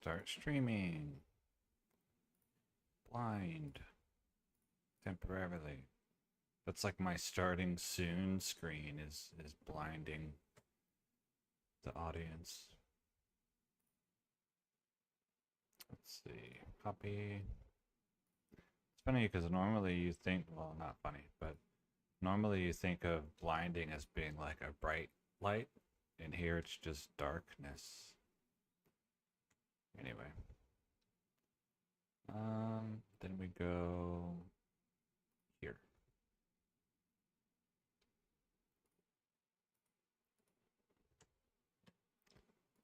Start streaming. Blind. Temporarily. That's like my starting soon screen is blinding the audience. Let's see. Copy. It's funny because normally you think, well, not funny, but normally you think of blinding as being like a bright light, and here it's just darkness. Anyway. Then we go here.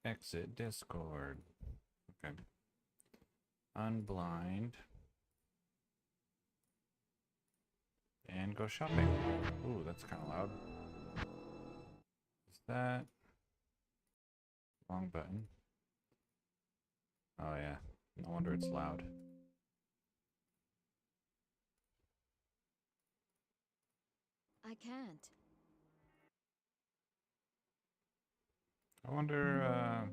Exit Discord. Okay. Unblind. And go shopping. Ooh, that's kind of loud. Is that... Wrong button. Oh yeah, no wonder it's loud. I can't. I wonder,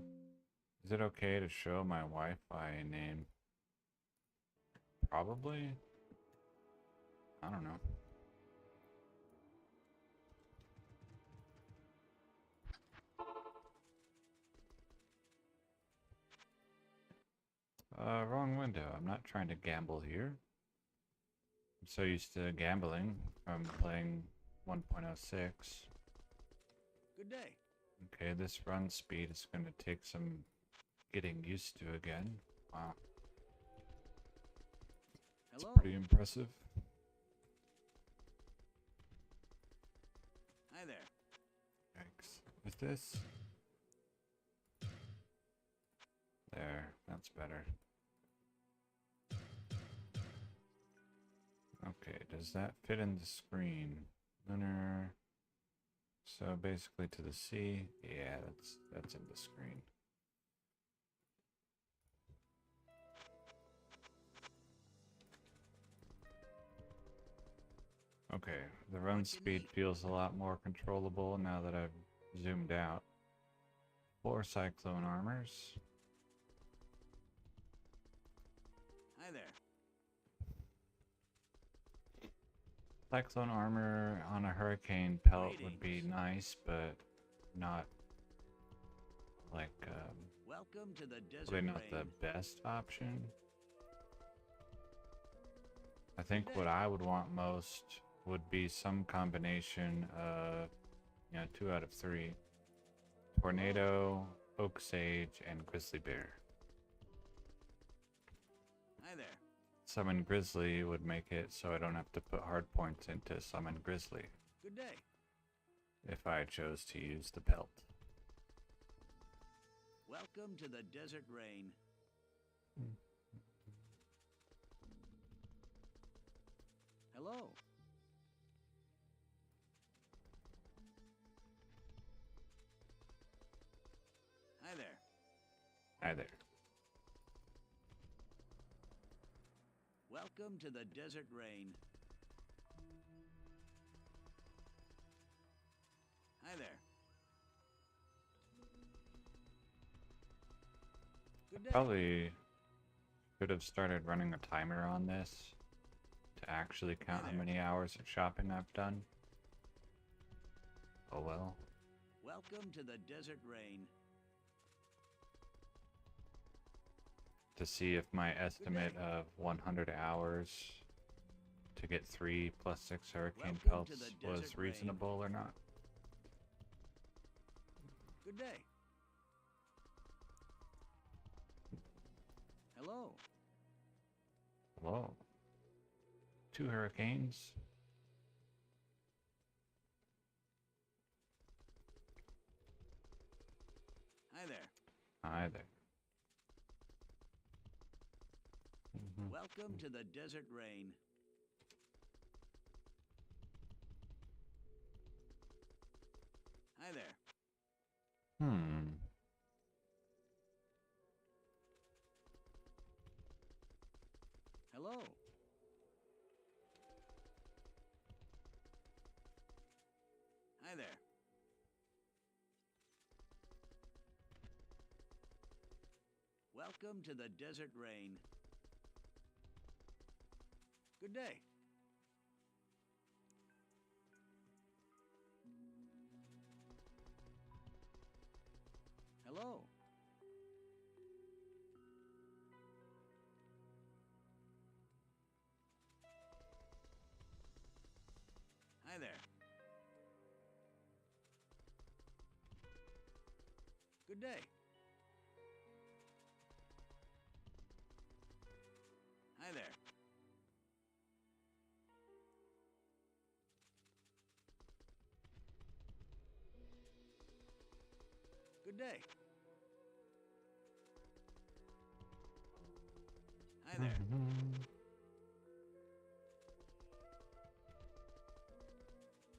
is it okay to show my Wi-Fi name? Probably. I don't know. Wrong window. I'm not trying to gamble here. I'm so used to gambling from playing 1.06. Good day. Okay, this run speed is going to take some getting used to again. Wow. It's Hello. pretty impressive. Hi there. Yikes. Is this? There, that's better. Okay, does that fit in the screen? Lunar. So basically to the sea. Yeah, that's in the screen. Okay, the run speed feels a lot more controllable now that I've zoomed out. 4 cyclone armors. Hi there. Cyclone armor on a hurricane pelt would be nice, but not like Welcome to the desert probably not rain. the best option. I think what I would want most would be some combination of, 2 out of 3. Tornado, Oak Sage, and Grizzly Bear. Hi there. Summon Grizzly would make it so I don't have to put hard points into Summon Grizzly Good day. if I chose to use the pelt. Welcome to the desert rain. Hello. Hi there. Hi there. Welcome to the desert rain. Hi there. Good day. Probably should have started running a timer on this to actually count how many hours of shopping I've done. Oh well. Welcome to the desert rain. To see if my estimate of 100 hours to get 3 plus 6 hurricane Welcome to pelts the was desert rain. reasonable or not. Good day. Hello. Whoa. 2 hurricanes. Hi there. Hi there. Welcome to the desert rain. Hi there. Hello. Hi there. Welcome to the desert rain. Good day. Hello. Hi there. Good day. Hi there. Good day. Hi there.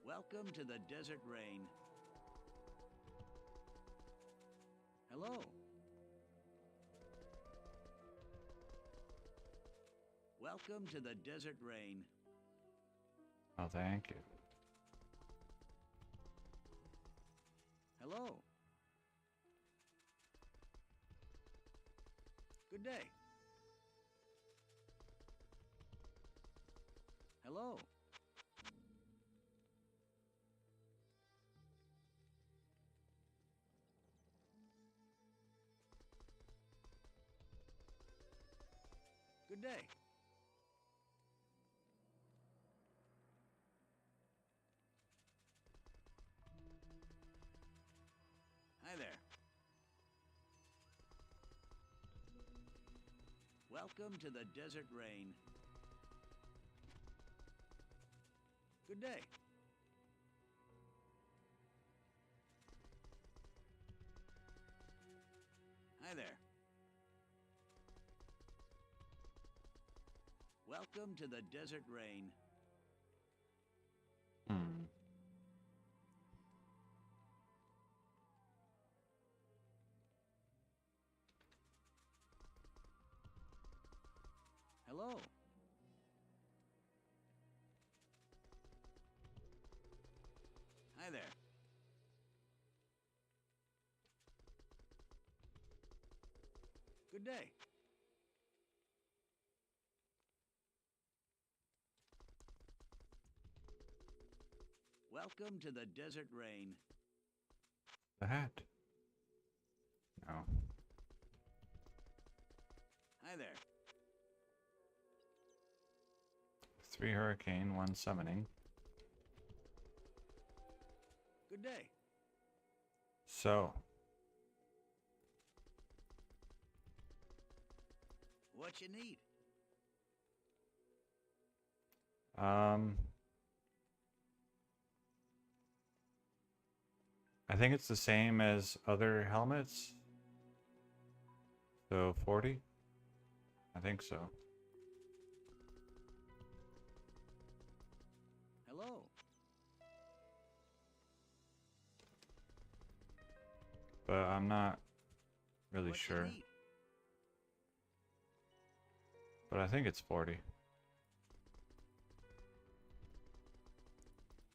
Welcome to the desert rain. Hello. Welcome to the desert rain. Oh, thank you. Hello. Good day. Hello. Good day. Hi there. Welcome to the desert rain. Good day. Hi there. Welcome to the desert rain. Hmm. Hello. Hi there. Good day. Welcome to the desert rain. The hat. No. Hi there. 3 hurricane, 1 summoning. Good day. So, What you need? I think it's the same as other helmets. So 40? I think so. Hello. But I'm not really What you sure. need? But I think it's 40.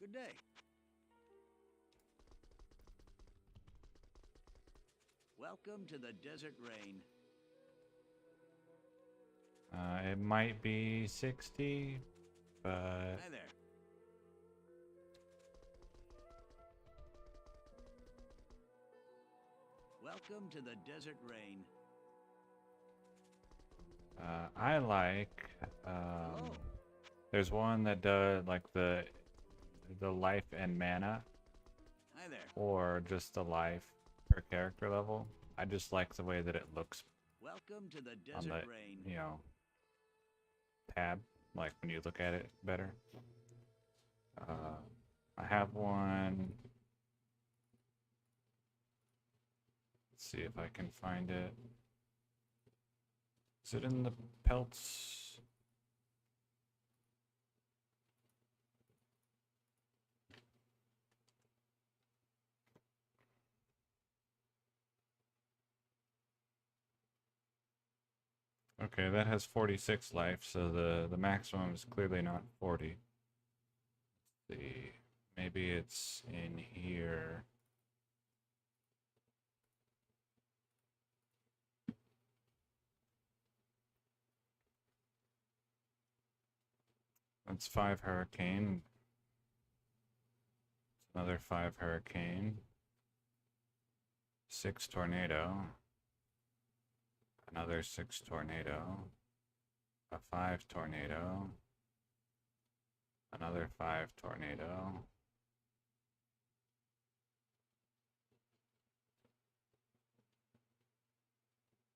Good day. Welcome to the desert rain. It might be 60, but Hi there. Welcome to the desert rain. I like. Hello. There's one that does like the life and mana, Hi there. or just the life per character level. I just like the way that it looks Welcome to the on desert the rain. tab, like when you look at it better. I have one. Let's see if I can find it. Is it in the pelts? Okay, that has 46 life, so the maximum is clearly not 40. Let's see, maybe it's in here. That's 5 hurricane. Another 5 hurricane. 6 tornado. Another 6 tornado. A 5 tornado. Another 5 tornado.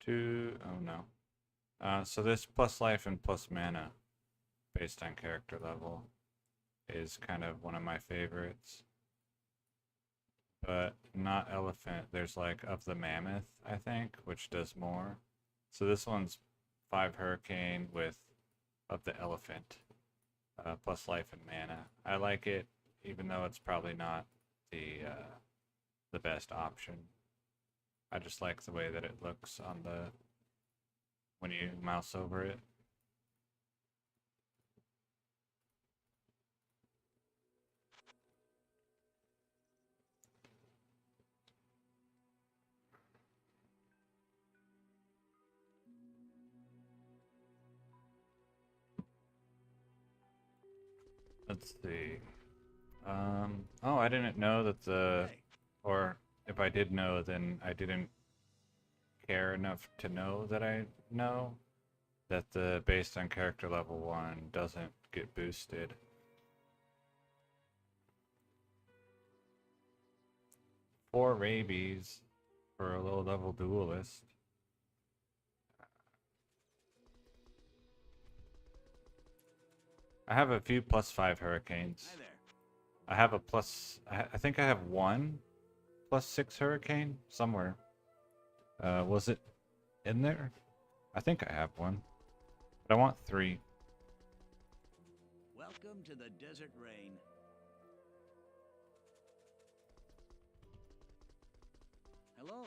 Two, oh no. So this plus life and plus mana, based on character level, is kind of one of my favorites. But not elephant. There's like of the mammoth, I think, which does more. So this one's 5 hurricane with of the elephant, plus life and mana. I like it, even though it's probably not the best option. I just like the way that it looks on the when you mouse over it. Let's see. Oh, I didn't know that Hey, or if I did know, then I didn't care enough to know that I know that the based on character level 1 doesn't get boosted. Four rabies for a low level duelist. I have a few plus 5 hurricanes. hi there. I have a plus. I think I have one plus 6 hurricane somewhere. Was it in there? I think I have one, but I want 3. Welcome to the Desert Rain. Hello.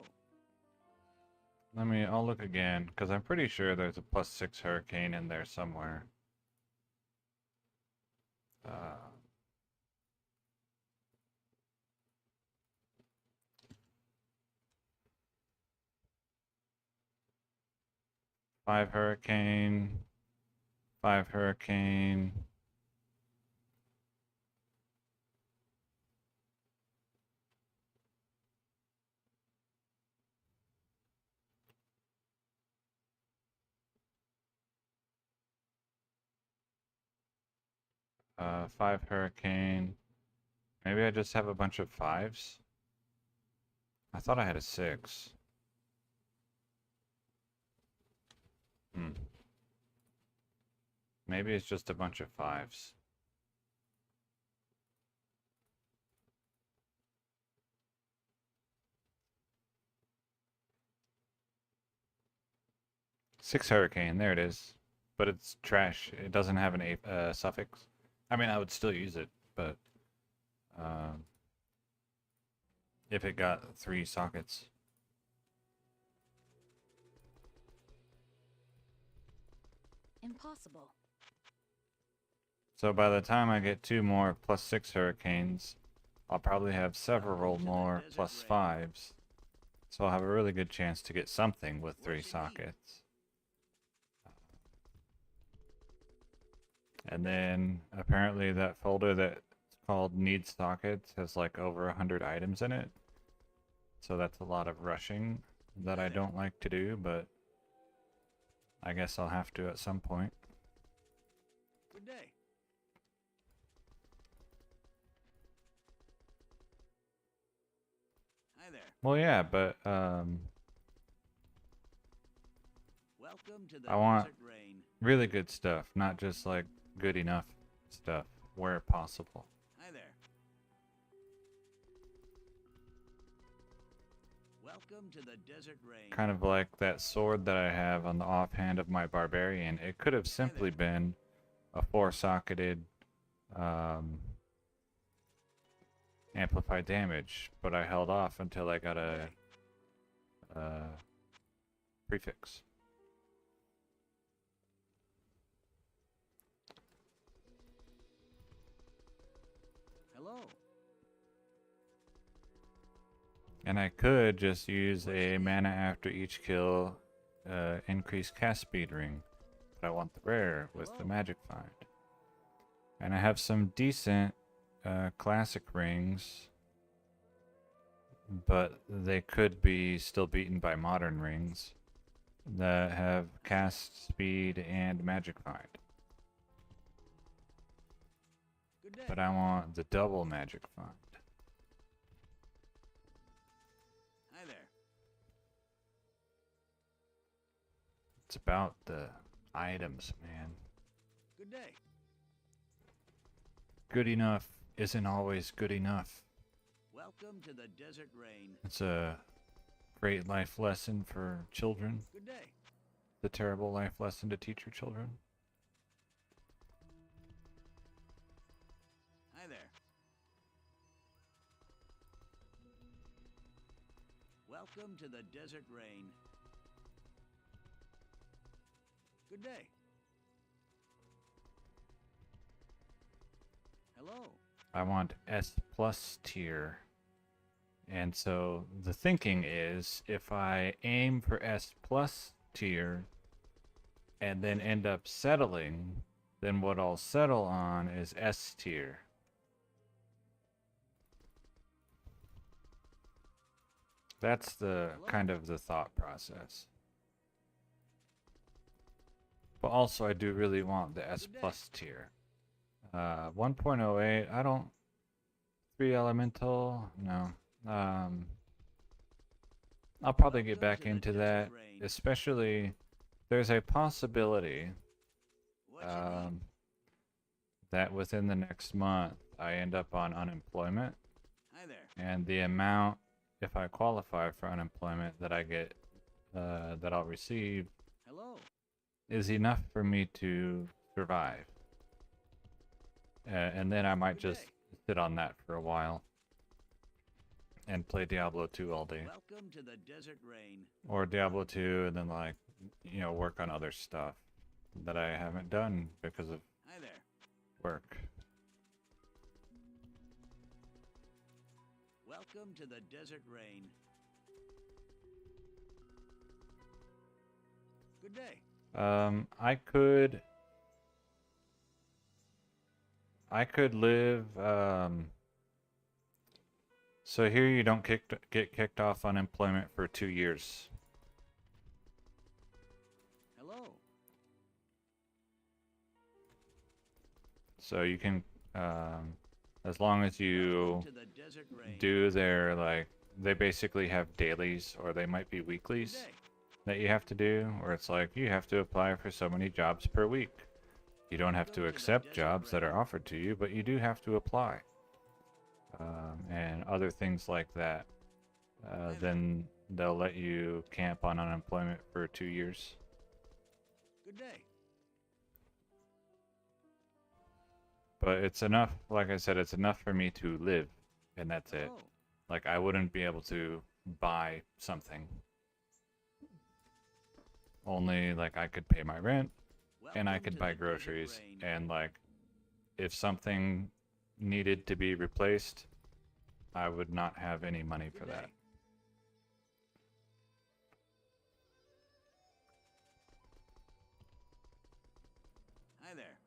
I'll look again, because I'm pretty sure there's a plus 6 hurricane in there somewhere. Uh, Five hurricane, 5 hurricane. Five hurricane. Maybe I just have a bunch of 5s. I thought I had a 6. Hmm. Maybe it's just a bunch of 5s. Six hurricane, there it is. But it's trash. It doesn't have an suffix. I mean, I would still use it, but if it got 3 sockets. Impossible. So by the time I get 2 more plus 6 hurricanes, I'll probably have several more plus 5s. So I'll have a really good chance to get something with 3 sockets. And then apparently that folder that's called needs sockets has like over 100 items in it. So that's a lot of rushing that I don't like to do, but I guess I'll have to at some point. Good day. Hi there. Well, yeah, but Welcome to the I want Desert Rain. really good stuff, not just like good enough stuff where possible. Hi there. Welcome to the Desert Rain. Kind of like that sword that I have on the offhand of my barbarian. It could have simply been a 4-socketed amplified damage, but I held off until I got a prefix. Hello. And I could just use a mana after each kill increased cast speed ring, but I want the rare with the magic find. And I have some decent classic rings, but they could be still beaten by modern rings that have cast speed and magic find. Good day. But I want the double magic find. Hi there. It's about the items, man. Good day. Good enough isn't always good enough. Welcome to the Desert Rain. It's a great life lesson for children. Good day. The terrible life lesson to teach your children. Hi there. Welcome to the Desert Rain. Good day. Hello. I want S plus tier. And so the thinking is if I aim for S plus tier and then end up settling, then what I'll settle on is S tier. That's the kind of the thought process. But also I do really want the S plus tier. 1.08, I don't... 3 elemental, no. I'll probably get back into that, especially there's a possibility that within the next month I end up on unemployment. Hi there. And the amount, if I qualify for unemployment, that I get, that I'll receive, Hello. is enough for me to survive. And then I might just sit on that for a while and play Diablo 2 all day. Welcome to the Desert Rain. Or Diablo 2 and then, like, you know, work on other stuff that I haven't done because of Hi there. work. Welcome to the Desert Rain. Good day. I could live, so here you don't get kicked off unemployment for 2 years. Hello. So you can, as long as you Welcome to the Desert Rain. do their, like, they basically have dailies or they might be Good weeklies day. that you have to do, or it's like you have to apply for so many jobs per week. You don't have to accept jobs that are offered to you, but you do have to apply. And other things like that. Then they'll let you camp on unemployment for 2 years. Good day. But it's enough, like I said, it's enough for me to live, and that's it. Hello. Like, I wouldn't be able to buy something. Only, like, I could pay my rent, and I Welcome could to buy the Desert groceries, Rain. and, like, if something needed to be replaced, I would not have any money for Good that. day. Hi there.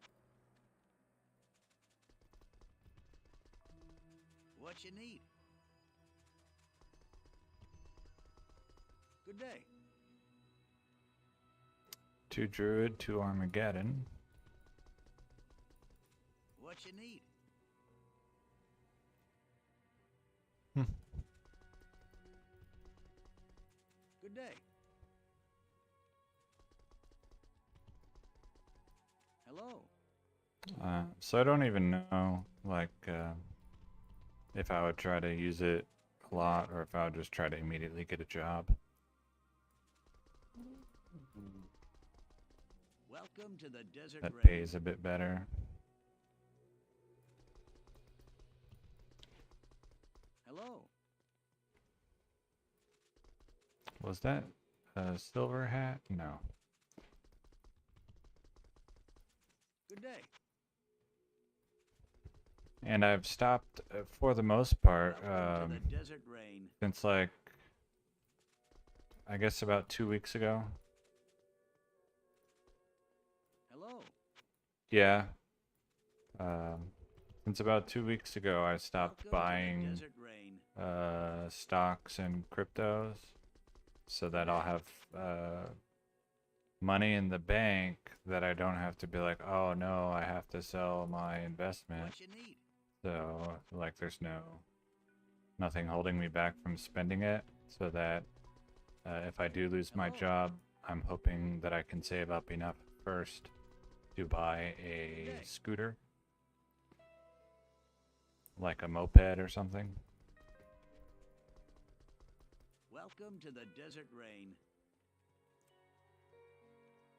What you need? Good day. 2 Druid, 2 Armageddon. What you need? Hmm. Good day. Hello. So I don't even know, like, if I would try to use it a lot or if I would just try to immediately get a job. Welcome to the Desert That Rain. pays a bit better. Hello. Was that a silver hat? No. Good day. And I've stopped, for the most part, Welcome to the Desert Rain. since, like, I guess about 2 weeks ago. Hello. Yeah. Since about 2 weeks ago, I stopped Welcome to the buying Desert Rain. stocks and cryptos so that I'll have money in the bank that I don't have to be like, oh no, I have to sell my investment. What you need? So like there's nothing holding me back from spending it, so that if I do lose my Hello. job, I'm hoping that I can save up enough first to buy a Okay. scooter, like a moped or something. Welcome to the Desert Rain.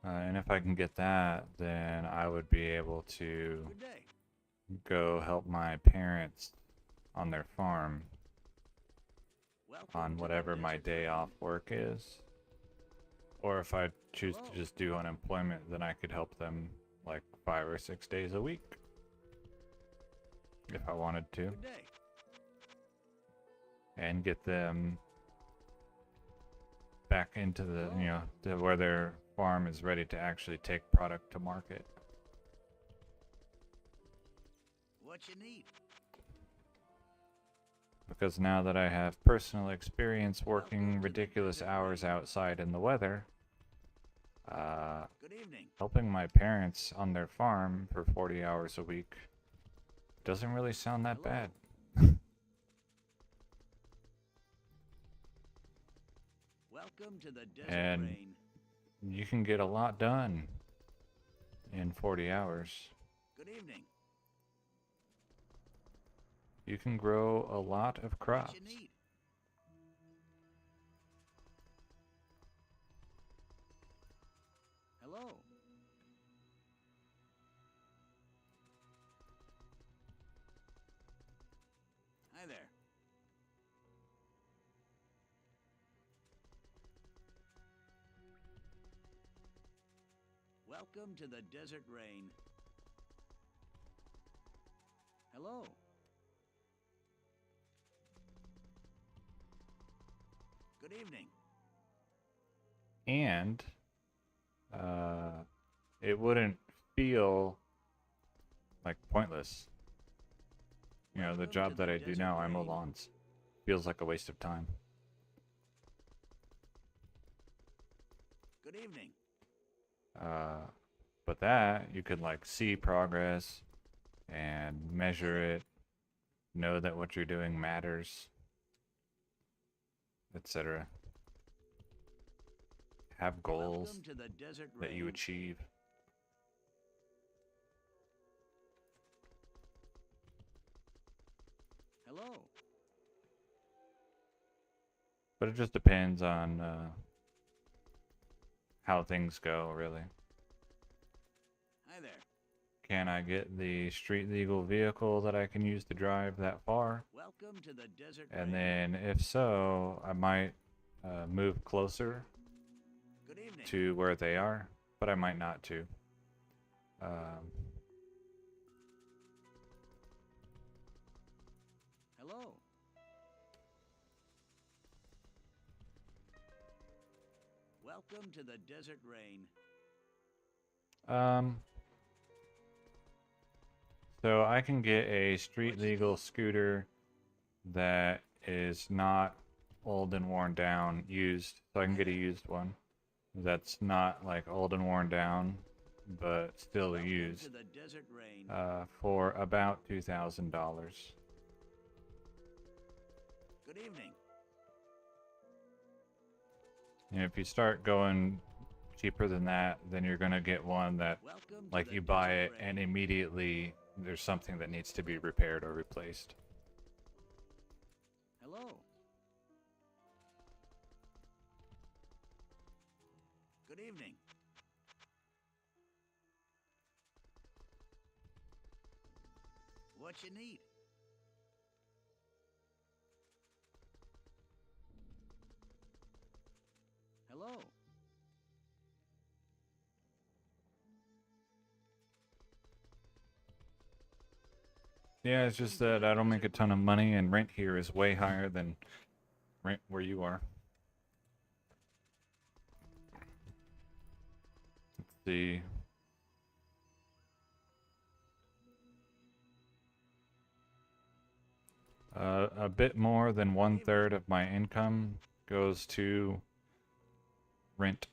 And if I can get that, then I would be able to Good day. go help my parents on their farm Welcome on to the whatever my Desert day Rain. off work is. Or if I choose to Hello. just do unemployment, then I could help them like 5 or 6 days a week if I wanted to, Good day. and get them back into the, you know, to where their farm is ready to actually take product to market. What you need? Because now that I have personal experience Welcome working to the ridiculous Desert hours Rain. outside in the weather, Good evening. helping my parents on their farm for 40 hours a week doesn't really sound that Hello. bad. Welcome to the Desert And Rain. you can get a lot done in 40 hours. Good evening. You can grow a lot of crops. What you need? Hello. Hi there. Welcome to the Desert Rain. Hello. Good evening. And it wouldn't feel like pointless. You know, the Welcome job to that the I do Desert now, I mow Rain. lawns, feels like a waste of time. Good evening. But that, you could like see progress and measure it, know that what you're doing matters, etc. Have goals Welcome to the Desert that you Rain. achieve. Hello. But it just depends on how things go, really. Hi there. Can I get the street legal vehicle that I can use to drive that far? Welcome to the Desert And Rain. then if so, I might move closer Good evening. to where they are, but I might not to. Hello. Welcome to the Desert Rain. So I can get a street What you legal need? scooter that is not old and worn down, used. So I can get a used one that's not like old and worn down, but still Welcome to used, the Desert Rain. for about $2,000. Good evening. And if you start going cheaper than that, then you're gonna get one that, Welcome to like, the you buy Desert it Rain. and immediately there's something that needs to be repaired or replaced. Hello. Good evening. What you need? Hello. Yeah, it's just that I don't make a ton of money, and rent here is way higher than rent where you are. Let's see. a bit more than 1/3 of my income goes to rent.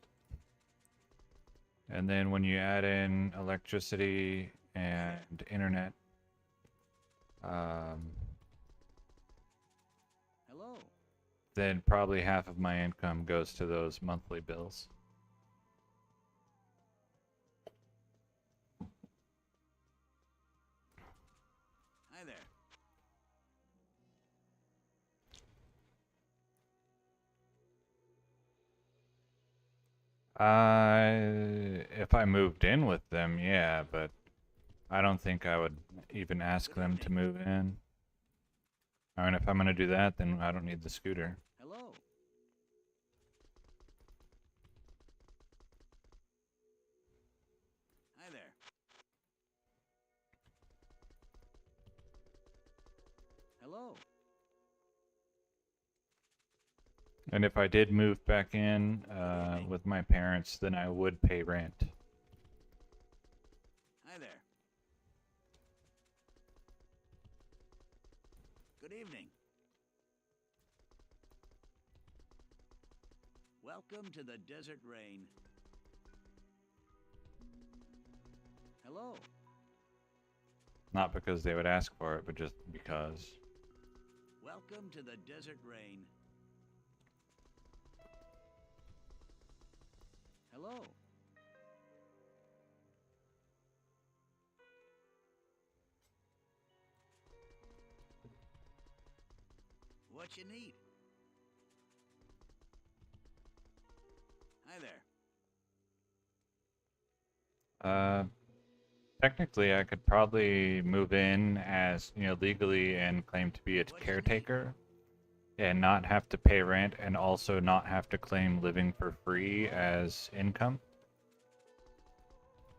And then when you add in electricity and internet, Hello. then probably half of my income goes to those monthly bills. Hi there. If I moved in with them, yeah, but I don't think I would even ask them to move in. I mean, if I'm gonna do that, then I don't need the scooter. Hello. Hi there. Hello. And if I did move back in with my parents, then I would pay rent. Hi there. Good evening. Welcome to the Desert Rain. Hello. Not because they would ask for it, but just because. Welcome to the Desert Rain. Hello. What you need? Hi there. Technically, I could probably move in as, legally and claim to be a caretaker and not have to pay rent and also not have to claim living for free as income.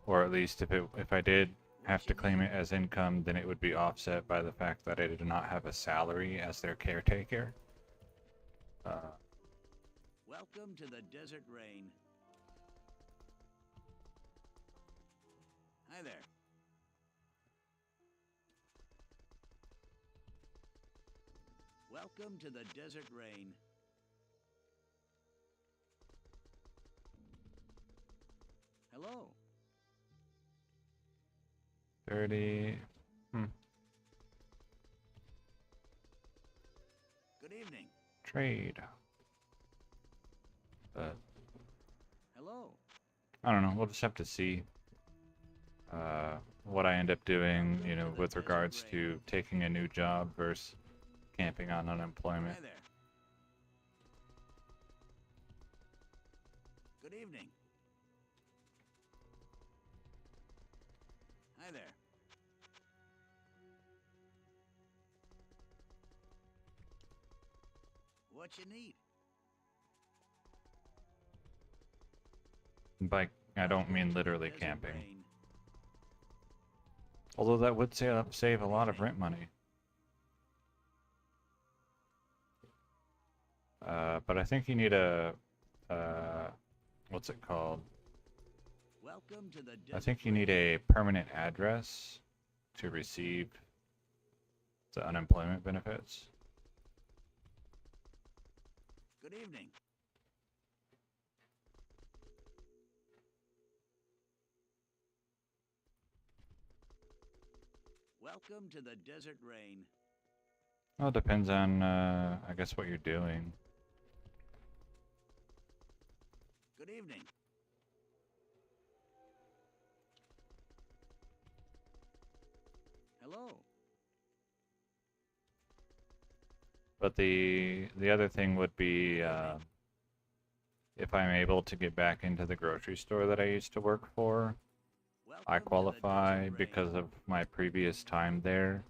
Or at least if I did have to claim it as income, then it would be offset by the fact that I did not have a salary as their caretaker. Welcome to the Desert Rain. Hi there. Welcome to the Desert Rain. Hello. 30. Good evening. Trade. But Hello. I don't know. We'll just have to see what I end up doing, with regards to taking a new job versus camping on unemployment. Hi there. Good evening. Hi there. What you need? By I don't mean Welcome to the literally Desert camping. Rain. Although that would save a lot of rent money. But I think you need a, what's it called? Welcome to the Desert I think you Rain. need a permanent address to receive the unemployment benefits. Good evening. Welcome to the Desert Rain. Well, it depends on, I guess, what you're doing. Good evening. Hello. But the other thing would be if I'm able to get back into the grocery store that I used to work for. I Welcome to the qualify Desert because Rain. of my previous time there.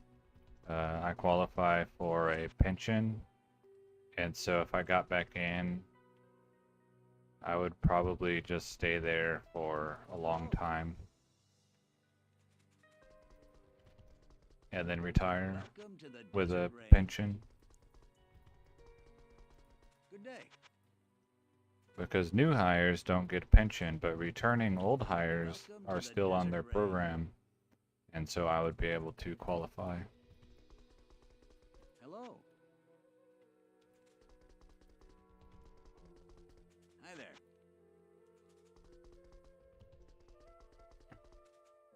I qualify for a pension, and so if I got back in, I would probably just stay there for a long time and then retire Welcome to the with a Desert Rain. pension. Good day. Because new hires don't get a pension, but returning old hires Welcome to are the still on Desert their Rain. program, and so I would be able to qualify. Hello.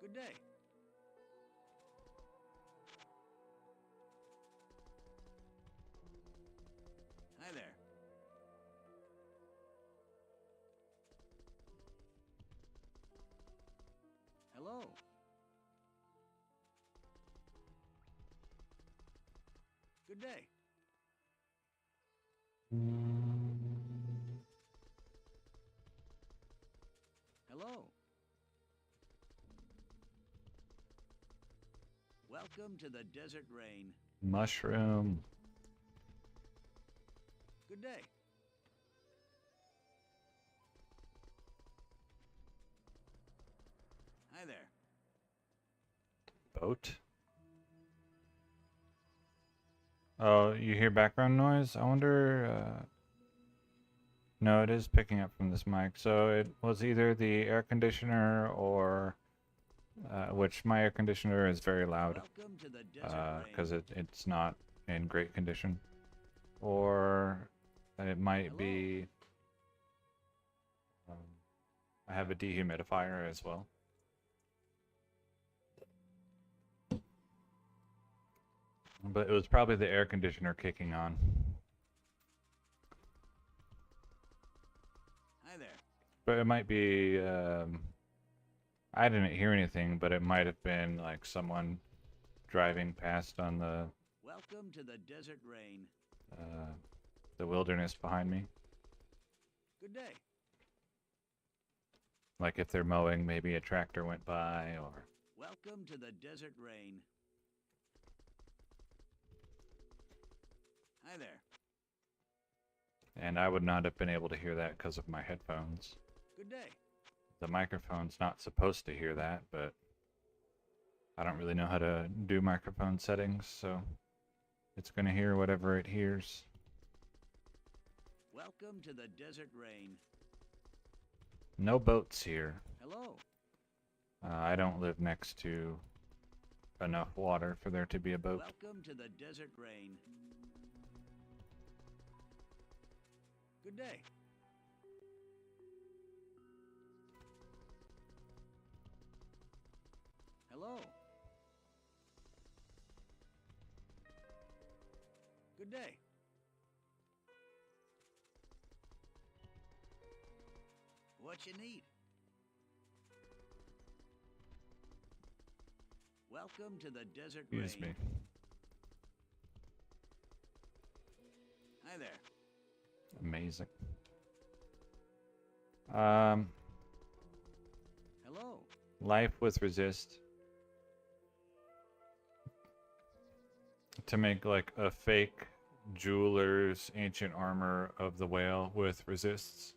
Good day. Hi there. Hello. Good day. Hello. Welcome to the Desert Rain. Mushroom. Good day. Hi there. Boat. Oh, you hear background noise? I wonder. No, it is picking up from this mic. So it was either the air conditioner or, which my air conditioner is very loud, Welcome to the Desert because Rain. it's not in great condition, or it might Hello. be. I have a dehumidifier as well. But it was probably the air conditioner kicking on. Hi there. But it might be, I didn't hear anything, but it might have been like someone driving past on Welcome to the Desert Rain. the wilderness behind me. Good day. Like if they're mowing, maybe a tractor went by, or Welcome to the Desert Rain. Hi there. and I would not have been able to hear that because of my headphones. Good day. The microphone's not supposed to hear that, but I don't really know how to do microphone settings, so it's going to hear whatever it hears. Welcome to the Desert Rain. No boats here. Hello. I don't live next to enough water for there to be a boat. Welcome to the Desert Rain. Good day. Hello. Good day. What you need? Welcome to the Desert Excuse Rain. me. Hi there. Amazing. Hello. Life with resist. To make like a fake jeweler's ancient armor of the whale with resists.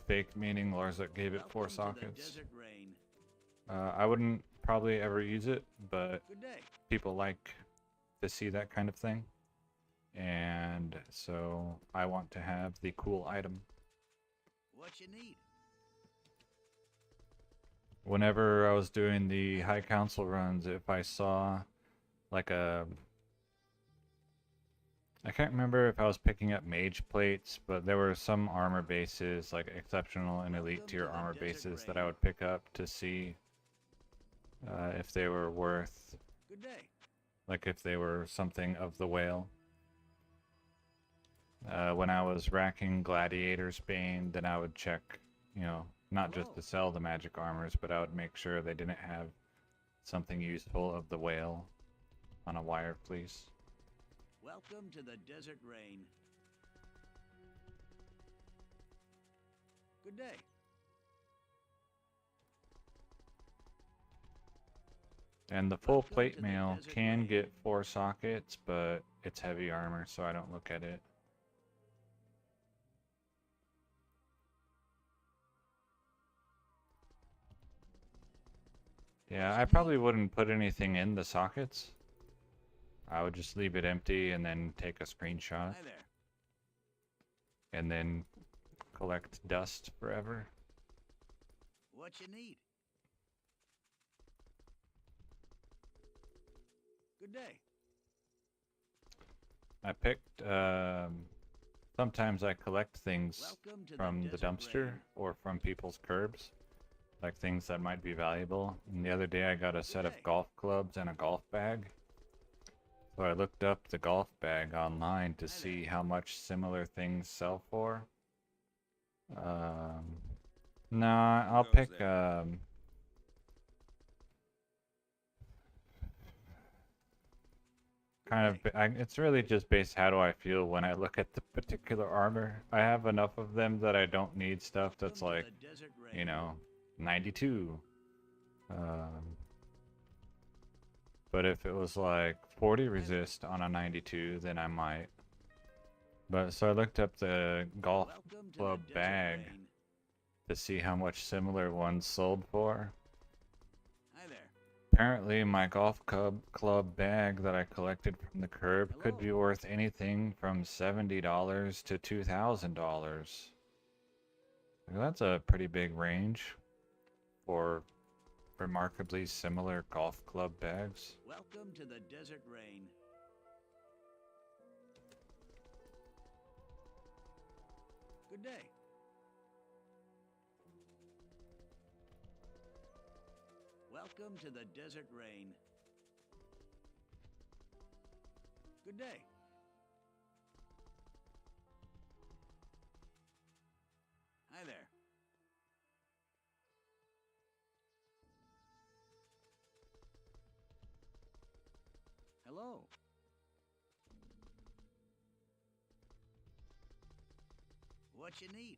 Fake meaning Larzak gave it 4 Welcome to the sockets. Desert Rain. I wouldn't probably ever use it, but Good day. people like to see that kind of thing. And so I want to have the cool item. What you need? Whenever I was doing the High Council runs, if I saw like a... I can't remember if I was picking up mage plates, but there were some armor bases, like exceptional and elite Welcome tier to the armor Desert bases that Rain. I would pick up to see if they were worth, Good day. like if they were something of the whale. When I was racking Gladiator's Bane, then I would check, you know, not just Hello. to sell the magic armors, but I would make sure they didn't have something useful of the whale on a wire fleece. Welcome to the Desert Rain. Good day. And the full Welcome plate to the mail Desert can Rain. get 4 sockets, but it's heavy armor, so I don't look at it. Yeah, I probably wouldn't put anything in the sockets. I would just leave it empty and then take a screenshot Hi there. and then collect dust forever. What you need? Good day. I picked, sometimes I collect things Welcome to from the Desert dumpster Rain. or from people's curbs. like things that might be valuable. And the other day I got a set of golf clubs and a golf bag. So I looked up the golf bag online to see how much similar things sell for. Um, nah, I'll pick kind of. It's really just based how do I feel when I look at the particular armor. I have enough of them that I don't need stuff that's like, you know, 92. But if it was like 40 resist on a 92, then I might. But so I looked up the golf club bag to see how much similar ones sold for. Hi there. Apparently my golf club bag that I collected from the curb could be worth anything from $70 to $2,000. That's a pretty big range for remarkably similar golf club bags. Welcome to the Desert Rain. Good day. Welcome to the Desert Rain. Good day. Hi there. Hello. What you need?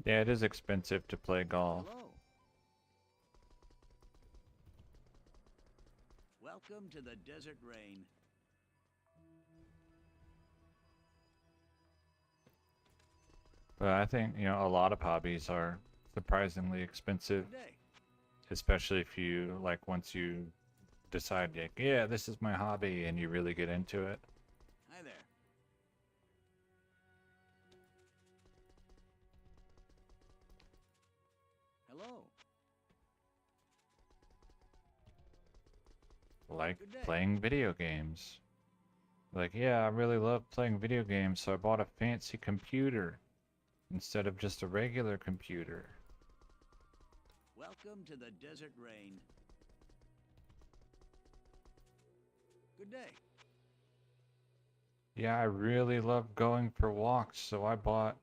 Yeah, it is expensive to play golf. Hello. Welcome to the Desert Rain. But I think, you know, a lot of hobbies are surprisingly expensive, Good day. especially if you, like, once you decide, like, yeah, this is my hobby, and you really get into it. Hi there. Hello. Like Good day. playing video games. Like, yeah, I really love playing video games, so I bought a fancy computer instead of just a regular computer. Welcome to the Desert Rain. Good day. Yeah, I really love going for walks, so I bought,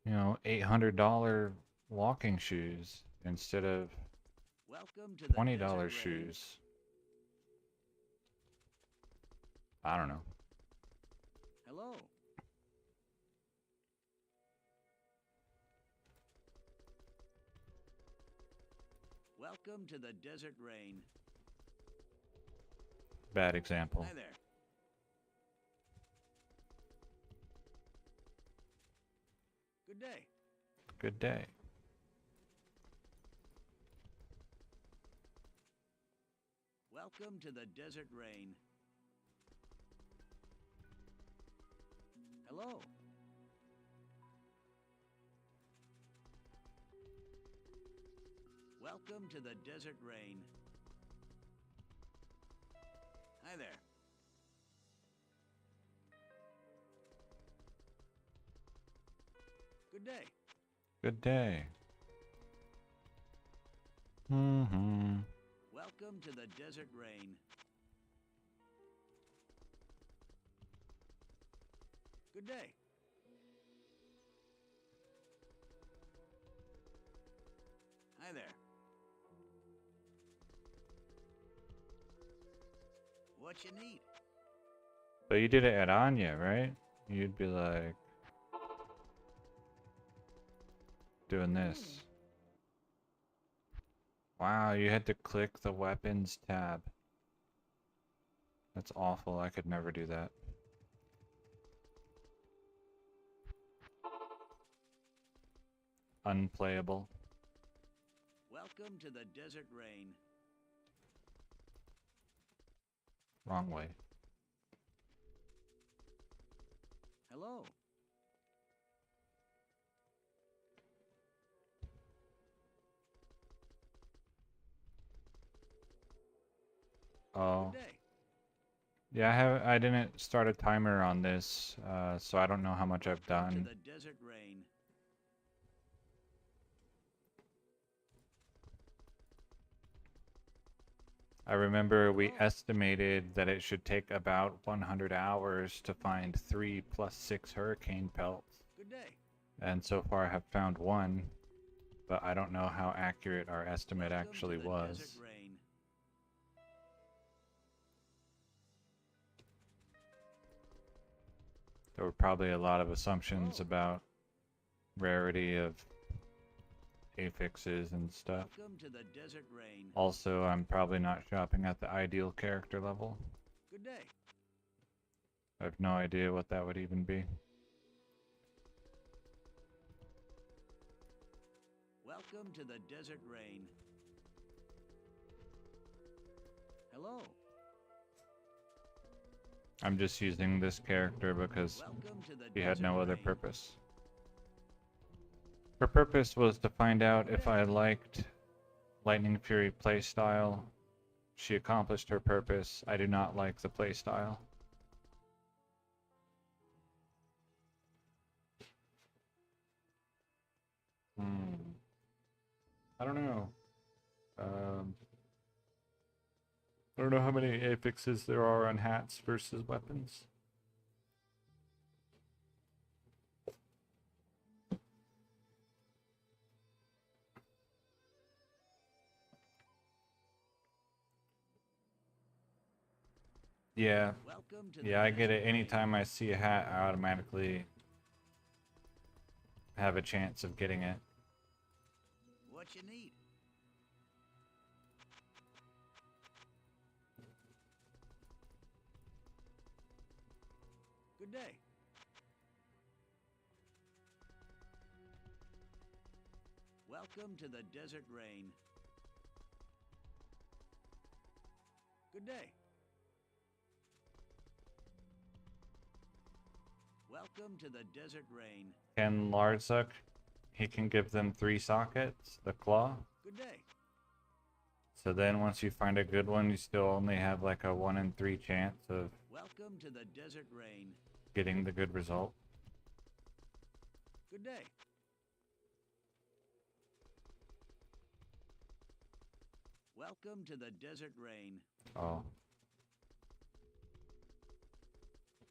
you know, $800 walking shoes instead of Welcome to the $20 Desert Rain. shoes. I don't know. Hello. Welcome to the Desert Rain. Bad example. Hi there. Good day. Good day. Welcome to the Desert Rain. Hello. Welcome to the Desert Rain. Hi there. Good day. Good day. Mm-hmm. Welcome to the Desert Rain. Good day. Hi there. What you need? So you did it at Anya, right? You'd be like doing this. Wow, you had to click the weapons tab. That's awful. I could never do that. Unplayable. Welcome to the Desert Rain. Wrong way. Hello. Oh, Good day. Yeah, I didn't start a timer on this, so I don't know how much I've Welcome done. to the Desert Rain. I remember we Hello. estimated that it should take about 100 hours to find 3 plus 6 hurricane pelts, Good day. and so far I have found one, but I don't know how accurate our estimate Welcome actually to the was. Desert Rain. There were probably a lot of assumptions Hello. about rarity of affixes and stuff. Welcome to the Desert Rain. Also, I'm probably not shopping at the ideal character level. Good day. I have no idea what that would even be. Welcome to the Desert Rain. Hello. I'm just using this character because Welcome to the he had Desert no other Rain. purpose. Her purpose was to find out if I liked Lightning Fury playstyle. She accomplished her purpose. I do not like the playstyle. I don't know. Um, I don't know how many affixes there are on hats versus weapons. Yeah, Welcome to the yeah, I get Desert it. Rain. Anytime I see a hat, I automatically have a chance of getting it. What you need? Good day. Welcome to the Desert Rain. Good day. Welcome to the Desert Rain. Ken Larzuk, he can give them 3 sockets, the claw. Good day. So then once you find a good one, you still only have like a 1 in 3 chance of Welcome to the Desert Rain. getting the good result. Good day. Welcome to the Desert Rain. Oh.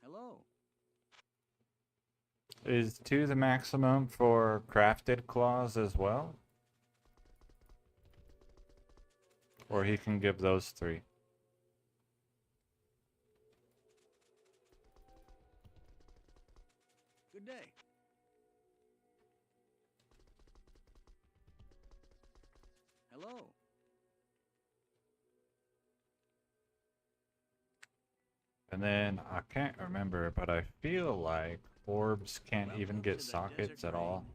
Hello. Is 2 the maximum for crafted claws as well? Or he can give those 3. Good day. Hello. And then I can't remember, but I feel like orbs can't even Welcome get to the sockets Desert at all. Rain.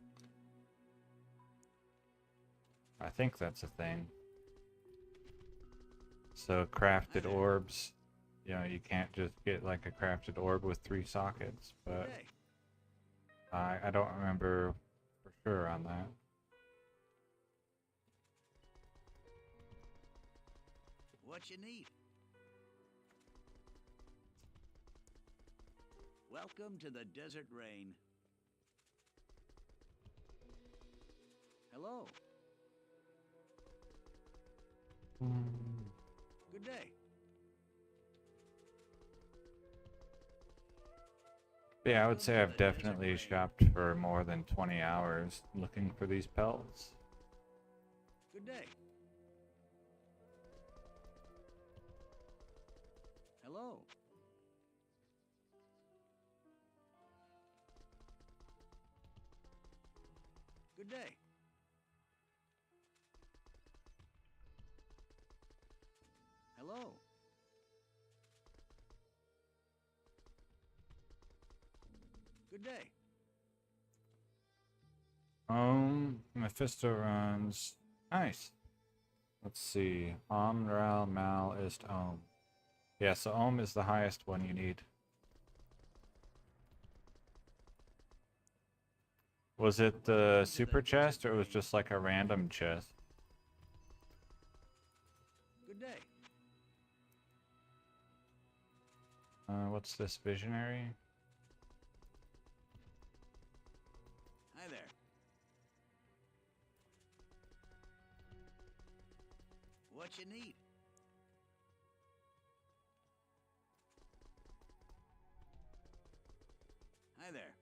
I think that's a thing. So crafted there. orbs, you know, you can't just get like a crafted orb with 3 sockets, Good but day. I don't remember for sure on that. What you need? Welcome to the Desert Rain. Hello. Good day. Yeah, I would say Welcome I've to the Desert definitely Rain. shopped for more than 20 hours looking for these pelts. Good day. Hello. Good day. Hello. Good day. Mephisto runs. Nice. Let's see. Ral Mal ist Yeah, so is the highest one you need. Was it the Welcome to super the chest Desert or it was Rain. just like a random chest? Good day. What's this visionary? Hi there. What you need? Hi there.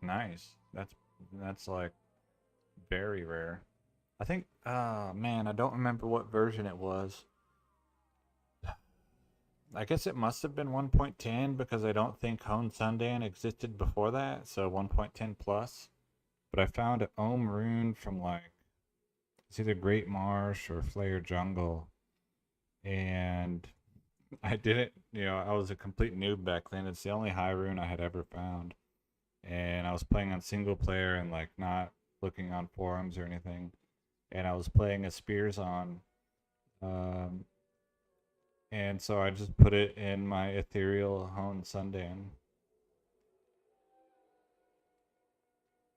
Nice. That's like very rare. I think, man, I don't remember what version it was. I guess it must have been 1.10 because I don't think Hone Sundan existed before that, so 1.10 plus. But I found an Ohm rune from like, it's either Great Marsh or Flare Jungle. And I didn't, I was a complete noob back then. It's the only high rune I had ever found. And I was playing on single player and like not looking on forums or anything. And I was playing a Spears on. And so I just put it in my ethereal Hone Sundan.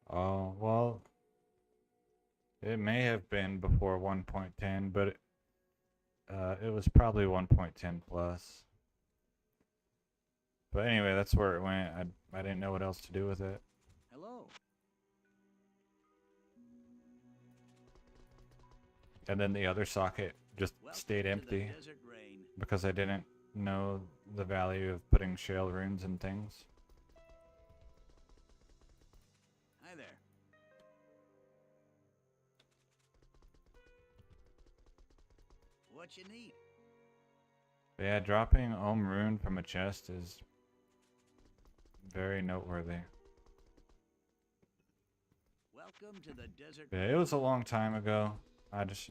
Oh, well, it may have been before 1.10, but it was probably 1.10 plus. But anyway, that's where it went. I didn't know what else to do with it. Hello. And then the other socket just Welcome stayed to the empty Desert Rain. because I didn't know the value of putting shale runes and things. Hi there. What you need? But yeah, dropping Ohm rune from a chest is very noteworthy. Welcome to the Desert Yeah, Rain. it was a long time ago. I just,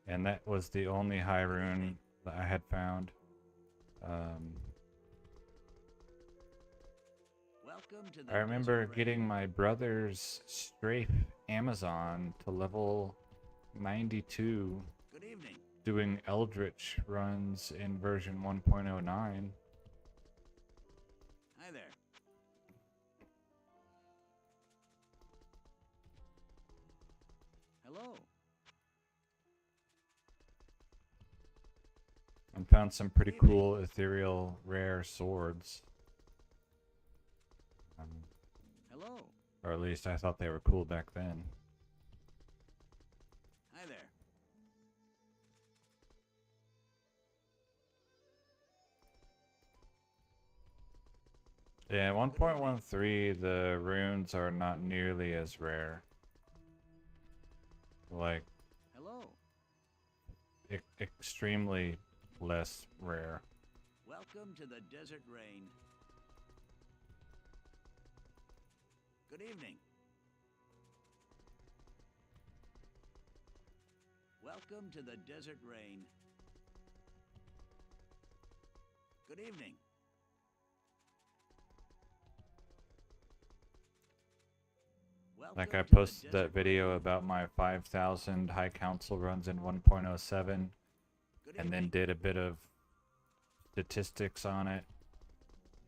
and that was the only high rune that I had found. Welcome to the I remember Desert getting Rain. my brother's strafe Amazon to level 92 Good evening. doing Eldritch runs in version 1.09. Hi there. Hello. And found some pretty cool ethereal rare swords. Hello. Or at least I thought they were cool back then. Hi there. Yeah, 1.13 the runes are not nearly as rare. Like, Hello. extremely less rare. Welcome to the Desert Rain. Good evening. Welcome to the Desert Rain. Good evening. Like I Welcome to the posted that Desert video Rain. about my 5,000 high council runs in 1.07 Good and then evening. did a bit of statistics on it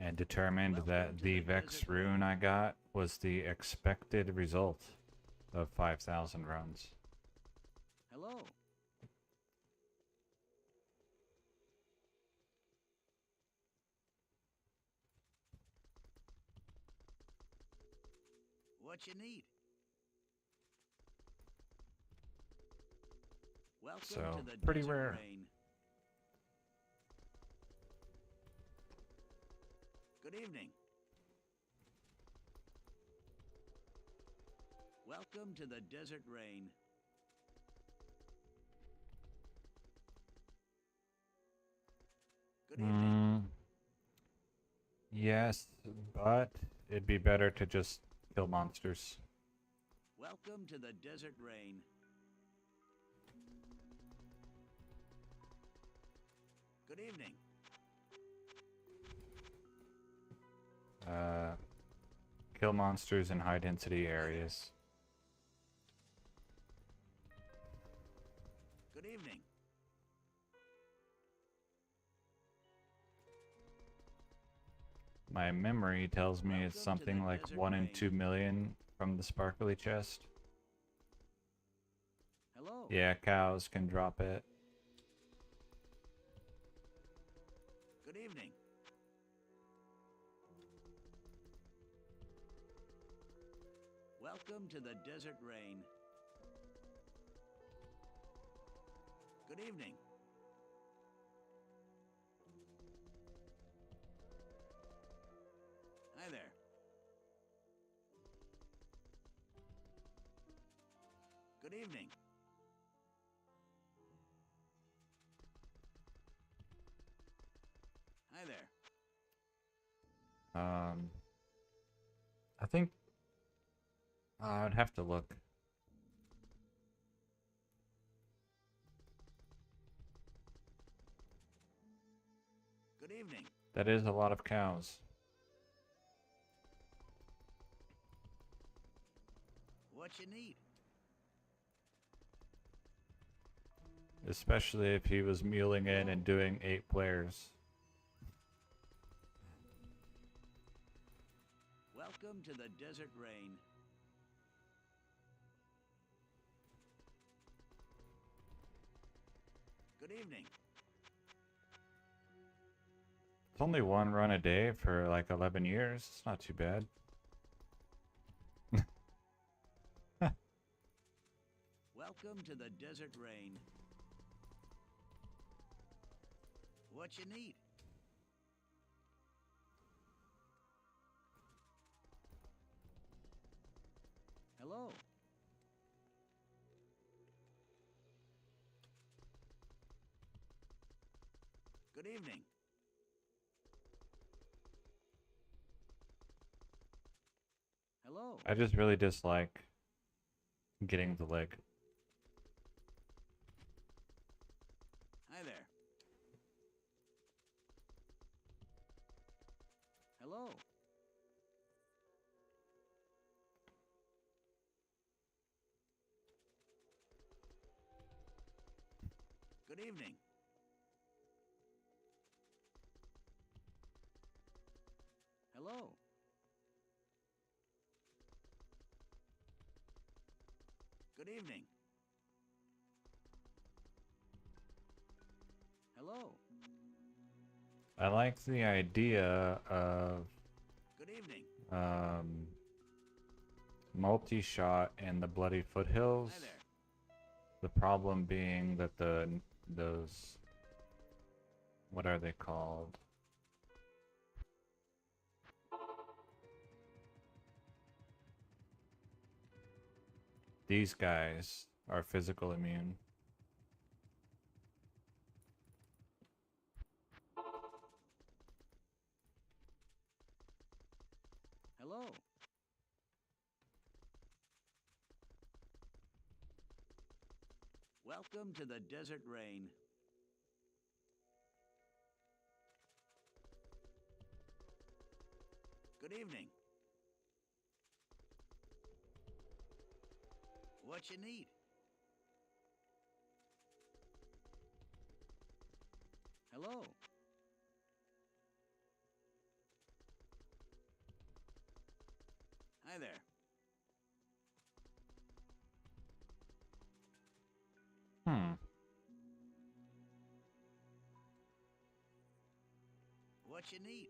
and determined Welcome that to the the Vex Desert rune Rain. I got was the expected result of 5,000 runs. Hello. What you need? Welcome So, to the pretty Desert rare. Rain. Good evening. Welcome to the Desert Rain. Good evening. Yes, but it'd be better to just kill monsters. Welcome to the Desert Rain. Good evening. Kill monsters in high density areas. Good evening. My memory tells me it's Welcome to something the like Desert 1 in Rain. 2 million from the sparkly chest. Hello. Yeah, cows can drop it. Good evening. Welcome to the Desert Rain. Good evening. Hi there. Good evening. Hi there. I think I'd have to look. Good evening. That is a lot of cows. What you need? Especially if he was muling in and doing 8 players. Welcome to the Desert Rain. Good evening. It's only 1 run a day for like 11 years. It's not too bad. Welcome to the Desert Rain. What you need? Hello. Good evening. Hello. I just really dislike getting the leg. Hi there. Hello. Good evening. Hello. Good evening. Hello. I like the idea of Good evening. multi-shot in the Bloody Foothills. Hi there. The problem being that those, what are they called? These guys are physical immune. Hello. Welcome to the Desert Rain. Good evening. What you need? Hello. Hi there. What you need?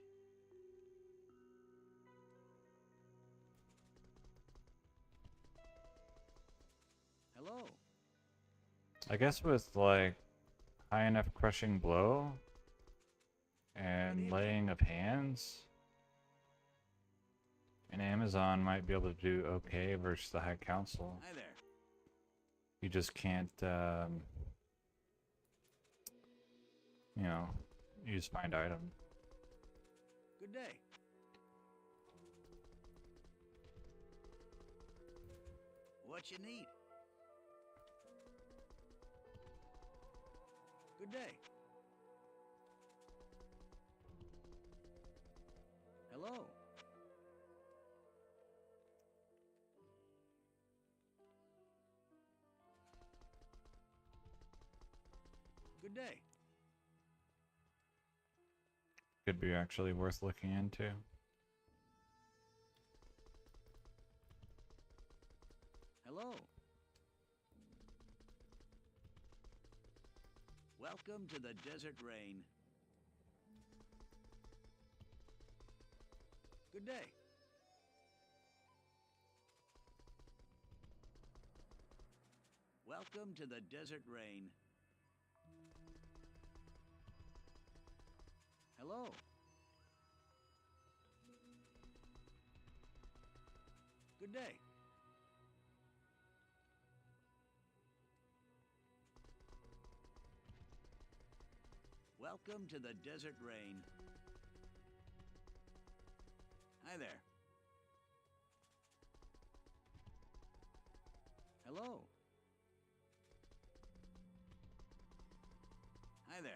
Hello. I guess with like high enough crushing blow and laying of hands, an Amazon might be able to do okay versus the High Council. Hi there. You just can't, you know, use find item. Good day. What you need? Good day. Hello. Good day. Could be actually worth looking into. Hello. Welcome to the Desert Rain. Good day. Welcome to the Desert Rain. Hello. Good day. Welcome to the Desert Rain. Hi there. Hello. Hi there.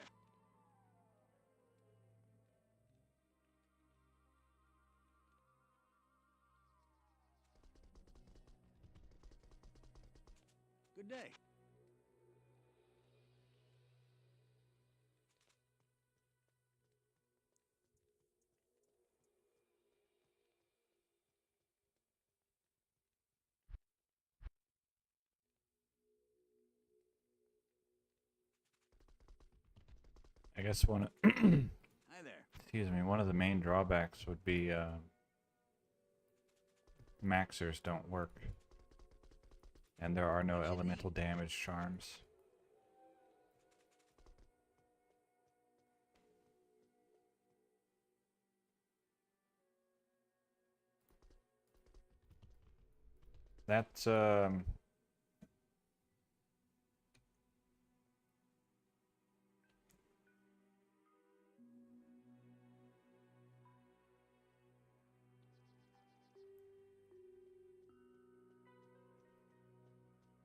Good day. I guess one. Hi there. Excuse me. One of the main drawbacks would be maxers don't work, and there are no What'd you elemental damage charms. That's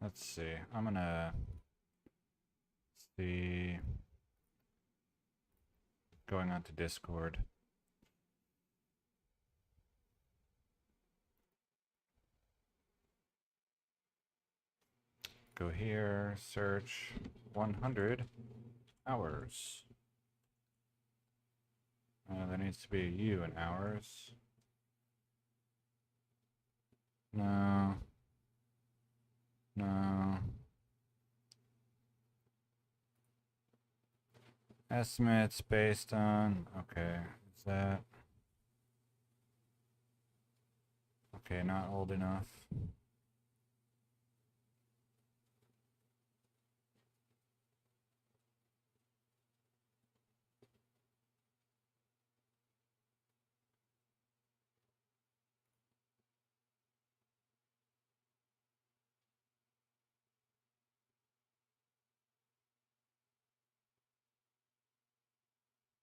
let's see. I'm gonna see going on to Discord. Go here, search 100 hours. There needs to be a U in hours. No. No. Estimates based on, okay, is that, okay, not old enough.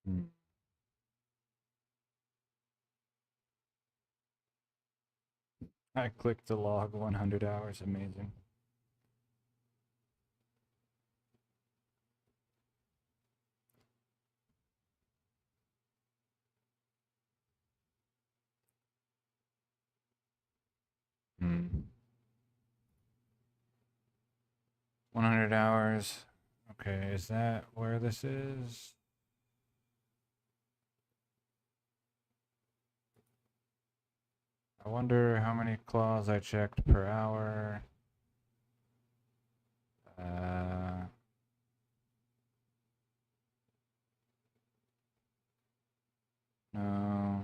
Hmm. I clicked the log 100 hours, amazing. Hmm. 100 hours. Okay, is that where this is? I wonder how many claws I checked per hour. No.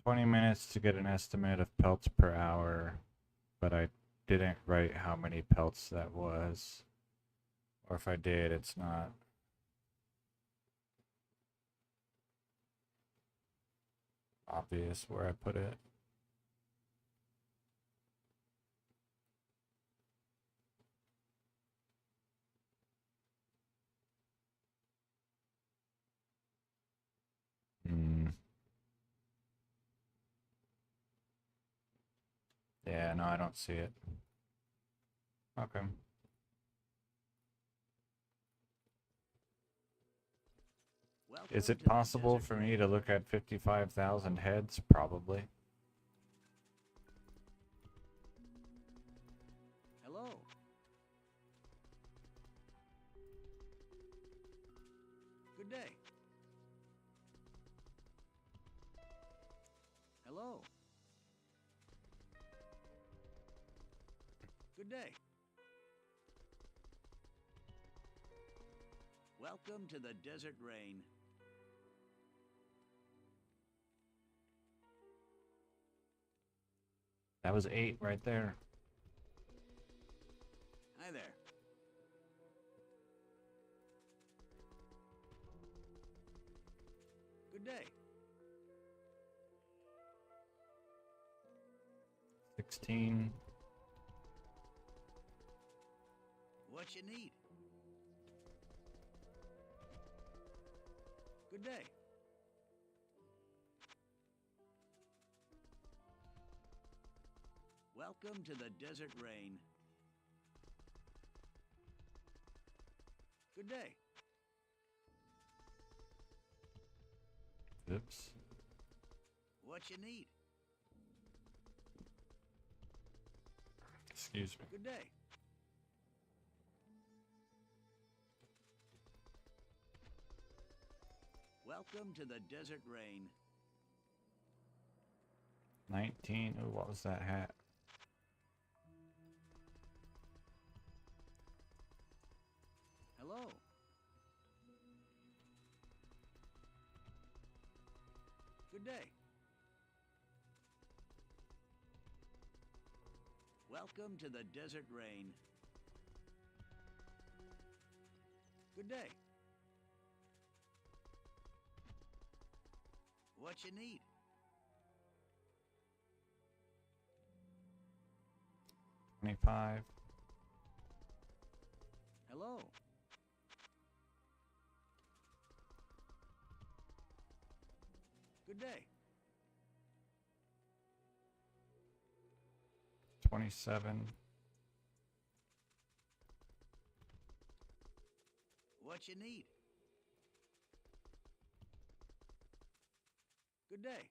$20 to get an estimate of pelts per hour, but I didn't write how many pelts that was. Or if I did, it's not obvious where I put it. Hmm. Yeah, no, I don't see it. Okay. Welcome Is to it the possible Desert for Rain. me to look at 55,000 heads? Probably. Hello. Good day. Hello. Good day. Welcome to the Desert Rain. That was 8 right there. Hi there. Good day. 16. What you need? Good day. Welcome to the Desert Rain. Good day. Oops. What you need? Excuse me. Good day. Welcome to the Desert Rain. 19. Oh, what was that hat? Hello. Good day. Welcome to the Desert Rain. Good day. What you need? $25. Hello. Good day. 27. What you need? Good day.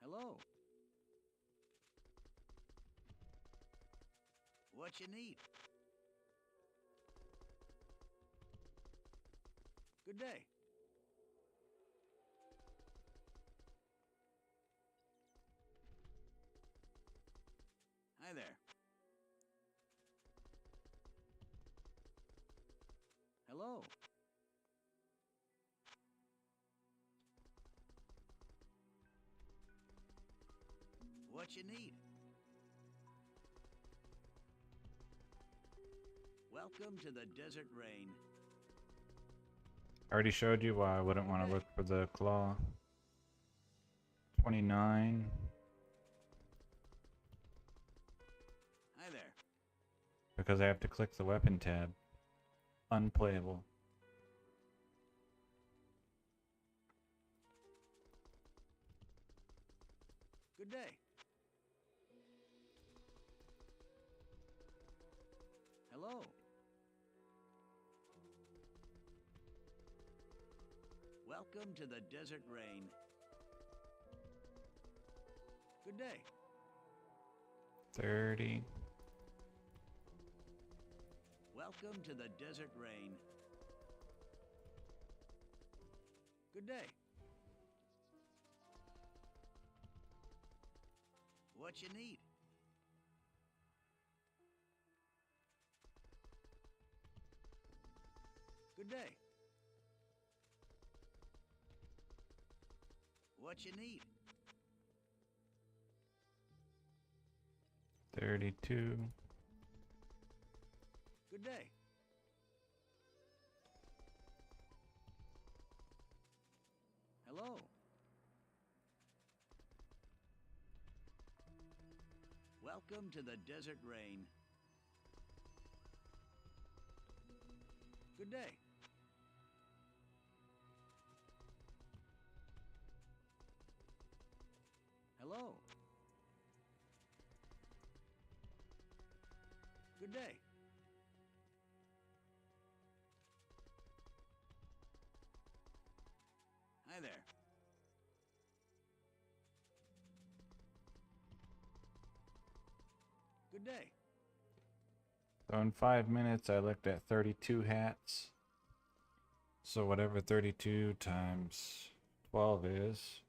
Hello. What you need? Good day. Hi there. Hello. What you need? Welcome to the Desert Rain. I already showed you why I wouldn't want to look for the claw. 29. Hi there. Because I have to click the weapon tab. Unplayable. Good day. Hello. Welcome to the Desert Rain. Good day. 30. Welcome to the Desert Rain. Good day. What you need? Good day. What you need? 32. Good day. Hello. Welcome to the Desert Rain. Good day. Hello. Good day. Hi there. Good day. So in 5 minutes, I looked at 32 hats. So whatever 32 times 12 is,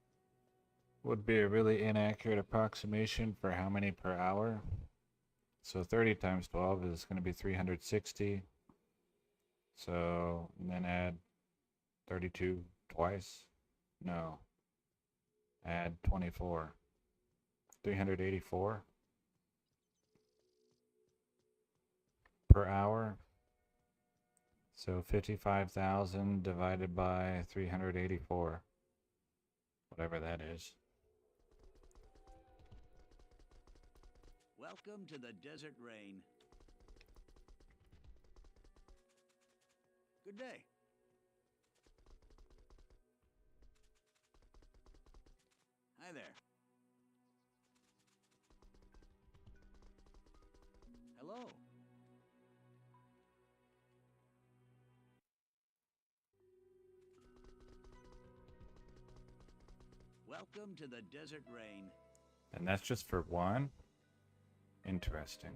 would be a really inaccurate approximation for how many per hour. So 30 times 12 is going to be 360. So, and then add 32 twice. No. Add 24. 384 per hour. So 55,000 divided by 384. Whatever that is. Welcome to the desert rain. Good day. Hi there. Hello. Welcome to the desert rain. And that's just for one? Interesting.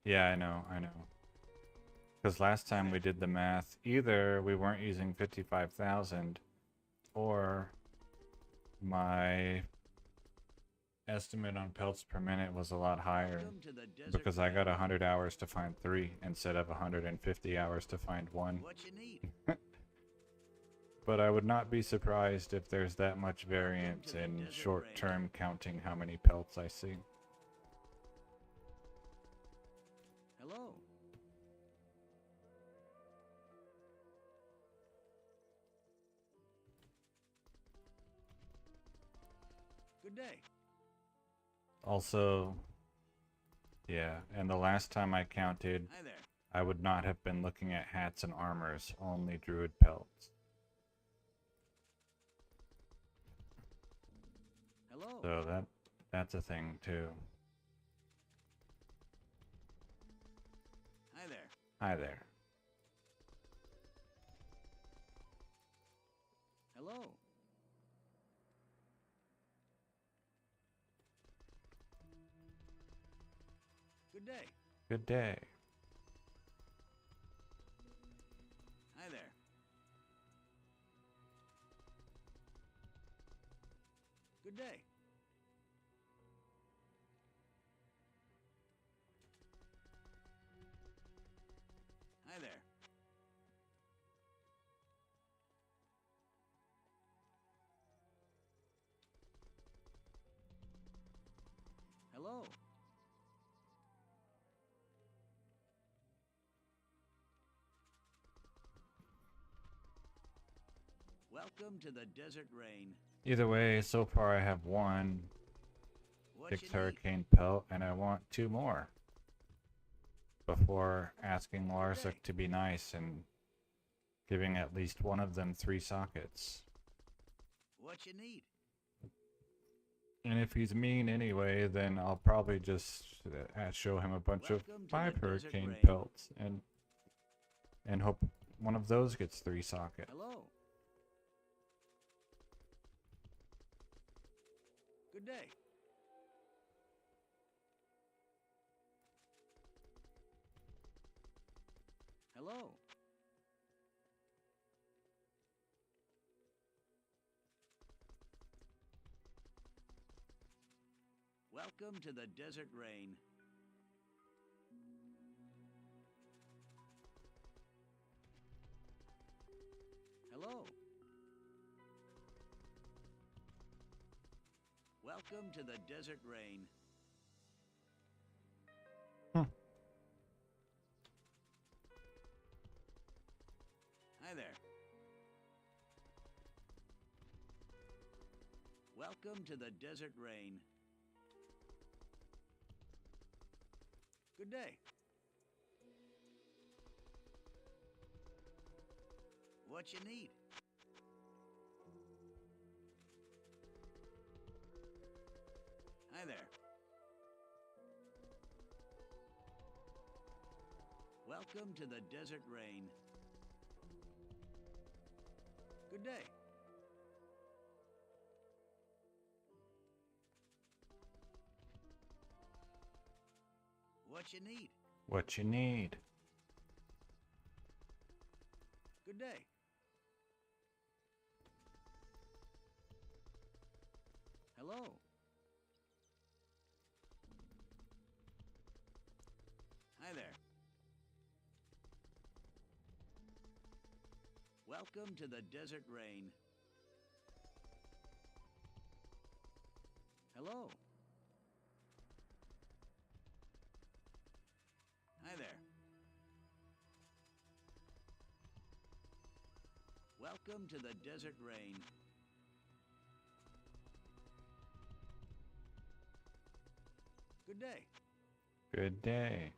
Yeah, I know. Because last time we did the math, either we weren't using 55,000 or my estimate on pelts per minute was a lot higher Welcome to the desert because I got rain. 100 hours to find 3 instead of 150 hours to find 1. What you need? But I would not be surprised if there's that much variance the in desert short-term counting how many pelts I see. Hello. Good day. Also, yeah, and the last time I counted, Hi there. I would not have been looking at hats and armors, only druid pelts. Hello. So that's a thing too. Hi there. Hi there. Hello. Good day. Good day. Hi there. Good day. Hi there. Hello. Welcome to the desert rain. Either way, so far I have 1 What Fixed you need? Hurricane pelt, and I want 2 more before asking Larsic to be nice and giving at least one of them 3 sockets. What you need? And if he's mean anyway, then I'll probably just show him a bunch of Welcome to 5 the desert Hurricane rain. pelts and hope one of those gets 3 sockets. Hello. Good day. Hello. Welcome to the desert rain. Hello. Welcome to the desert rain. Hi there. Welcome to the desert rain. Good day. What you need? Hi there. Welcome to the desert rain. Good day. What you need? What you need? Good day. Welcome to the Desert Rain. Hello. Hi there. Welcome to the Desert Rain. Good day. Good day.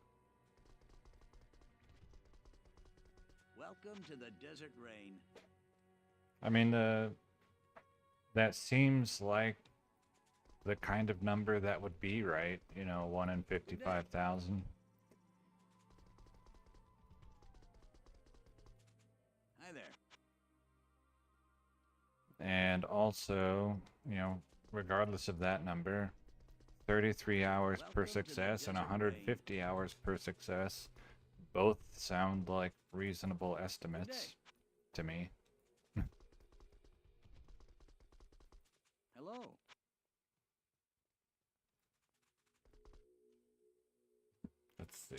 Welcome to the Desert Rain. I mean, that seems like the kind of number that would be right. You know, 1 in 55,000. Hi there. And also, you know, regardless of that number, 33 hours per Welcome to the success and Desert 150 hours per success both sound like reasonable estimates to me. Hello. Let's see.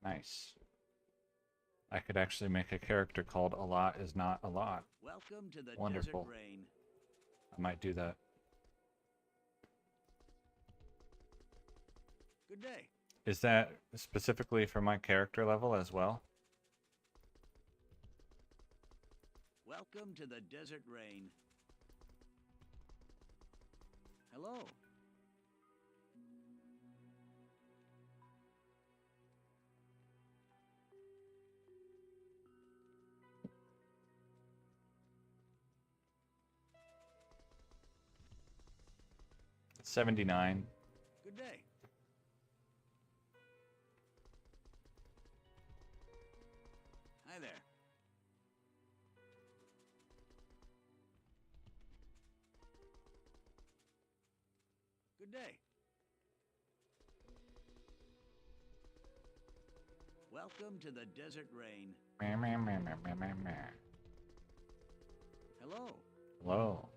Nice. I could actually make a character called A Lot Is Not A Lot. Welcome to the Wonderful. Desert Rain. I might do that. Good day. Is that specifically for my character level as well? Welcome to the Desert Rain. Hello. $79. Good day. Hi there. Good day. Welcome to the Desert Rain. Meh, meh, meh, meh, meh, meh, meh. Hello. Hello.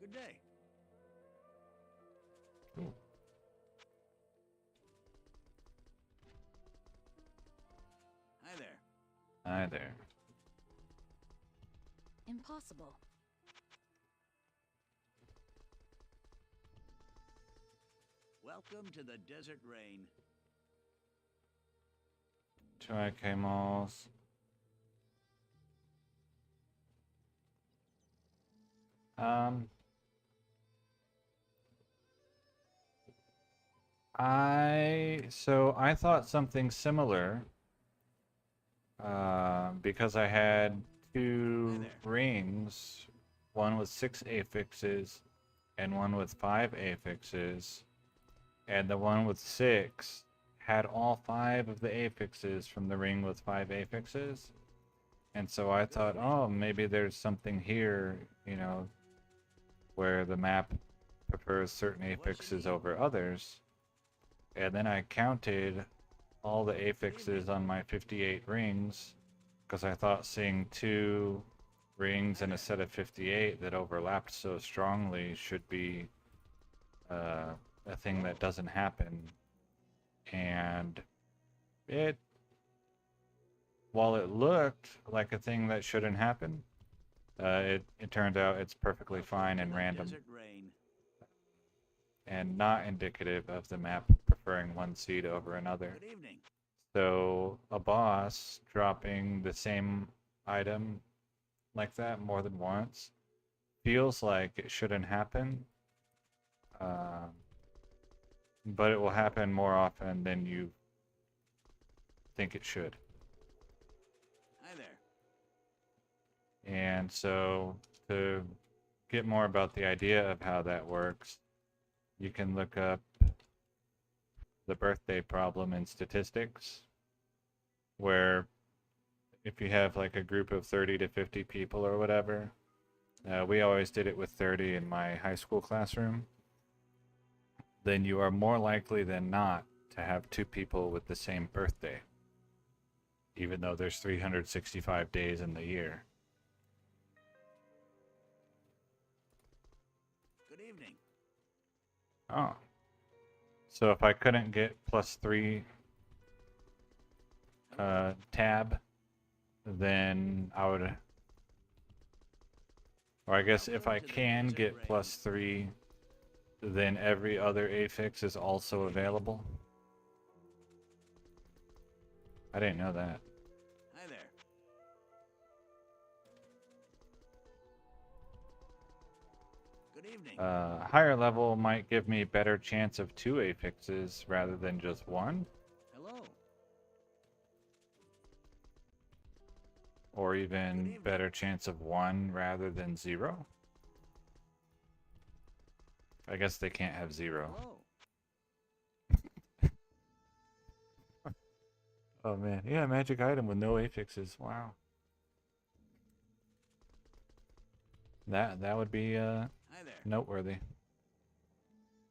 Good day. Ooh. Hi there. Hi there. Impossible. Welcome to the Desert Rain. 2 IK malls. I thought something similar, because I had Hi 2 there. rings, one with 6 affixes and one with 5 affixes, and the one with 6 had all 5 of the affixes from the ring with 5 affixes. And so I thought, oh, maybe there's something here, you know, where the map prefers certain affixes over others. And then I counted all the affixes on my 58 rings, because I thought seeing 2 rings in a set of 58 that overlapped so strongly should be a thing that doesn't happen. And while it looked like a thing that shouldn't happen, it turned out it's perfectly Welcome fine to and the random Desert Rain. and not indicative of the map preferring one seed over another. Good evening. So a boss dropping the same item like that more than once feels like it shouldn't happen, but it will happen more often than you think it should. Hi there. And so to get more about the idea of how that works, you can look up the birthday problem in statistics, where if you have like a group of 30 to 50 people or whatever, we always did it with 30 in my high school classroom, then you are more likely than not to have 2 people with the same birthday, even though there's 365 days in the year. evening. Oh. So if I couldn't get +3 tab, then I would, or I guess if I can get +3, then every other affix is also available. I didn't know that. Hi there. Good evening. Higher level might give me better chance of 2 affixes rather than just 1, Hello. or even better chance of 1 rather than 0. I guess they can't have 0. Hello. Oh man, yeah, magic item with no affixes. Wow. That would be Hi there. noteworthy.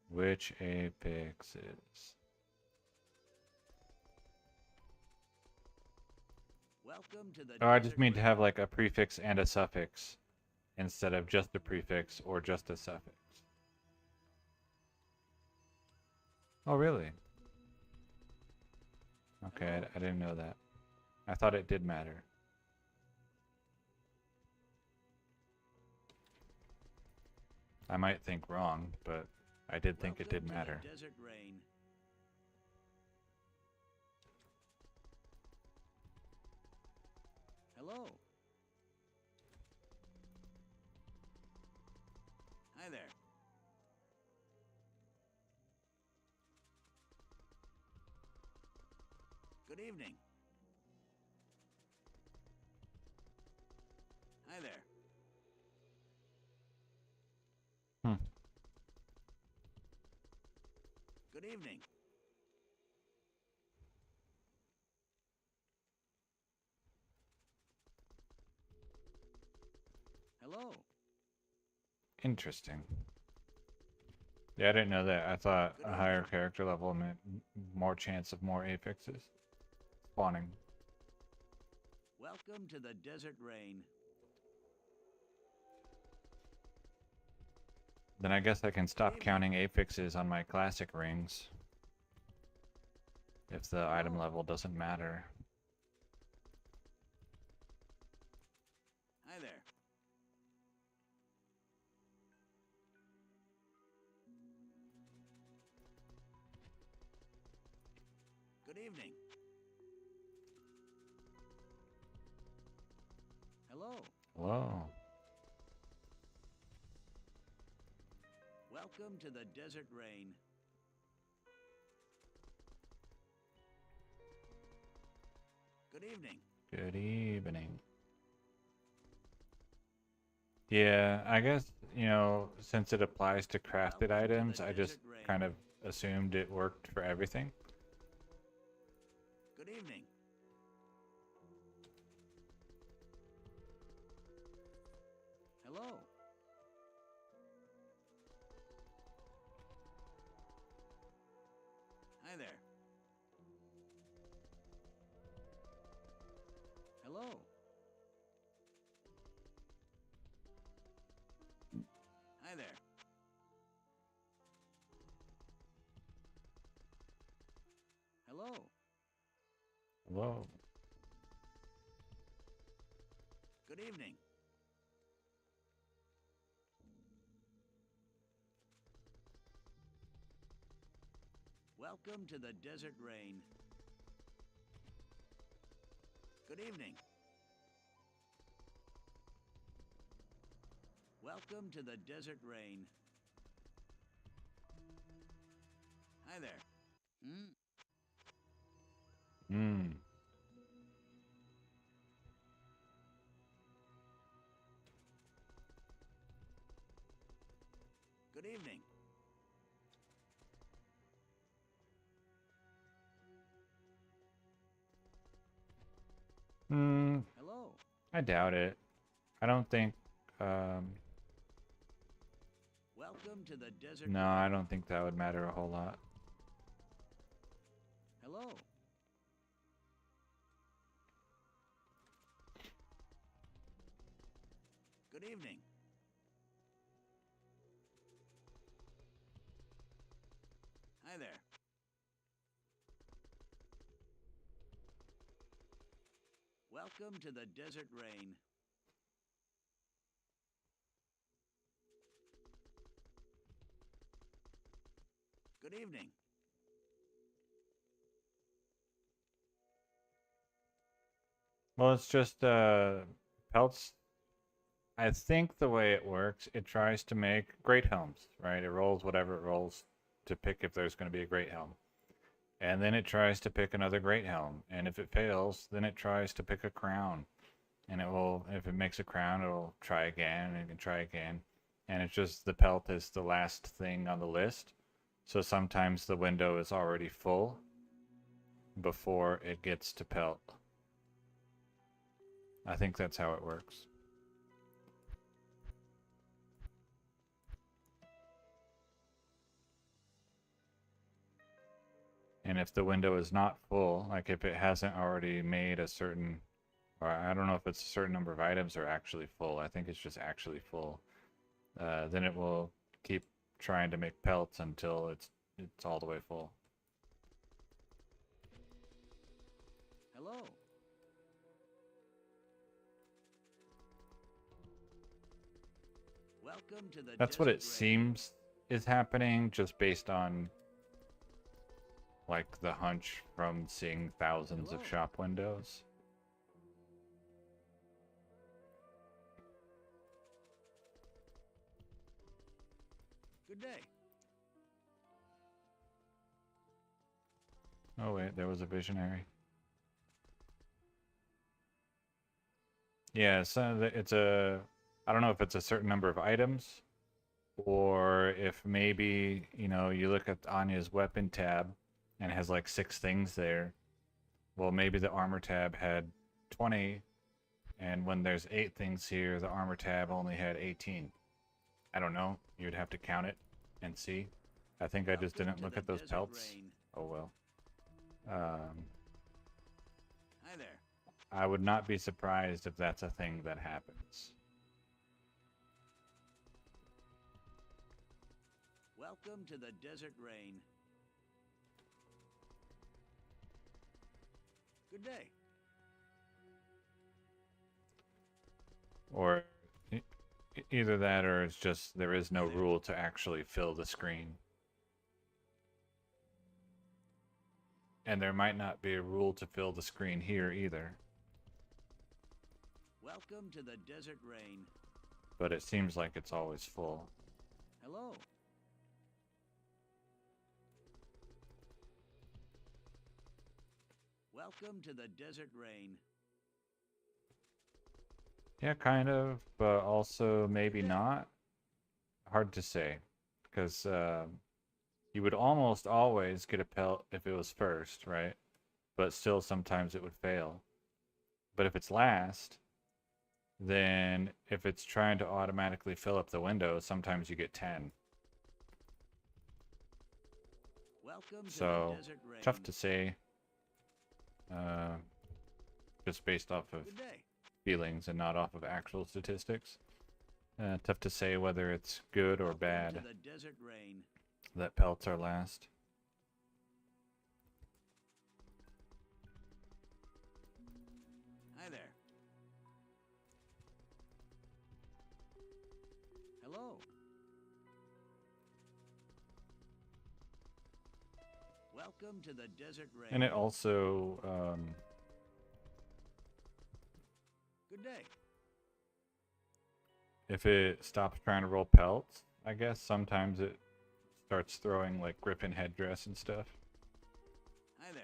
Which affixes? Welcome to the Oh, I just desert mean to have rain. like a prefix and a suffix instead of just a prefix or just a suffix. Oh, really? Okay, Hello. I didn't know that. I thought it did matter. I might think wrong, but I did think it did Welcome to matter. the desert rain. Hello. Hi there. Good evening. Hi there. Hmm. Good evening. Hello. Interesting. Yeah, I didn't know that. I thought Good a higher evening. character level meant more chance of more affixes spawning. Welcome to the desert rain. Then I guess I can stop evening. counting affixes on my classic rings if the item Hello. level doesn't matter. Hi there. Good evening. Hello. Whoa. Welcome to the desert rain. Good evening. Good evening. Yeah, I guess, since it applies to crafted Welcome to the items, I just desert rain. kind of assumed it worked for everything. Good evening. Hello. Hi there. Hello. Hi there. Hello. Whoa. Good evening. Welcome to the desert rain. Good evening. Welcome to the desert rain. Hi there. Hmm. Good evening. Hmm. Hello. I doubt it. I don't think, Welcome to the desert no, rain. I don't think that would matter a whole lot. Hello. Good evening. Hi there. Welcome to the desert rain. Good evening. Well, it's just pelts. I think the way it works, it tries to make great helms, right? It rolls whatever it rolls to pick if there's going to be a great helm. And then it tries to pick another great helm. And if it fails, then it tries to pick a crown. And it will, if it makes a crown, it'll try again and try again. And it's just the pelt is the last thing on the list. So sometimes the window is already full before it gets to pelt. I think that's how it works. And if the window is not full, like if it hasn't already made a certain, or I don't know if it's a certain number of items are actually full, I think it's just actually full, then it will keep trying to make pelts until it's all the way full. Hello. Welcome to the That's what it desert rain. seems is happening, just based on like the hunch from seeing thousands of Hello. shop windows. Good day. Oh wait, there was a visionary. Yeah, so it's a, I don't know if it's a certain number of items, or if maybe, you know, you look at Anya's weapon tab and it has like 6 things there. Well, maybe the armor tab had 20, and when there's 8 things here, the armor tab only had 18. I don't know. You'd have to count it and see. I think I just Welcome didn't to look the at those desert pelts. rain. Oh well. Hi there. I would not be surprised if that's a thing that happens. Welcome to the desert rain. Good day. Or either that, or it's just there is no Hi there. rule to actually fill the screen. And there might not be a rule to fill the screen here either. Welcome to the desert rain. But it seems like it's always full. Hello. Welcome to the desert rain. Yeah, kind of, but also maybe Good day. not. Hard to say, because you would almost always get a pelt if it was first, right? But still, sometimes it would fail. But if it's last, then if it's trying to automatically fill up the window, sometimes you get 10. Welcome to So, the desert rain. tough to say, just based off of Good day. feelings and not off of actual statistics. Tough to say whether it's good or Welcome bad to the desert rain. that pelts are last. Hi there. Hello. Welcome to the desert rain. And it also, Good day. if it stops trying to roll pelts, I guess sometimes it starts throwing like griffin headdress and stuff. Hi there.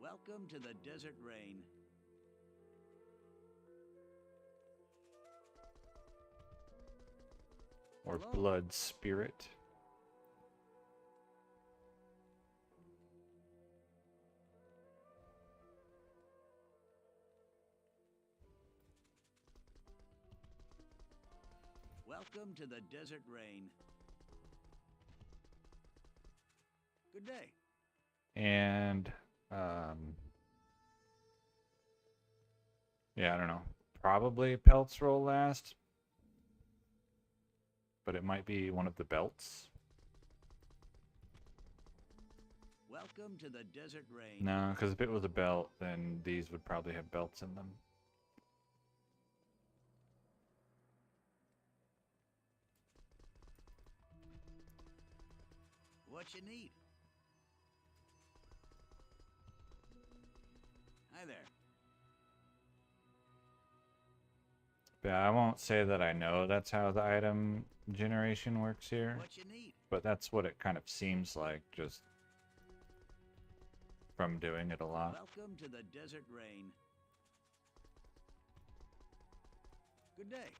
Welcome to the desert rain. Or Hello. blood spirit. Welcome to the desert rain. Good day. And yeah, I don't know. probably pelts roll last, but it might be one of the belts. Welcome to the Desert Rain. No, because if it was a belt, then these would probably have belts in them. What you need? Hi there. But I won't say that I know that's how the item generation works here, What you need? but that's what it kind of seems like just from doing it a lot. Welcome to the Desert Rain. Good day.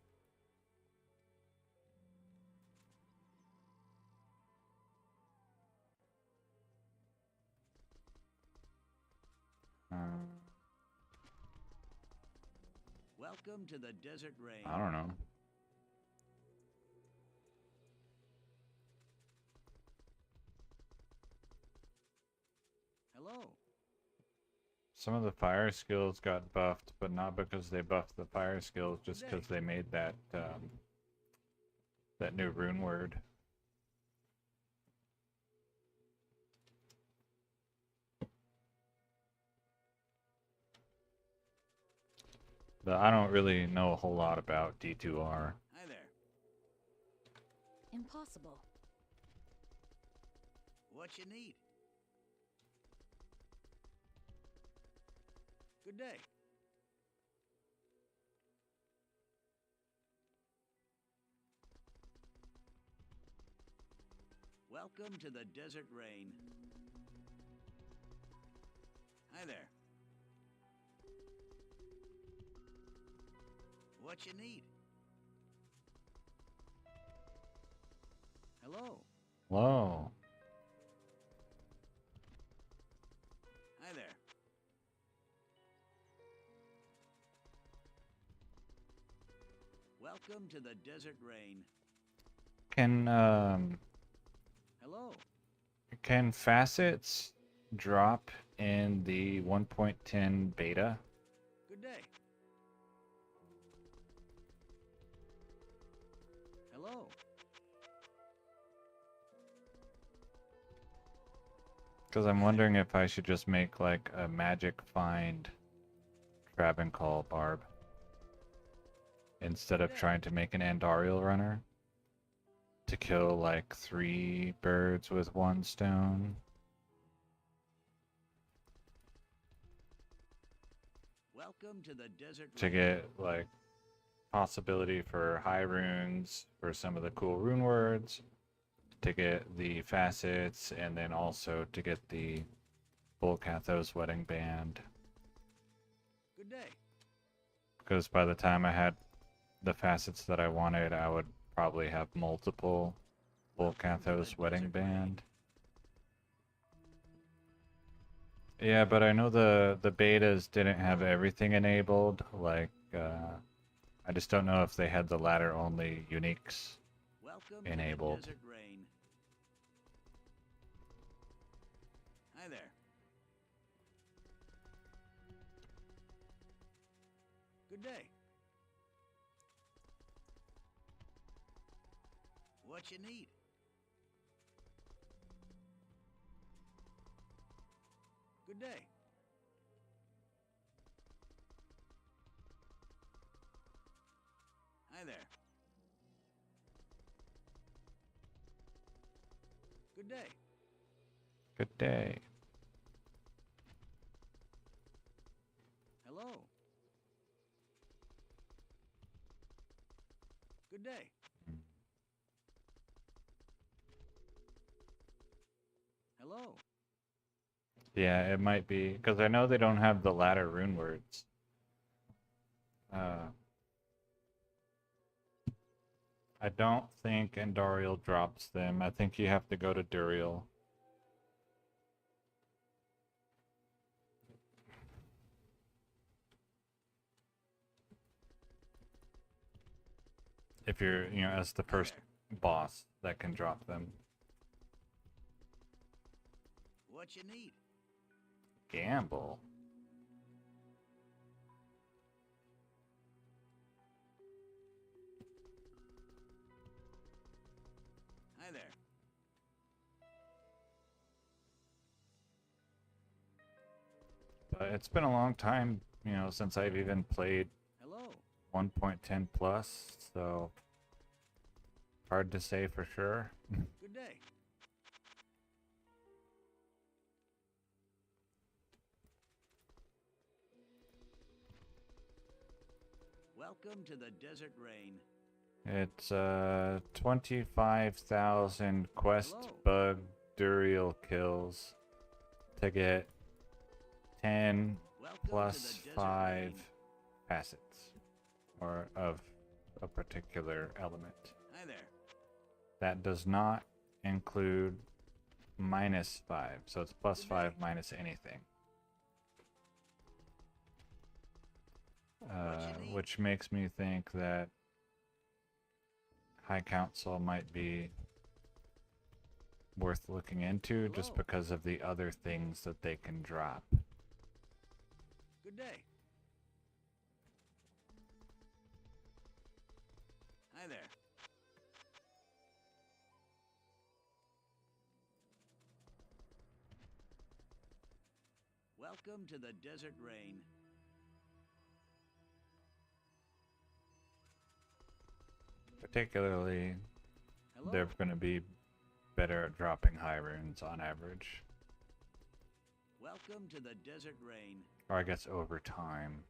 Welcome to the Desert Rain. I don't know. Hello. Some of the fire skills got buffed, but not because they buffed the fire skills, just because they made that that new rune word. But I don't really know a whole lot about D2R. Hi there. Impossible. What you need? Good day. Welcome to the Desert Rain. Hi there. What you need? Hello. Whoa. Hi there. Welcome to the Desert Rain. Hello. Can facets drop in the 1.10 beta? Good day. Hello. Because I'm wondering if I should just make like a magic find trap and call barb instead of trying to make an Andariel runner to kill like 3 birds with 1 stone. Welcome to the Desert To Rain. get like possibility for high runes for some of the cool rune words, to get the facets, and then also to get the Volcathos wedding band. Good day. Because by the time I had the facets that I wanted, I would probably have multiple Volcathos wedding band. Yeah, but I know the betas didn't have everything enabled. Like, I just don't know if they had the ladder only uniques Welcome enabled. to the Desert Rain. Hi there. Good day. What you need? Good day. Hi there. Good day. Good day. Hello. Good day. Hello. Yeah, it might be because I know they don't have the ladder rune words. I don't think Andariel drops them. I think you have to go to Duriel. If you're, as the first boss that can drop them. What you need? Gamble. But it's been a long time, you know, since I've even played Hello. 1.10 plus, so hard to say for sure. Good day. Welcome to the Desert Rain. It's 25,000 quest Hello. bug Duriel kills to get 10 Welcome to plus the Desert 5 Rain. facets or of a particular element. Hi there. That does not include minus 5, so it's plus 5 minus anything. Which makes me think that High Council might be worth looking into just Hello. because of the other things that they can drop. Good day. Hi there. Welcome to the Desert Rain. Particularly, Hello. they're going to be better at dropping high runes on average. Welcome to the Desert Rain. Or I guess over time.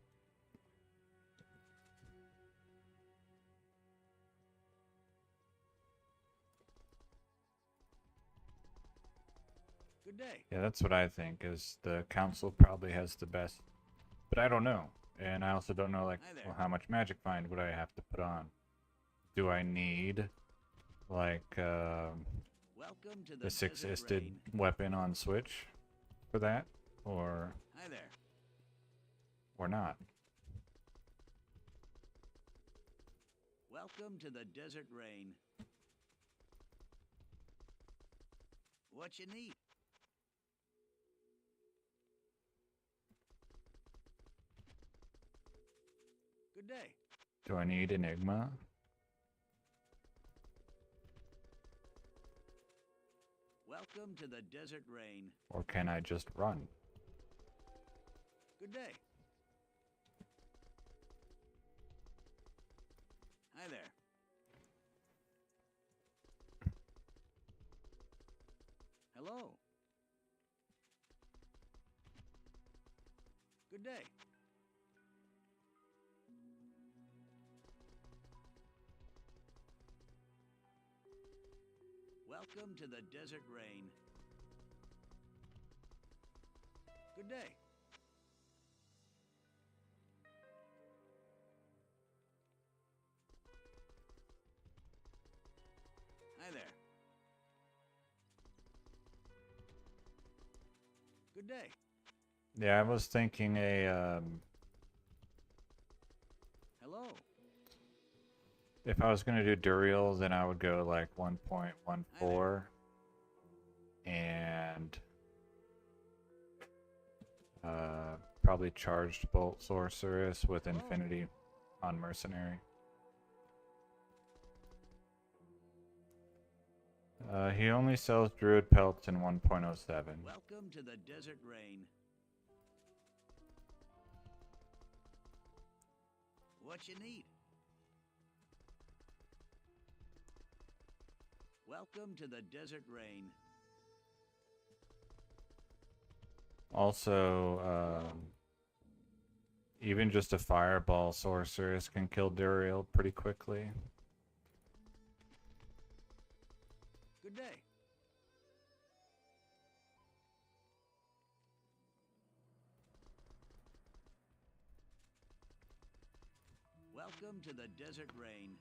Good day. Yeah, that's what I think, is the council probably has the best. But I don't know. And I also don't know, like, Hi there. well, how much magic find would I have to put on? Do I need, like, Welcome to the the six-isted Desert Rain. weapon on Switch for that? Or Hi there. not? Welcome to the Desert Rain. What you need? Good day. Do I need Enigma? Welcome to the Desert Rain. Or can I just run? Good day. Hi there. Hello. Good day. Welcome to the Desert Rain. Good day. Hi there. Good day. Yeah, I was thinking Hello. if I was gonna do Duriel, then I would go like 1.14 and probably charged bolt sorceress with Hello. infinity on mercenary. He only sells druid pelts in 1.07. Welcome to the Desert Rain. What you need? Welcome to the Desert Rain. Also, even just a fireball sorceress can kill Duriel pretty quickly. Good day. Welcome to the Desert Rain.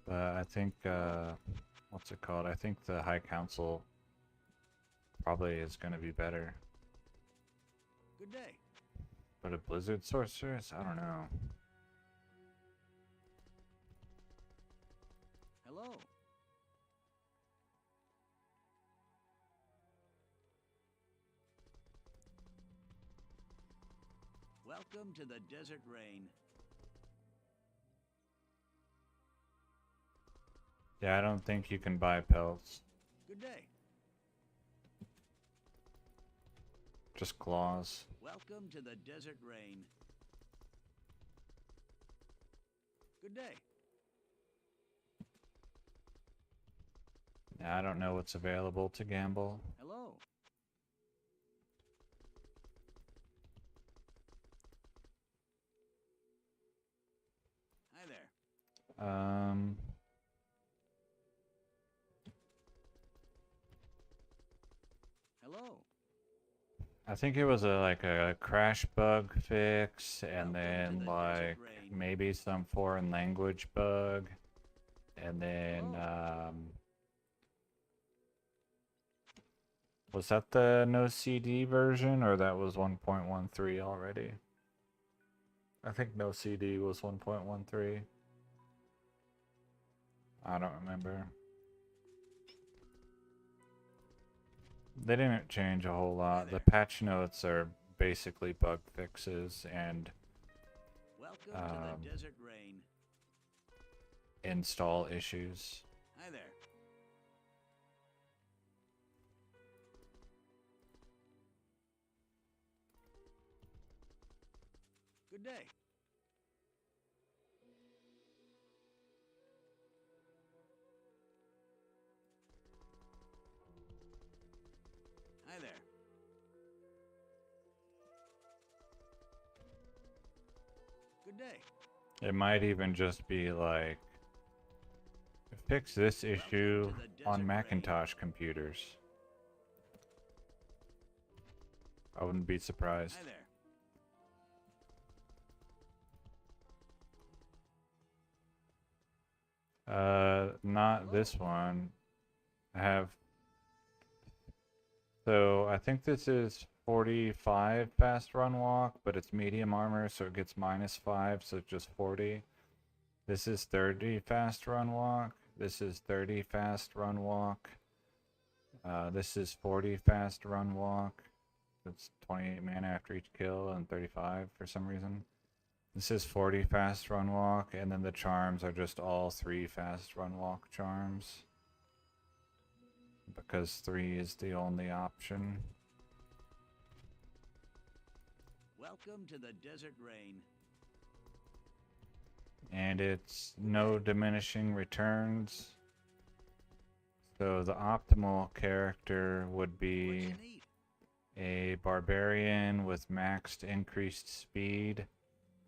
I think, what's it called? I think the High Council probably is going to be better. Good day. But a Blizzard Sorceress? I don't know. Hello. Welcome to the Desert Rain. Yeah, I don't think you can buy pelts. Good day. Just claws. Welcome to the desert rain. Good day. I don't know what's available to gamble. Hello. Hi there. Hello. I think it was like a crash bug fix, and Welcome to then the like desert rain. maybe some foreign language bug, and then Hello. was that the no CD version, or that was 1.13 already? I think no CD was 1.13. I don't remember. They didn't change a whole lot. The there. patch notes are basically bug fixes and Welcome to the desert rain. install issues. Hi there. Good day. Hi there. Good day. It might even just be like, fix this issue to the on desert Macintosh computers. I wouldn't be surprised. Hi there. Not this one. I have. So I think this is 45 fast run walk, but it's medium armor, so it gets -5, so it's just 40. This is 30 fast run walk. This is 30 fast run walk. This is 40 fast run walk. It's 28 mana after each kill and 35 for some reason. This is 40 fast run walk, and then the charms are just all 3 fast run walk charms. Because 3 is the only option. Welcome to the desert rain. And it's no diminishing returns. So the optimal character would What be you need? a barbarian with maxed increased speed,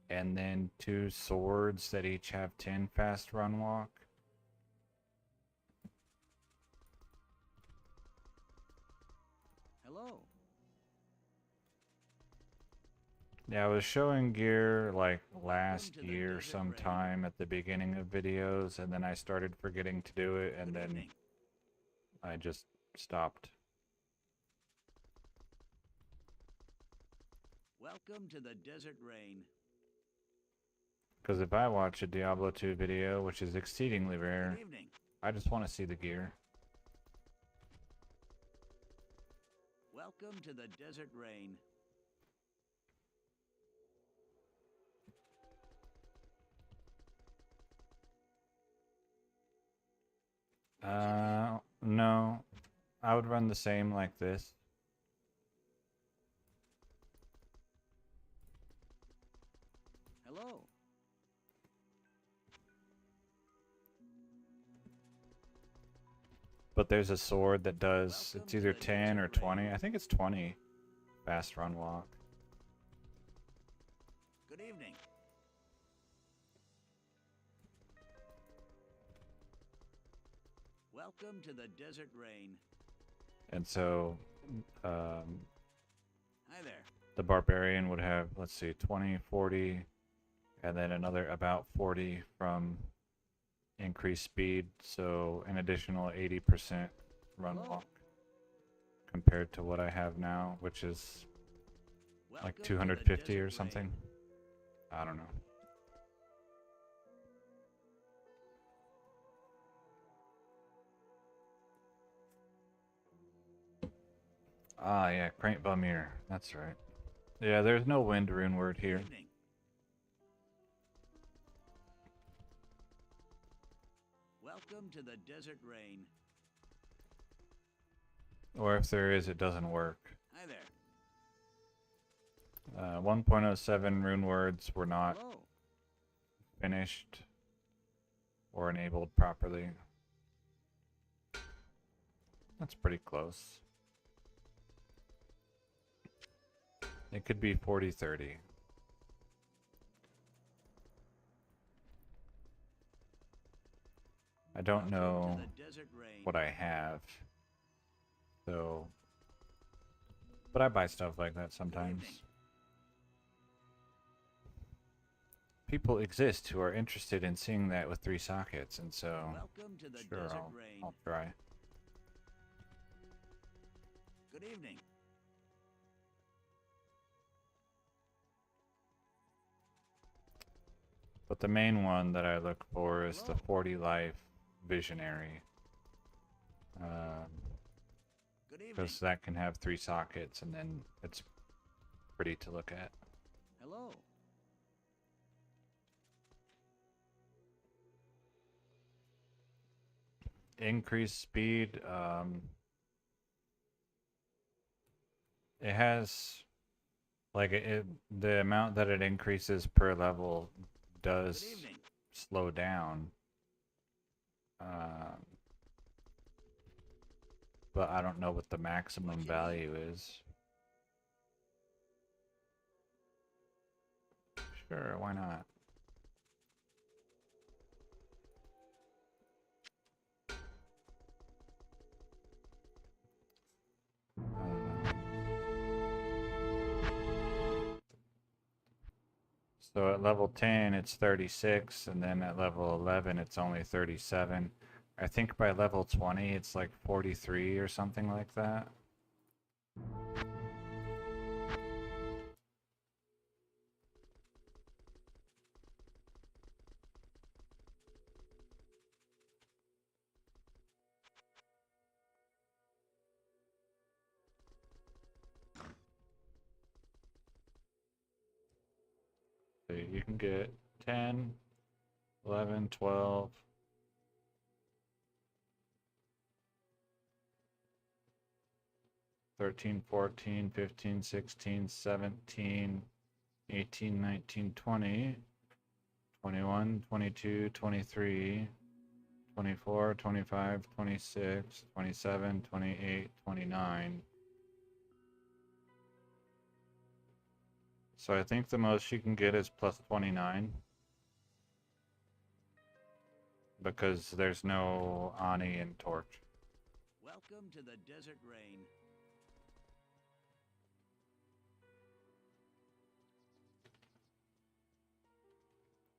and then 2 swords that each have 10 fast run walk. Hello. Yeah, I was showing gear like last to the year desert sometime at the beginning of videos, and then I started forgetting to do it, and Good then evening. I just stopped. Welcome to the desert rain. Because if I watch a Diablo 2 video, which is exceedingly rare, Good evening. I just want to see the gear. Welcome to the desert rain. No. I would run the same like this. Hello. But there's a sword that does, Welcome it's to either the 10 or desert 20. rain. I think it's 20 fast run walk. Good evening. Welcome to the desert rain. And so Hi there. the barbarian would have, let's see, 20, 40, and then another about 40 from increased speed. So an additional 80% run Hello. walk compared to what I have now, which is like Welcome to the 250 desert or rain. something. I don't know. Ah, yeah, Craint Bumir. That's right. Yeah, there's no wind rune word Good here. evening. Welcome to the desert rain. Or if there is, it doesn't work. Hi there. 1.07 rune words were not Hello. finished or enabled properly. That's pretty close. It could be 40-30. I don't know what I have, so, but I buy stuff like that sometimes. People exist who are interested in seeing that with 3 sockets, and so sure, I'll try. Good evening. But the main one that I look for is the 40 life visionary. Because that can have 3 sockets and then it's pretty to look at. Hello. Increased speed, it has like the amount that it increases per level does slow down. But I don't know what the maximum value is. Sure, why not? So at level 10 it's 36, and then at level 11 it's only 37. I think by level 20 it's like 43 or something like that. So you can get 10, 11, 12, 13, 14, 15, 16, 17, 18, 19, 20, 21, 22, 23, 24, 25, 26, 27, 28, 29. So I think the most you can get is plus 29. Because there's no Ani and Torch. Welcome to the Desert Rain.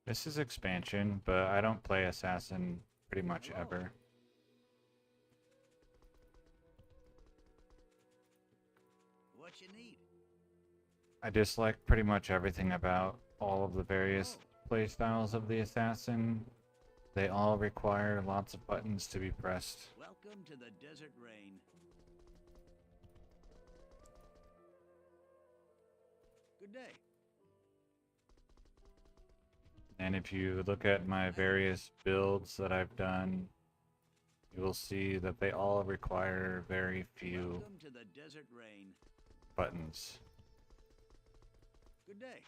This is expansion, but I don't play Assassin pretty much ever. What you need? I dislike pretty much everything about all of the various playstyles of the Assassin. They all require lots of buttons to be pressed. Welcome to the Desert Rain. Good day. And if you look at my various builds that I've done, you will see that they all require very few Welcome to the Desert Rain. buttons. Good day.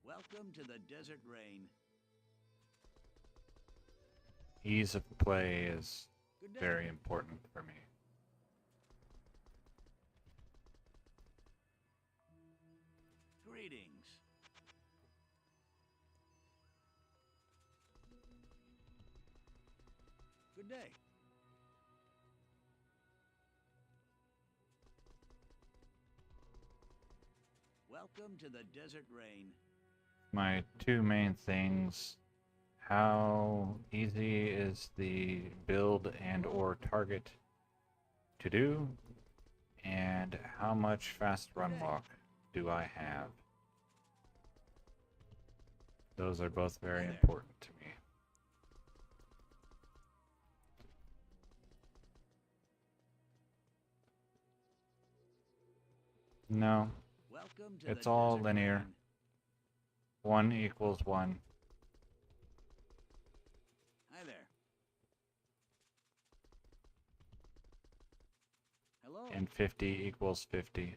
Welcome to the Desert Rain. Ease of play is very important for me. Greetings. Good day. Welcome to the Desert Rain. My 2 main things: how easy is the build and or target to do, and how much fast run walk do I have? Those are both very important to me. No, it's all linear. 1 equals 1. Hi there. and 50 equals 50.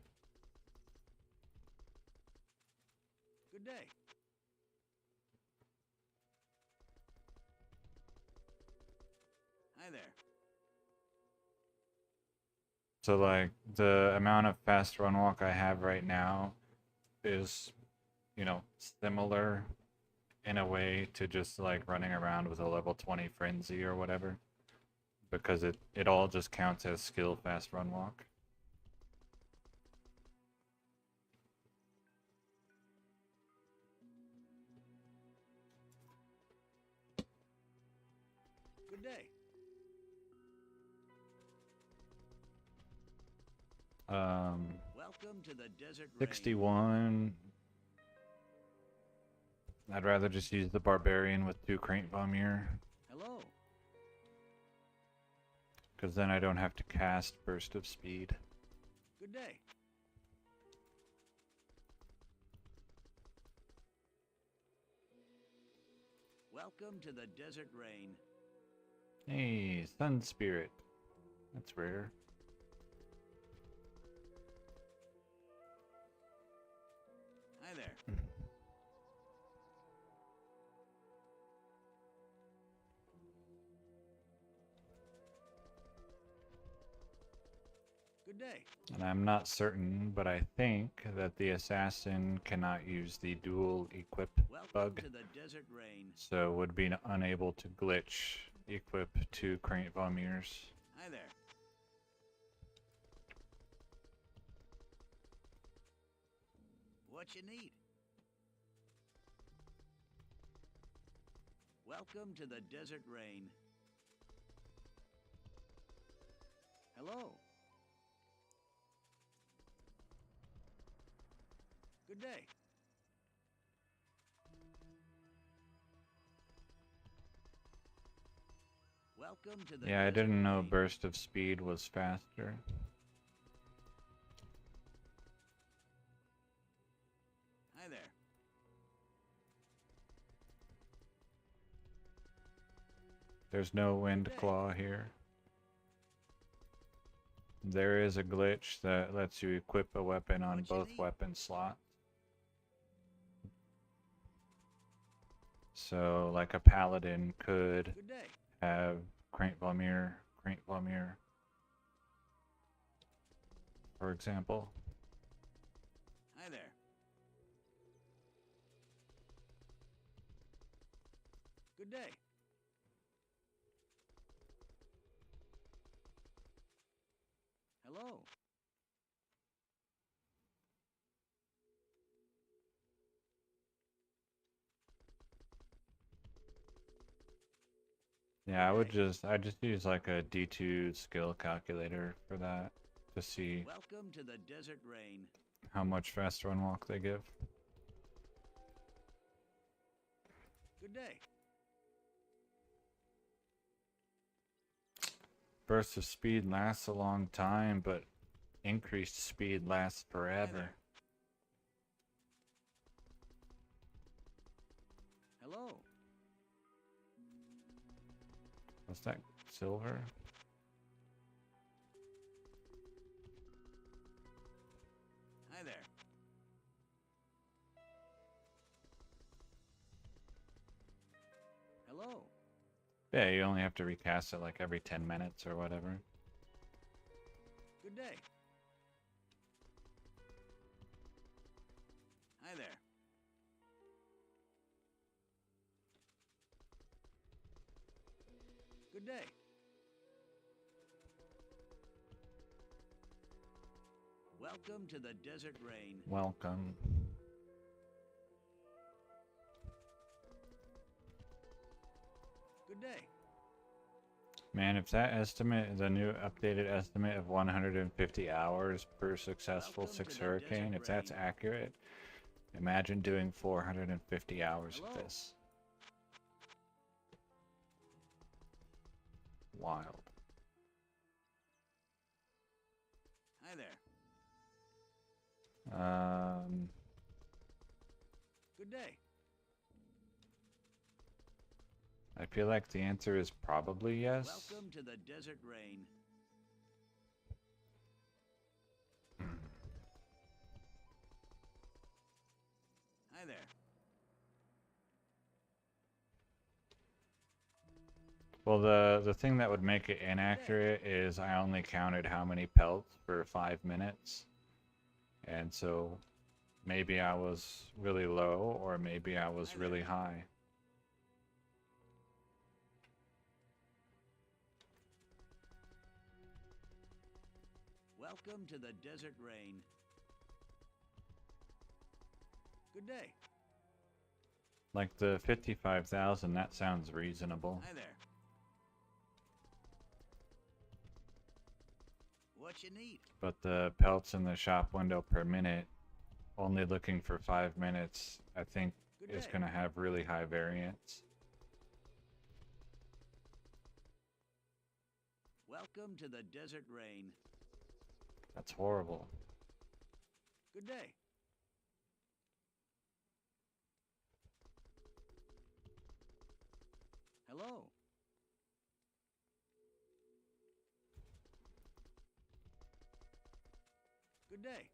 Good day. Hi there. So like the amount of fast run walk I have right now is, you know, similar in a way to just like running around with a level 20 frenzy or whatever, because it all just counts as skill fast run walk. Good day. Welcome to the desert rain. 61. I'd rather just use the barbarian with 2 crank vomir, Hello. because then I don't have to cast burst of speed. Good day. Welcome to the desert rain. Hey, sun spirit. That's rare. Hi there. Good day. And I'm not certain, but I think that the assassin cannot use the dual equip Welcome bug, to the desert rain. so would be unable to glitch equip 2 crank vomirs. Hi there. What you need? Welcome to the desert rain. Hello. Good day. Welcome to the Yeah, I desert didn't know rain. burst of speed was faster. Hi there. There's no wind day. claw here. There is a glitch that lets you equip a weapon on What you both need? weapon slots. So, like a paladin could Good day. have crank vomir, for example. Hi there. Good day. Hello. Yeah, I Okay. just use like a D2 skill calculator for that to see Welcome to the desert rain. how much fast run walk they give. Good day. Burst of speed lasts a long time, but increased speed lasts Hi forever. there. Hello. What's that? Silver? Hi there. Hello. Yeah, you only have to recast it like every 10 minutes or whatever. Good day. Hi there. Good day. Welcome to the desert rain. Welcome. Good day. Man, if that estimate, the new updated estimate of 150 hours per successful Welcome to 6 the hurricane, desert if that's rain. accurate, imagine doing 450 hours Hello. of this. Wild. Hi there. Good day. I feel like the answer is probably yes. Welcome to the desert rain. Well, the thing that would make it inaccurate is I only counted how many pelts for 5 minutes, and so maybe I was really low or maybe I was Hi there. really high. Welcome to the Desert Rain. Good day. Like the 55,000, that sounds reasonable. Hi there. What you need? But the pelts in the shop window per minute, only looking for 5 minutes, I think Good is day. going to have really high variance. Welcome to the Desert Rain. That's horrible. Good day. Hello. Good day.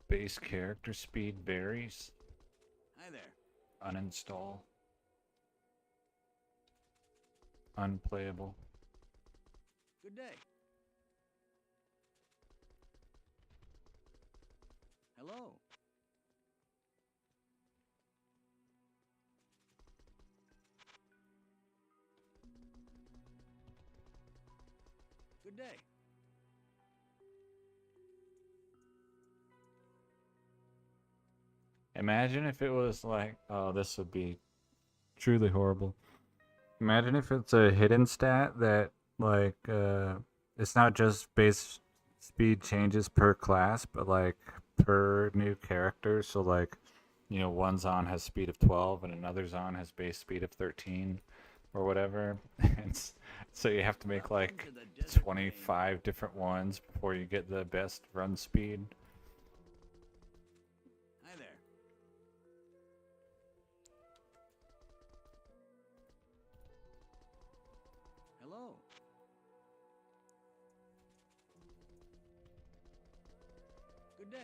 Base character speed varies. Hi there. Uninstall. Unplayable. Good day. Hello. Good day. Imagine if it was like, oh, this would be truly horrible. Imagine if it's a hidden stat that, like, it's not just base speed changes per class, but like per new character. So, like, one Zon has speed of 12 and another Zon has base speed of 13 or whatever. So you have to make Welcome like to the Desert Rain. 25 different ones before you get the best run speed. Hi there. Hello. Good day.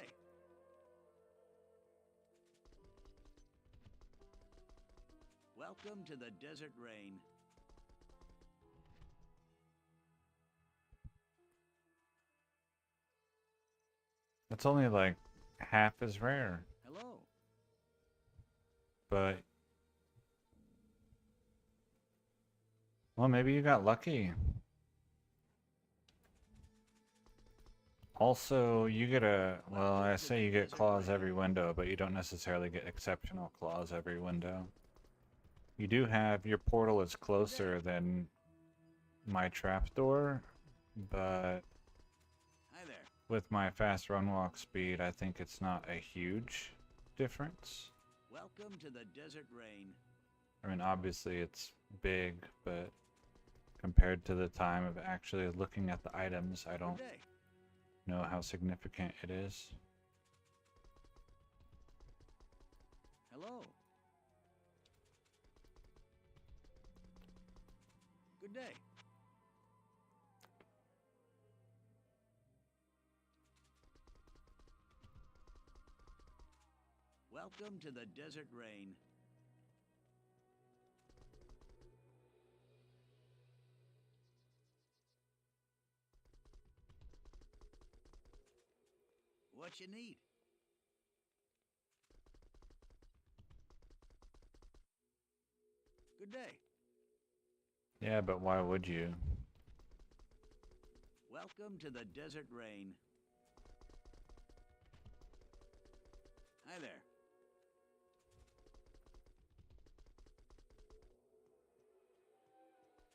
Welcome to the Desert Rain. It's only like half as rare, Hello. but well, maybe you got lucky. Also, you get well, I say you get claws every window, but you don't necessarily get exceptional claws every window. You do have, your portal is closer than my trapdoor, but Hi there. with my fast run walk speed, I think it's not a huge difference. Welcome to the Desert Rain. I mean, obviously it's big, but compared to the time of actually looking at the items, I Good don't day. know how significant it is. Hello. Good day. Welcome to the Desert Rain. What you need? Good day. Yeah, but why would you? Welcome to the Desert Rain. Hi there.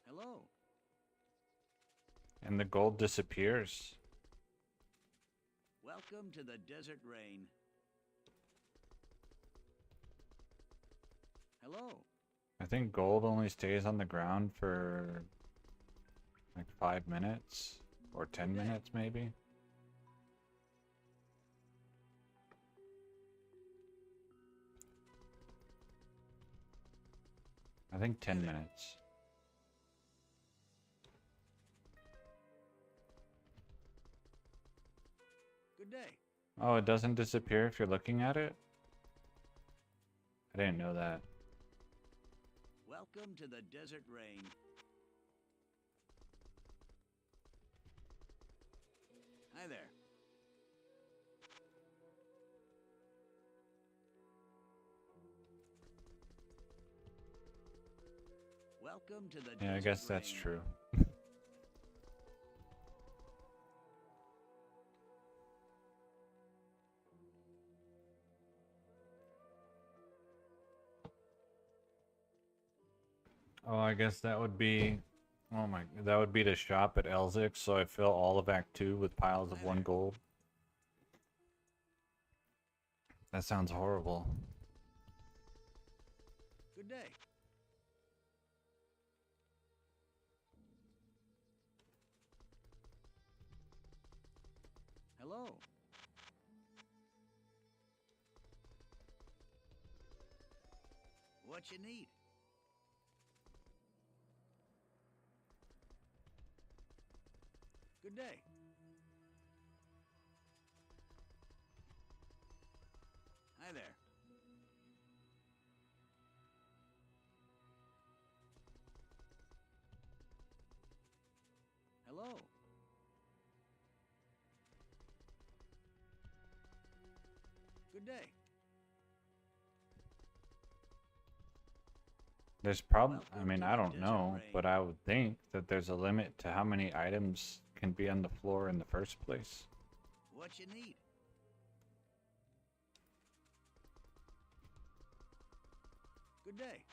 Hello. And the gold disappears. Welcome to the Desert Rain. Hello. I think gold only stays on the ground for like 5 minutes or 10 Good day. minutes maybe. I think 10 there. minutes. Good day. Oh, it doesn't disappear if you're looking at it? I didn't know that. Welcome to the Desert Rain. Hi there. Welcome to the Yeah, I Desert guess that's Rain. true. Oh, I guess that would be. Oh my, that would be to shop at Elzik, so I fill all of Act 2 with piles of Hi 1 there. gold. That sounds horrible. Good day. Hello. What you need? Good day. Hi there. Hello. Good day. There's probably, I Welcome mean, to I the don't Desert know, Rain. but I would think that there's a limit to how many items can be on the floor in the first place. What you need? Good day.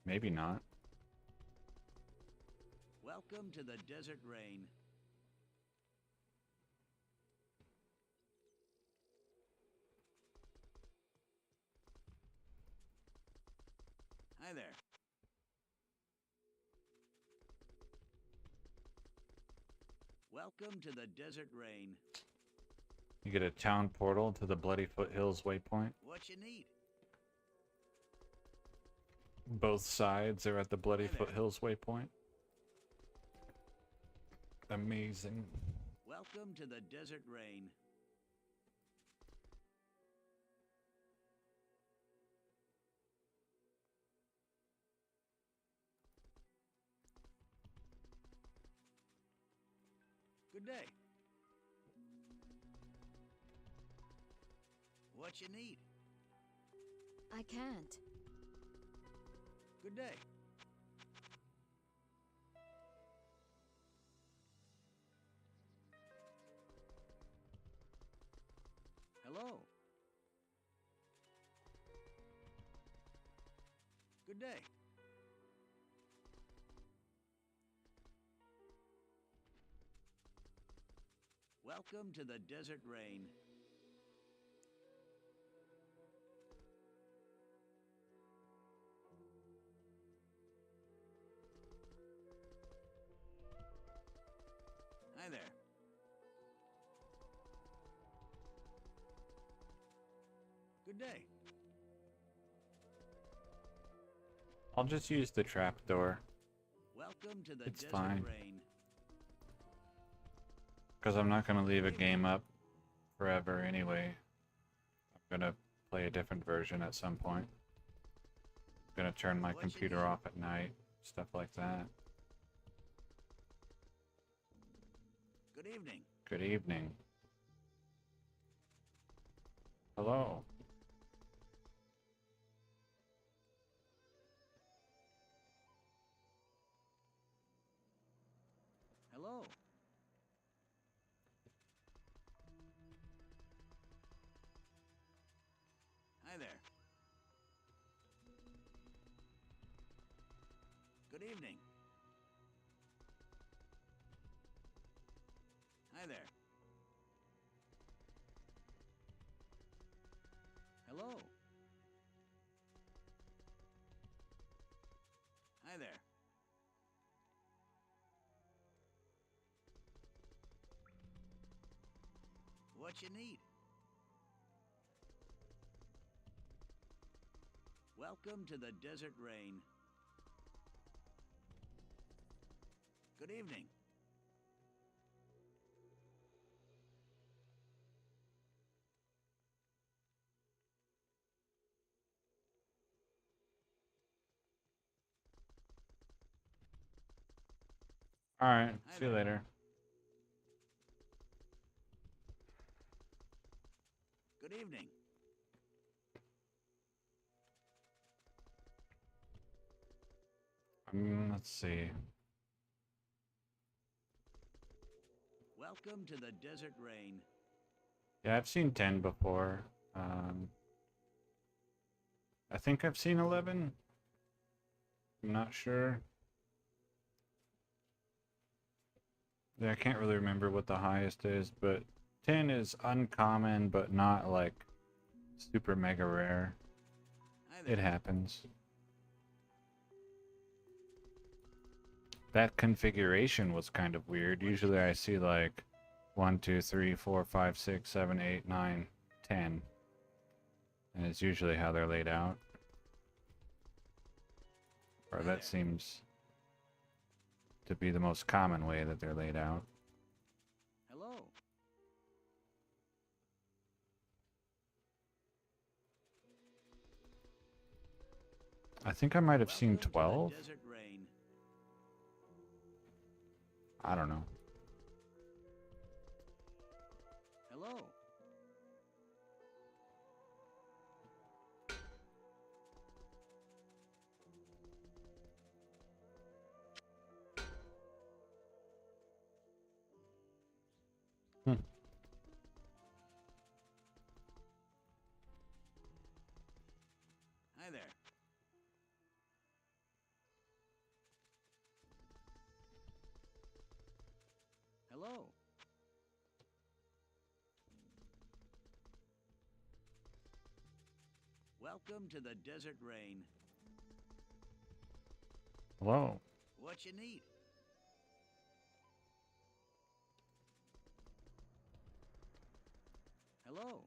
Maybe not. Welcome to the Desert Rain. Hi there. Welcome to the Desert Rain. You get a town portal to the Bloody Foothills waypoint. What you need? Both sides are at the Bloody Hi there. Foothills waypoint. Amazing. Welcome to the Desert Rain. Good day. What you need? I can't. Good day. Hello. Good day. Welcome to the Desert Rain. Hi there. Good day. I'll just use the trapdoor, Welcome to the It's Desert fine. Rain. because I'm not going to leave a game up forever anyway. I'm going to play a different version at some point. I'm going to turn my What you computer need? off at night, stuff like that. Good evening. Good evening. Hello. Hello. Hi there. Good evening. Hi there. Hello. Hi there. What you need? Welcome to the Desert Rain. Good evening. Alright, Hi see you there. later. Good evening. Let's see. Welcome to the Desert Rain. Yeah, I've seen 10 before. Um, I think I've seen 11. I'm not sure. Yeah, I can't really remember what the highest is, but 10 is uncommon, but not like super mega rare. Hi there. It happens. That configuration was kind of weird. Usually I see like 1, 2, 3, 4, 5, 6, 7, 8, 9, 10. And it's usually how they're laid out. Or Hi that there. seems to be the most common way that they're laid out. Hello. I think I might have seen Welcome to 12. the Desert Rain. I don't know. Hello. Hmm. Hi there. Hello. Welcome to the Desert Rain. Hello. What you need? Hello.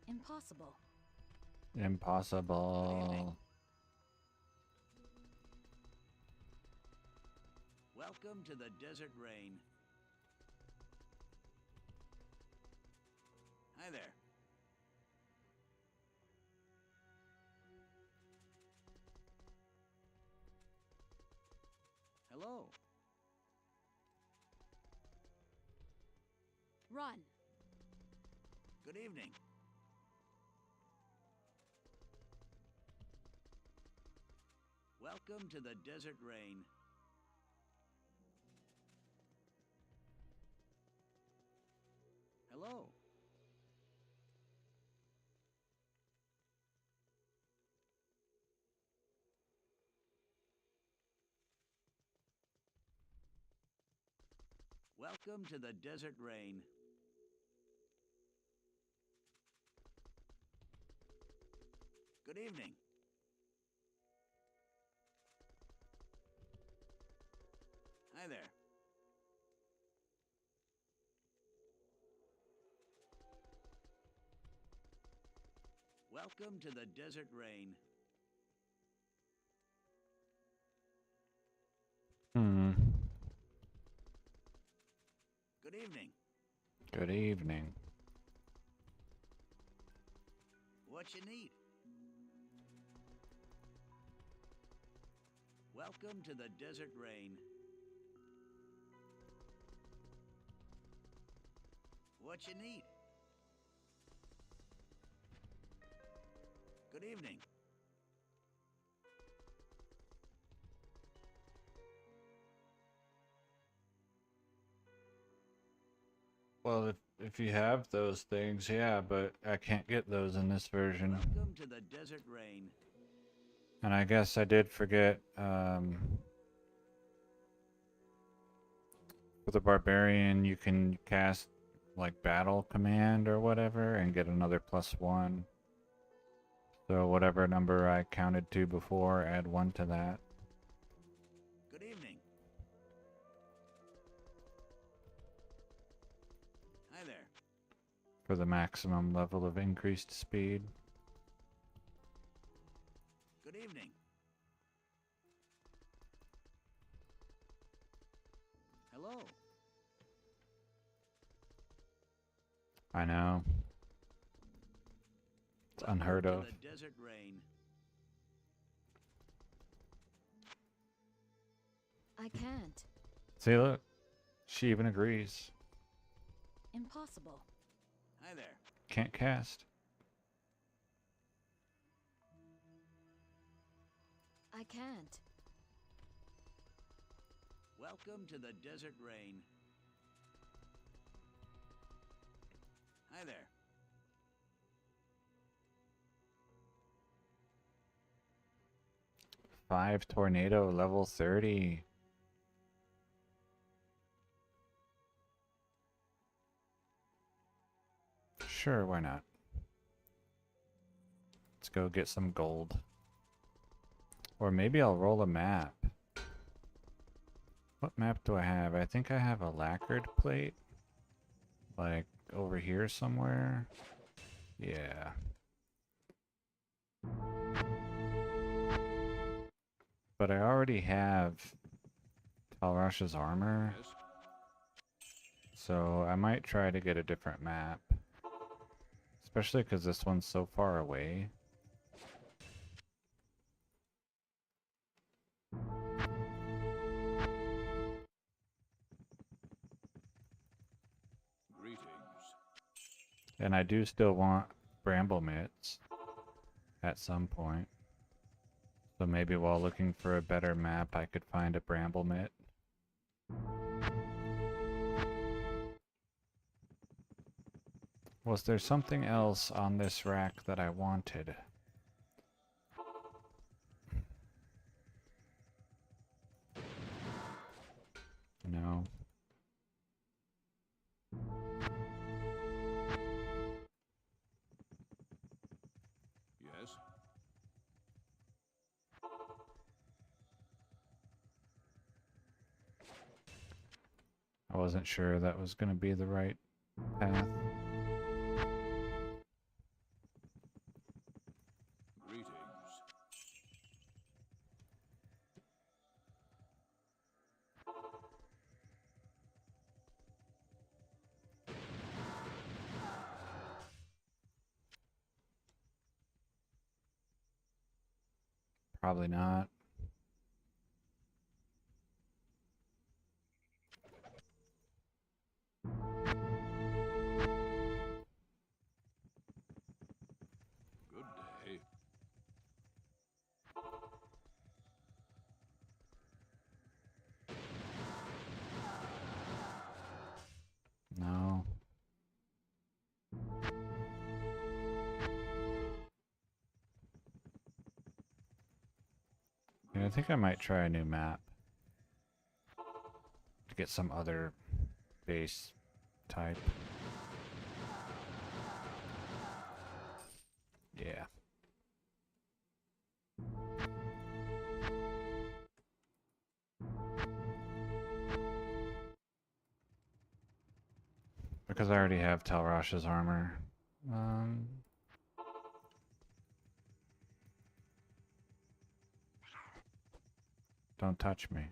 Impossible. Impossible. Welcome to the Desert Rain. Hi there. Hello. Run. Good evening. Welcome to the Desert Rain. Hello. Welcome to the Desert Rain. Good evening. Hi there. Welcome to the Desert Rain. Hmm. Good evening. Good evening. What you need? Welcome to the Desert Rain. What you need? Good evening. Well, if you have those things, yeah, but I can't get those in this version. Welcome to the Desert Rain. And I guess I did forget, for the barbarian, you can cast like battle command or whatever and get another +1. So whatever number I counted to before, add 1 to that. Good evening. Hi there. For the maximum level of increased speed. Good evening. Hello. I know. It's Welcome unheard to of. the Desert Rain. I can't. See, look. She even agrees. Impossible. Hi there. Can't cast. I can't. Welcome to the Desert Rain. Hi there. 5 tornado level 30. Sure, why not? Let's go get some gold. Or maybe I'll roll a map. What map do I have? I think I have a lacquered plate. Like over here somewhere. Yeah. But I already have Talrash's armor. Yes. So I might try to get a different map. Especially because this one's so far away. Greetings. And I do still want bramble mitts at some point. So maybe while looking for a better map, I could find a bramble mitt. Was there something else on this rack that I wanted? No. Yes. I wasn't sure that was going to be the right path. Greetings. Probably not. Good day. No. Yeah, I think I might try a new map. To get some other base type. Yeah. Because I already have Talrash's armor. Don't touch me.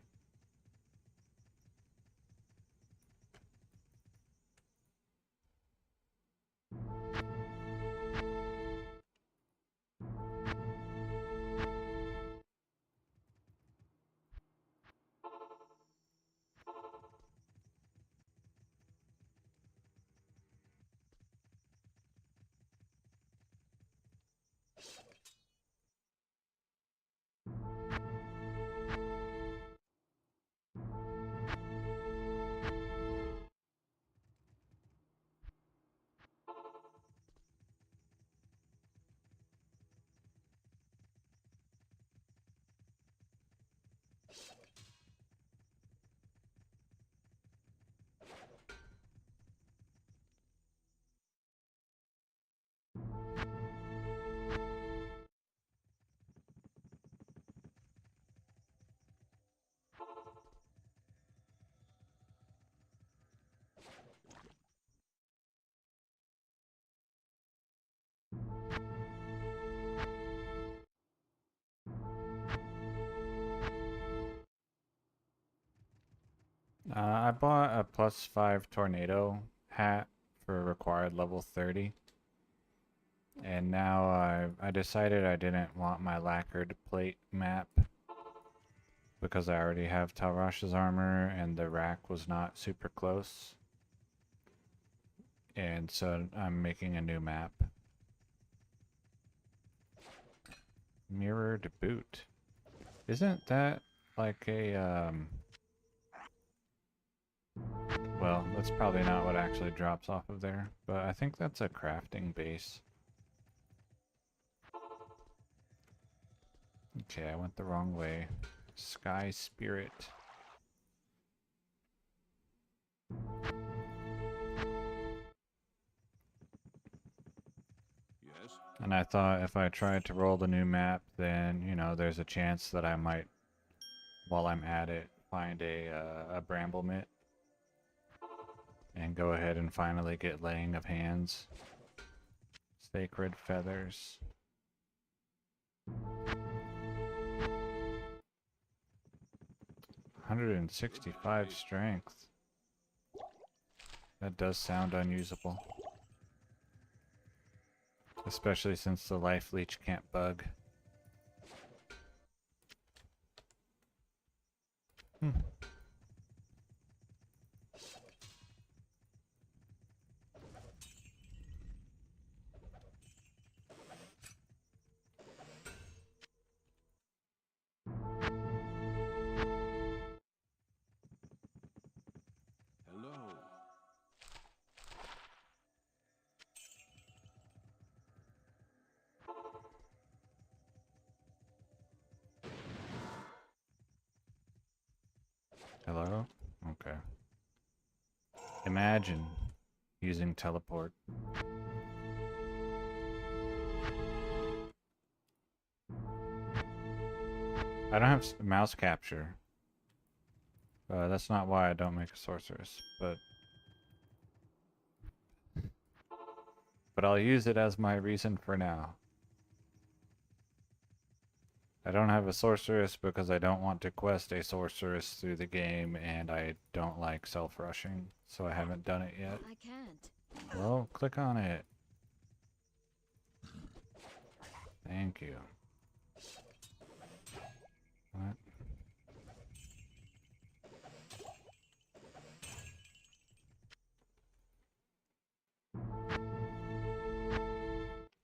I bought a +5 tornado hat for required level 30. And now I decided I didn't want my lacquered plate map. because I already have Talrash's armor and the rack was not super close. And so I'm making a new map. Mirror to boot. Isn't that like a, well, that's probably not what actually drops off of there, but I think that's a crafting base. Okay, I went the wrong way. Sky Spirit. Yes? And I thought if I tried to roll the new map, then, you know, there's a chance that I might, while I'm at it, find a bramble mitt. And go ahead and finally get laying of hands. Sacred feathers. 165 strength. That does sound unusable. Especially since the life leech can't bug. Hmm. Hello. Hello? Okay. Imagine using teleport. I don't have mouse capture. That's not why I don't make a sorceress, but I'll use it as my reason for now. I don't have a sorceress because I don't want to quest a sorceress through the game, and I don't like self-rushing, so I haven't done it yet. I can't. Well, click on it. Thank you. What?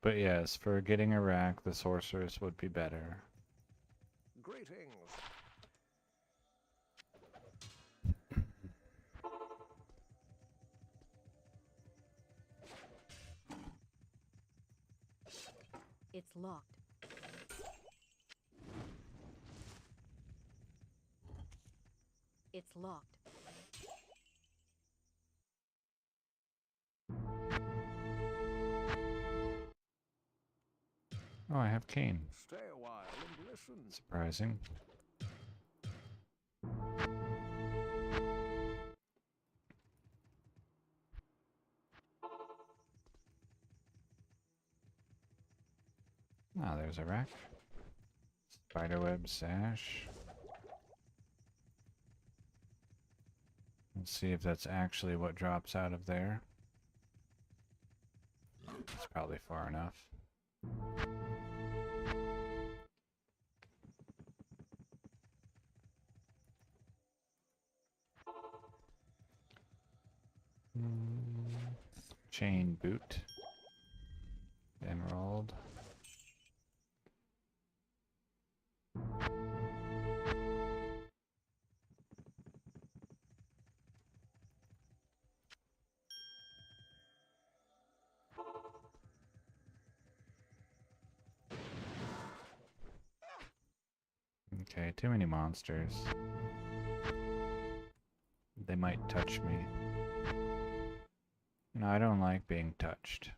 But yes, for getting a rack, the sorceress would be better. Greetings. It's locked. It's locked. Oh, I have cane. Stay a while and listen. Surprising. Ah, there's a rack. Spiderweb sash. Let's see if that's actually what drops out of there. It's probably far enough. Chain boot. Emerald. Okay, too many monsters. They might touch me. No, I don't like being touched.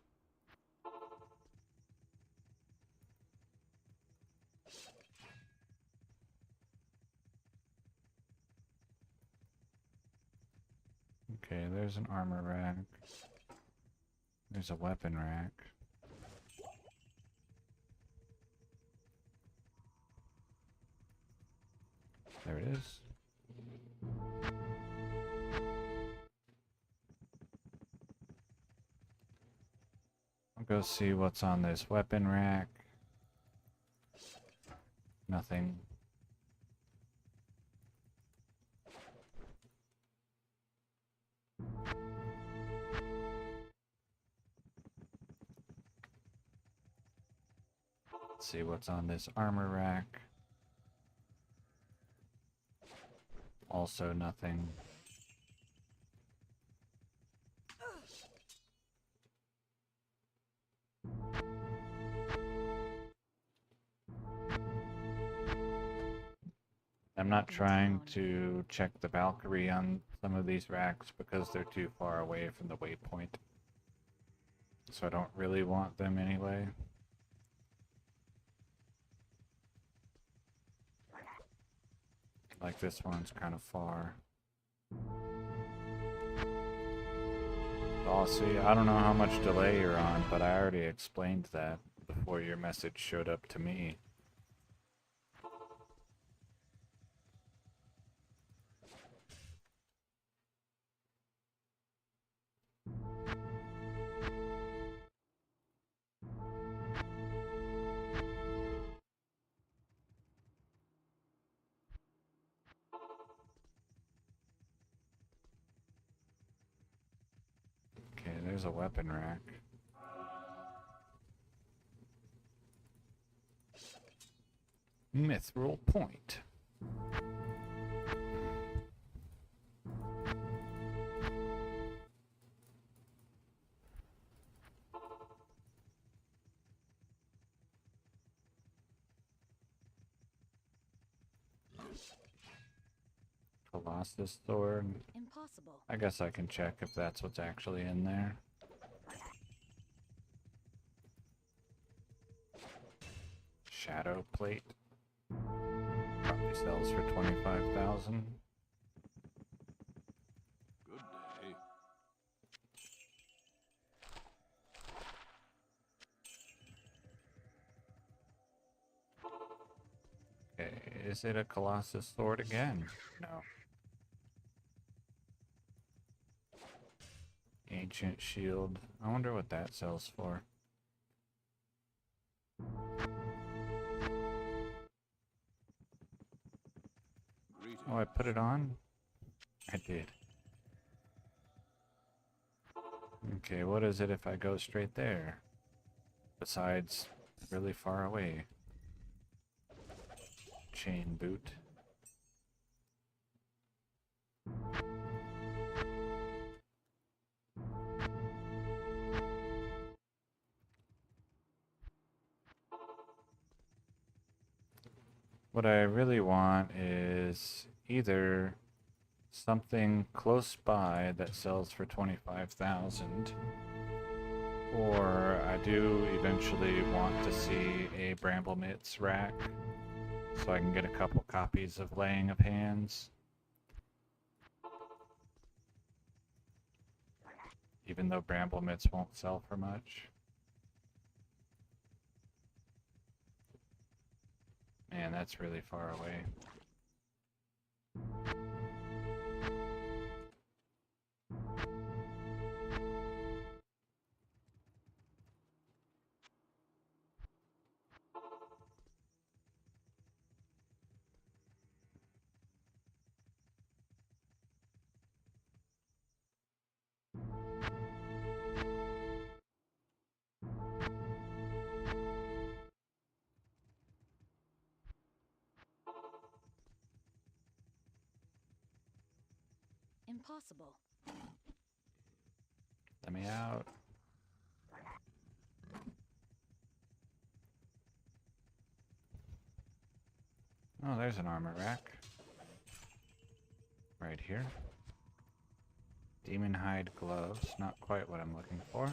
Okay, there's an armor rack. There's a weapon rack. There it is. I'll go see what's on this weapon rack. Nothing. Let's see what's on this armor rack. Also nothing. I'm not trying to check the Valkyrie on some of these racks because they're too far away from the waypoint. So I don't really want them anyway. Like this one's kind of far. Oh, see, I don't know how much delay you're on, but I already explained that before your message showed up to me. Okay, there's a weapon rack. Mithril point. Colossus sword. Impossible. I guess I can check if that's what's actually in there. Shadow plate. Probably sells for 25,000. Good day. Okay, is it a Colossus sword again? No. Ancient shield. I wonder what that sells for. Oh, I put it on? I did. Okay, what is it if I go straight there? Besides, really far away. Chain boot. What I really want is either something close by that sells for 25,000, or I do eventually want to see a Bramble Mitts rack so I can get a couple copies of Laying of Hands. Even though Bramble Mitts won't sell for much. Man, that's really far away. Impossible. Let me out. Oh, there's an armor rack. Right here. Demon hide gloves. Not quite what I'm looking for.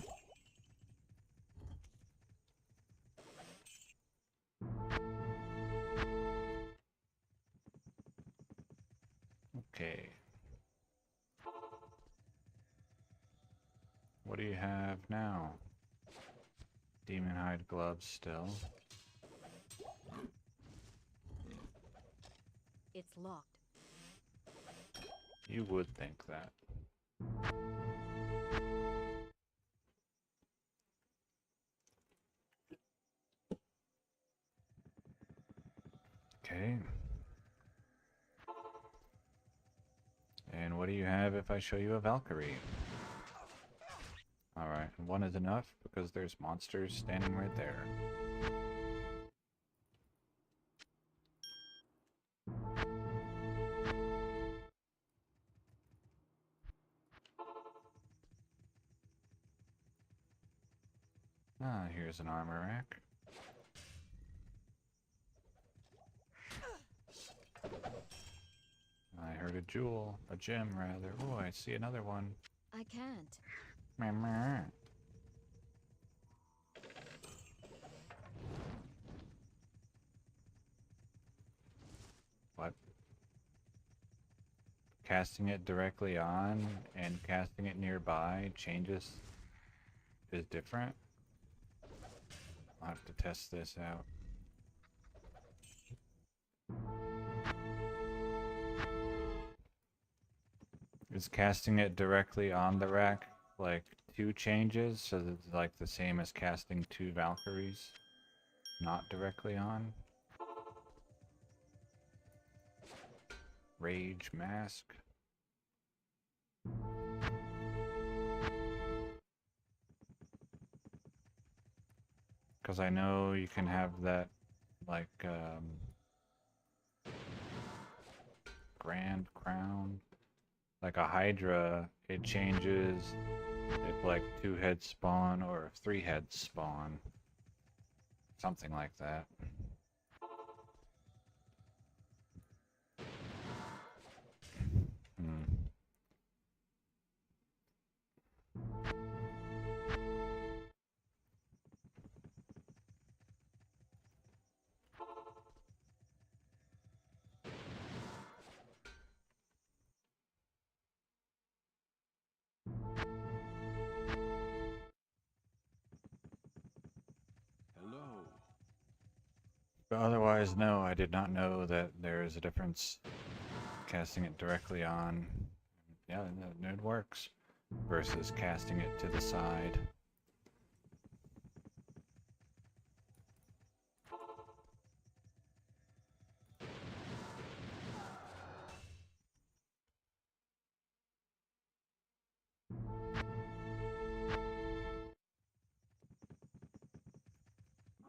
Okay. What do you have now? Demon hide gloves still. It's locked. You would think that. Okay. And what do you have if I show you a Valkyrie? Alright, one is enough because there's monsters standing right there. There's an armor rack. I heard a jewel, a gem rather. Oh, I see another one. I can't. Meh, meh. What? Casting it directly on and casting it nearby changes is different? I'll have to test this out. Is casting it directly on the rack like 2 changes, so that it's like the same as casting 2 Valkyries, not directly on? Rage mask. Because I know you can have that like Grand Crown. Like a Hydra, it changes if like 2 heads spawn or if 3 heads spawn. Something like that. Hmm. Hello. But otherwise, no, I did not know that there is a difference casting it directly on. Yeah, it works. Versus casting it to the side.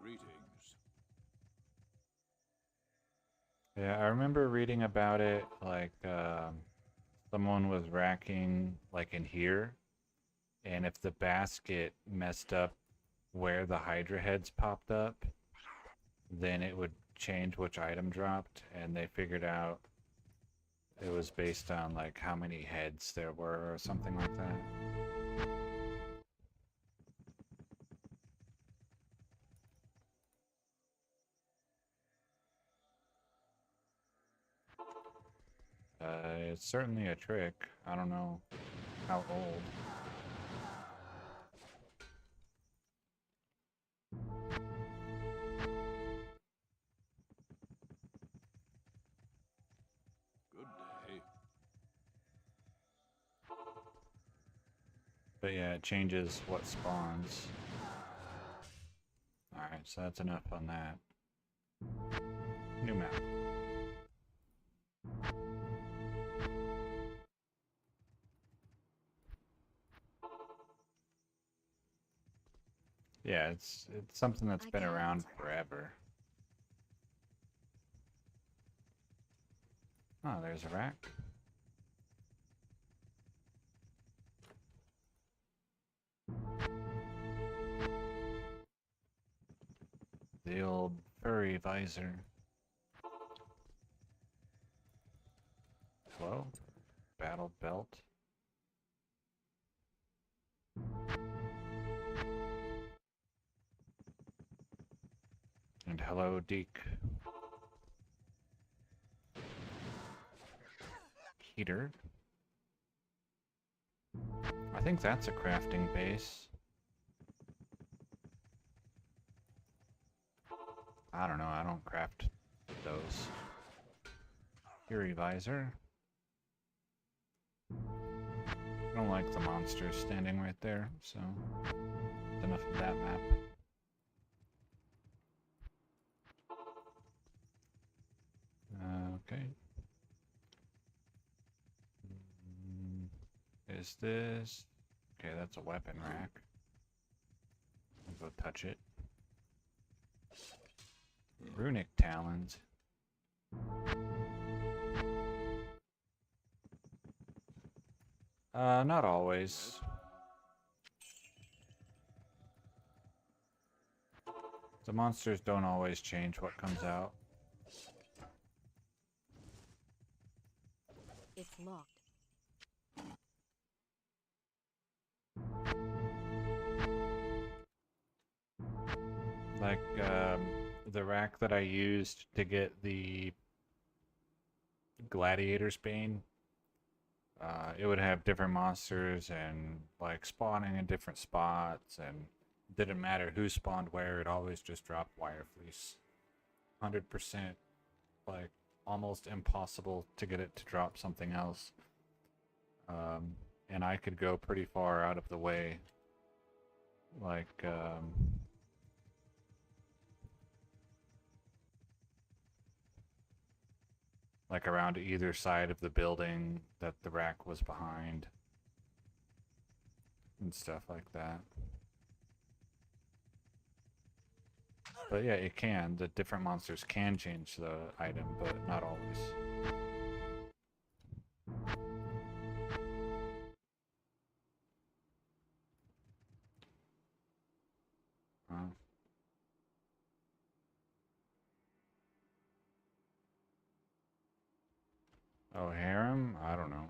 Greetings. Yeah, I remember reading about it, like, someone was racking, like, in here, and if the basket messed up where the Hydra heads popped up, then it would change which item dropped, and they figured out it was based on, like, how many heads there were or something like that. It's certainly a trick. I don't know how old. Good day. But yeah, it changes what spawns. Alright, so that's enough on that. New map. Yeah, it's something that's I been can't. around forever. Oh, there's a rack. The old furry visor. Hello? Battle belt. And hello, Deke. Heater. I think that's a crafting base. I don't know, I don't craft those. Fury visor. I don't like the monsters standing right there, so that's enough of that map. Okay. Is this... Okay, that's a weapon rack. I'll go touch it. Runic talons. Not always. The monsters don't always change what comes out. It's locked. Like the rack that I used to get the Gladiator's Bane, it would have different monsters and like spawning in different spots, and it didn't matter who spawned where, it always just dropped Wire Fleece. 100%, like almost impossible to get it to drop something else. And I could go pretty far out of the way, like around either side of the building that the rack was behind and stuff like that. But yeah, it can. The different monsters can change the item, but not always. Uh, oh, harem? I don't know.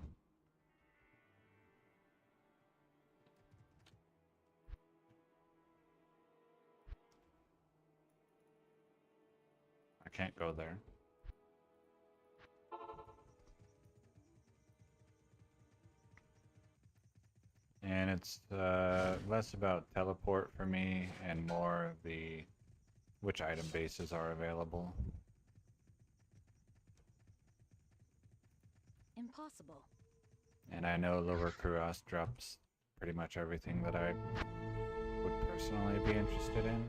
I can't go there. And it's less about teleport for me and more the which item bases are available. Impossible. And I know Lower Kuras drops pretty much everything that I would personally be interested in.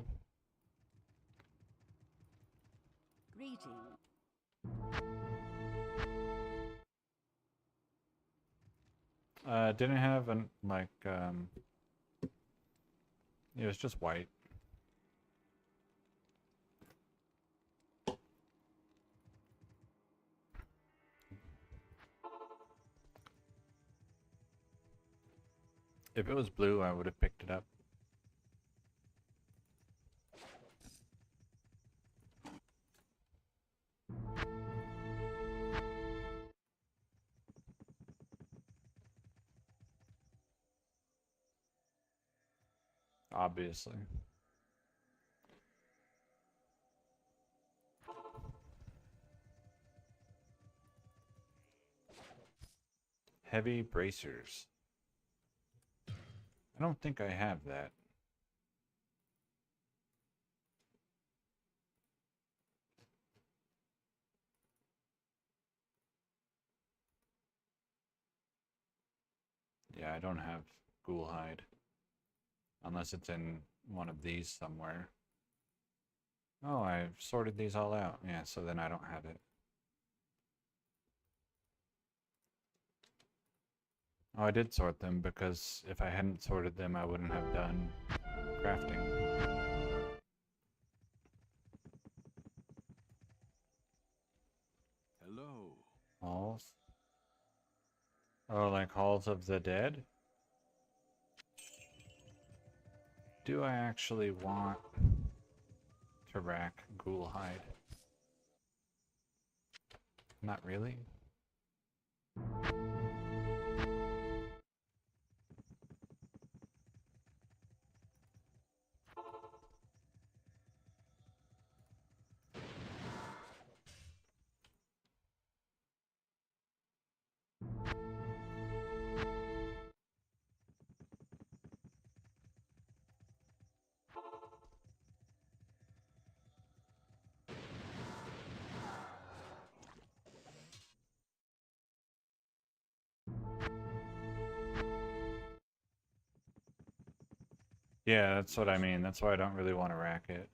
Greetings. Didn't have an it was just white. If it was blue, I would have picked it up. Obviously. Heavy bracers. I don't think I have that. Yeah, I don't have ghoul hide. Unless it's in one of these somewhere. Oh, I've sorted these all out. Yeah, so then I don't have it. Oh, I did sort them because if I hadn't sorted them, I wouldn't have done crafting. Hello. Halls? Oh, like Halls of the Dead? Do I actually want to rack ghoul hide? Not really. Yeah, that's what I mean. That's why I don't really want to rack it.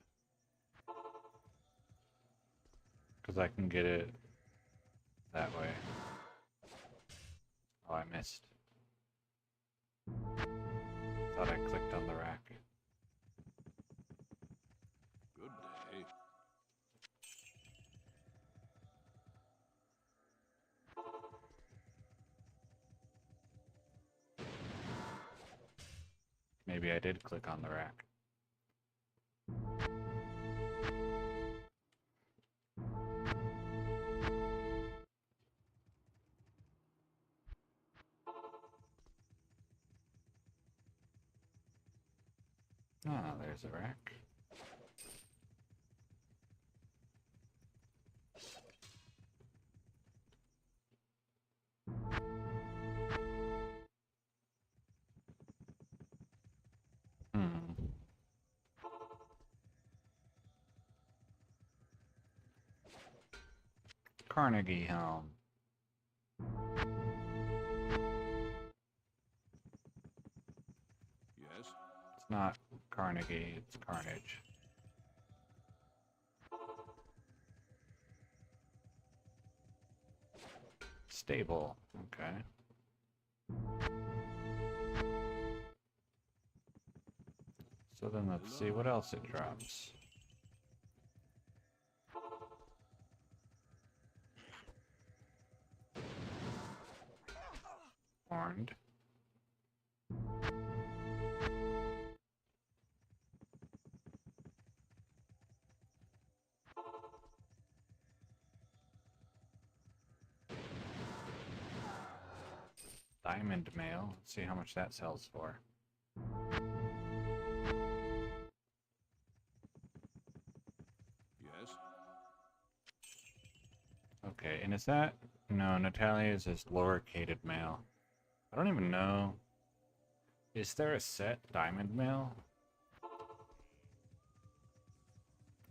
Because I can get it that way. Oh, I missed. Thought I clicked on the rack. Good day. Maybe I did click on the rack. Ah, there's a rack. Hmm. Carnegie helm. Yes? It's not Carnegie, it's Carnage. Stable. Okay. So then let's see what else it drops. Horned. Diamond mail. Let's see how much that sells for. Yes? Okay, and is that... No, Natalia's is lower-cated mail. I don't even know. Is there a set diamond mail?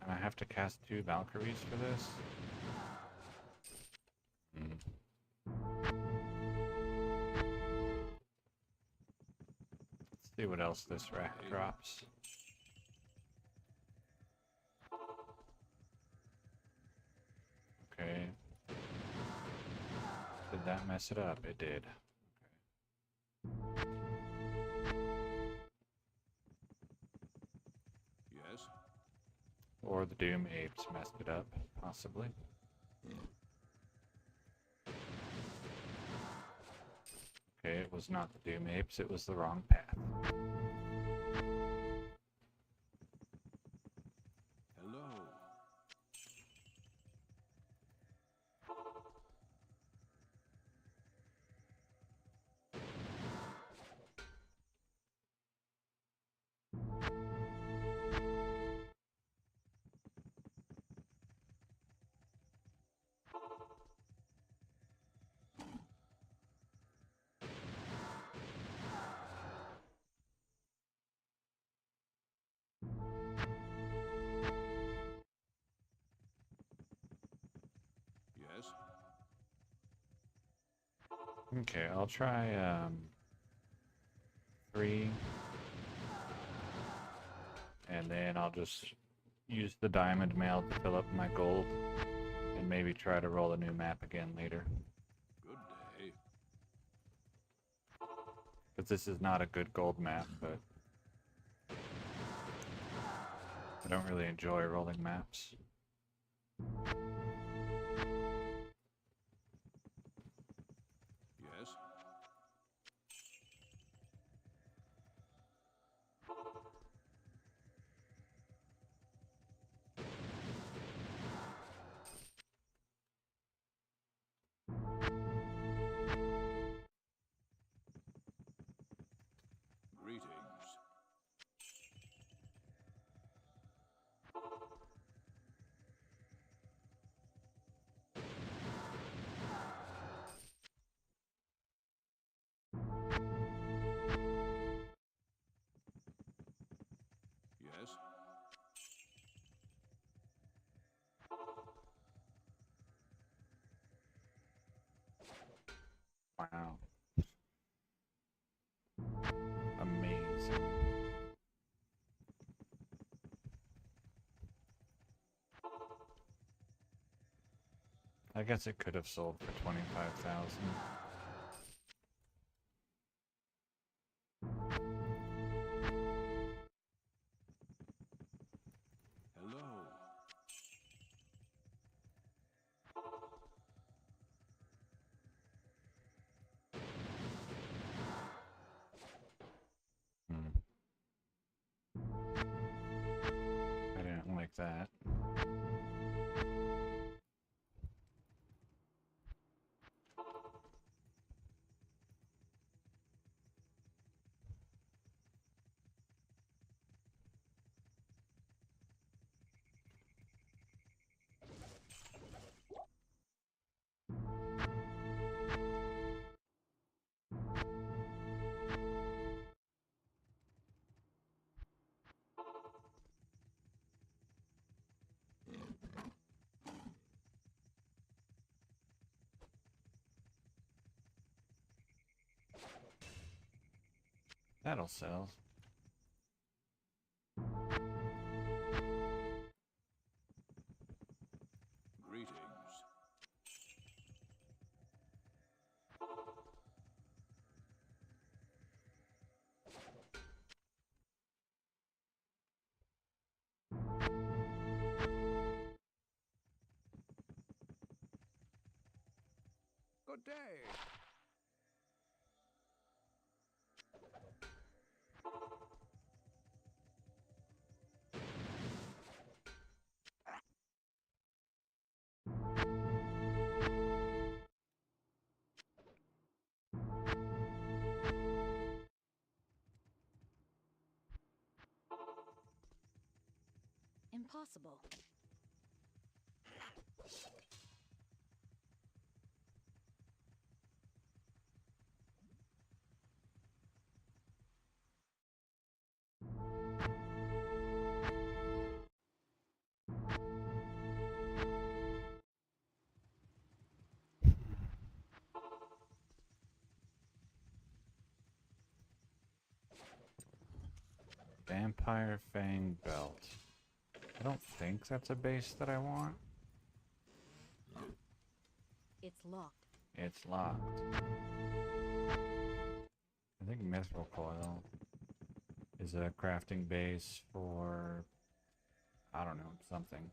And I have to cast 2 Valkyries for this? Let's see what else this rack drops. Okay. Did that mess it up? It did. Yes? Or the Doom Apes messed it up, possibly. Okay, it was not the Doom Apes, it was the wrong path. Hello? Yes? Okay, I'll try 3. And then I'll just use the diamond mail to fill up my gold. And maybe try to roll a new map again later. Good day. Because this is not a good gold map, but I don't really enjoy rolling maps. Yes? Greetings. Yes? Wow. Amazing. I guess it could have sold for 25,000. Hello? Hmm. I didn't like that. That'll sell. Greetings. Good day. Impossible. Vampire Fang Belt. I don't think that's a base that I want. It's locked. It's locked. I think Mithril Coil is a crafting base for, I don't know, something.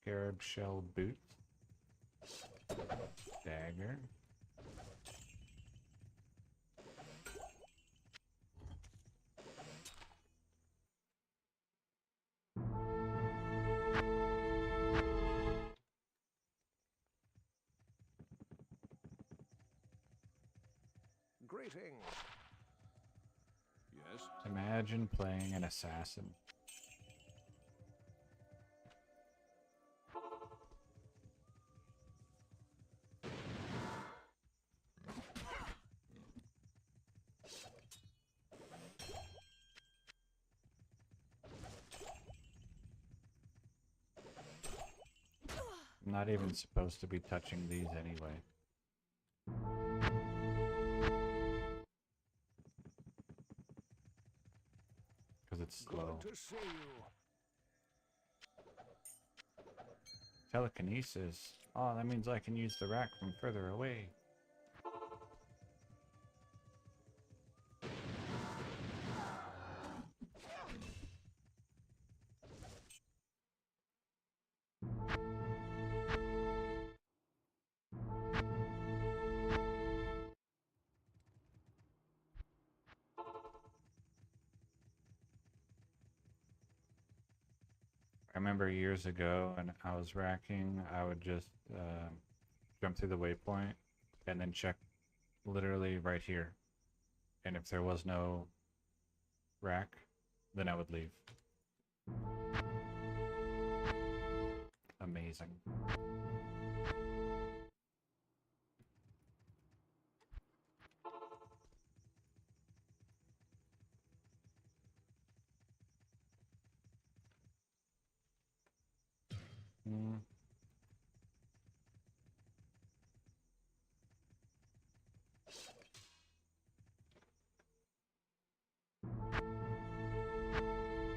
Scarab Shell Boot. Dagger. Greetings. Yes. Imagine playing an assassin. I'm not even supposed to be touching these anyway. Because it's slow. Good to see you. Telekinesis. Oh, that means I can use the rack from further away. I remember years ago when I was racking, I would just jump through the waypoint and then check literally right here. And if there was no rack, then I would leave. Amazing. Mm.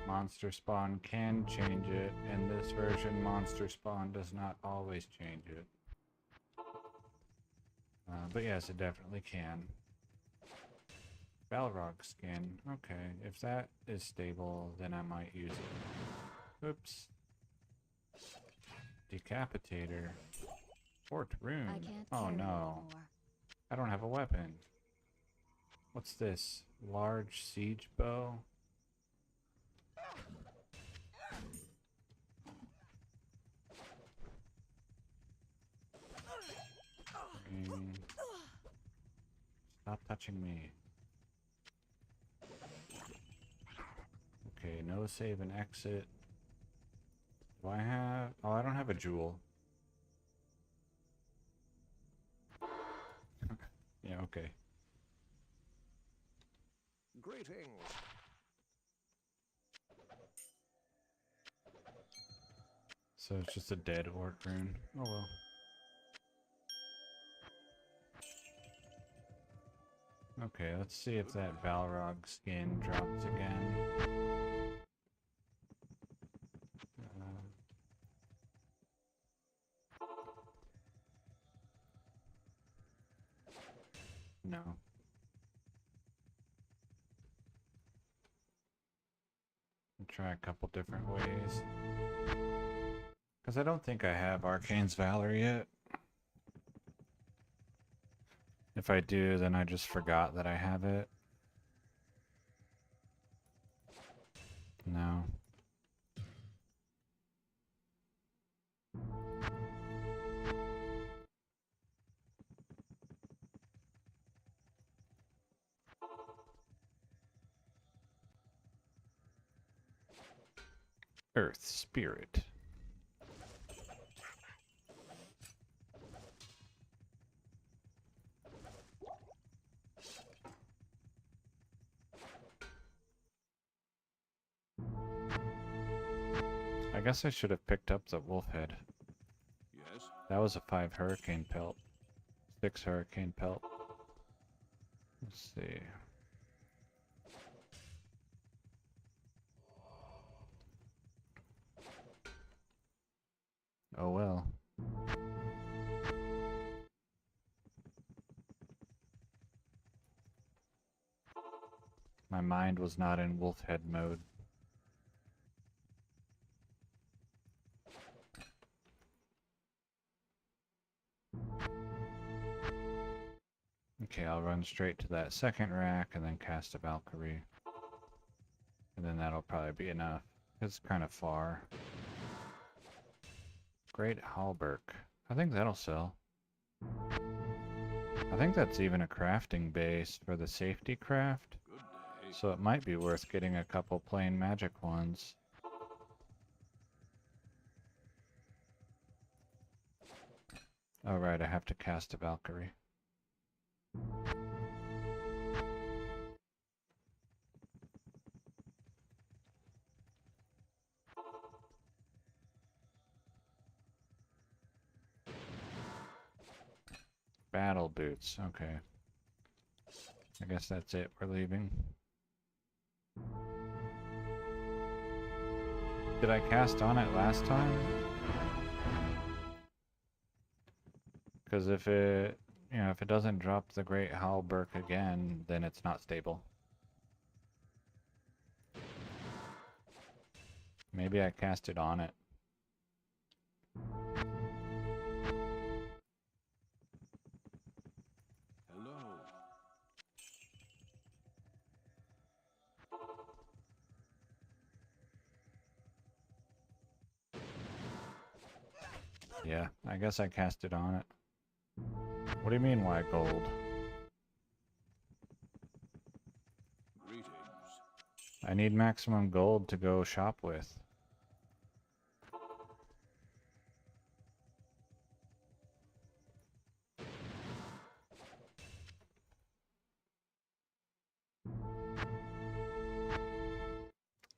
Monster Spawn can change it. In this version, Monster Spawn does not always change it. But yes, it definitely can. Balrog skin. Okay, if that is stable, then I might use it. Oops. Decapitator. Fort Rune. I can't Oh carry no. anymore. I don't have a weapon. What's this? Large siege bow? Mm. Stop touching me. Okay, no save and exit. Do I have... Oh, I don't have a jewel. Yeah, okay. Greetings. So it's just a dead orc rune. Oh well. Okay, let's see if that Balrog skin drops again. No. I'll try a couple different ways. Because I don't think I have Arcane's Valor yet. If I do, then I just forgot that I have it. No. Earth Spirit. I guess I should have picked up the wolf head. Yes? That was a 5 hurricane pelt. 6 hurricane pelt. Let's see. Oh well. My mind was not in wolf head mode. Okay, I'll run straight to that second rack and then cast a Valkyrie. And then that'll probably be enough. It's kind of far. Great Halberg. I think that'll sell. I think that's even a crafting base for the safety craft. Good day. So it might be worth getting a couple plain magic ones. Oh right, I have to cast a Valkyrie. Battle boots, okay. I guess that's it, we're leaving. Did I cast on it last time? Because if it, if it doesn't drop the Great Halberg again, then it's not stable. Maybe I cast it on it. Hello. Yeah, I guess I cast it on it. What do you mean, why gold? Greetings. I need maximum gold to go shop with.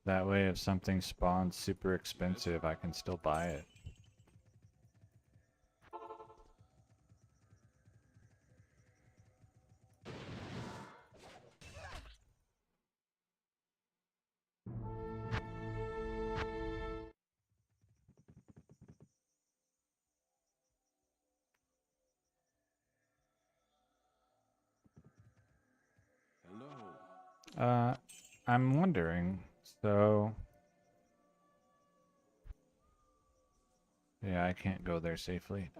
That way, if something spawns super expensive, I can still buy it. Hello. I'm wondering, so... Yeah, I can't go there safely.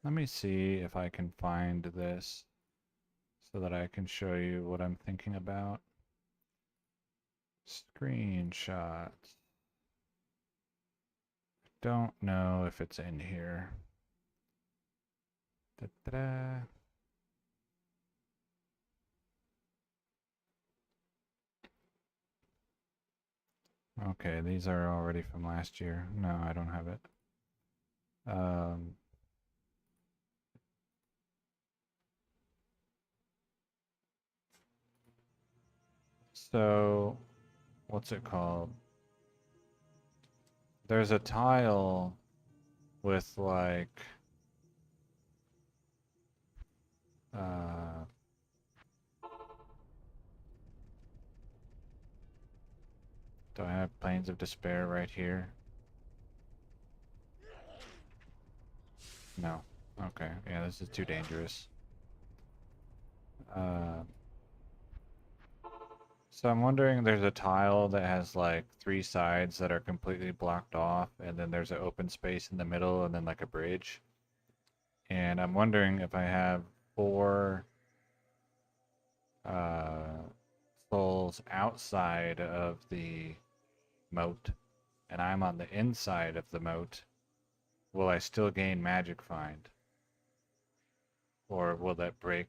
Let me see if I can find this so that I can show you what I'm thinking about. Screenshots. Don't know if it's in here. Da-da-da. Okay, these are already from last year. No, I don't have it. So, what's it called? There's a tile with like, So I have Plains of Despair right here. No. Okay, yeah, this is too dangerous. So I'm wondering, there's a tile that has like 3 sides that are completely blocked off, and then there's an open space in the middle, and then like a bridge. And I'm wondering if I have 4 uh, souls outside of the moat, and I'm on the inside of the moat, will I still gain Magic Find? Or will that break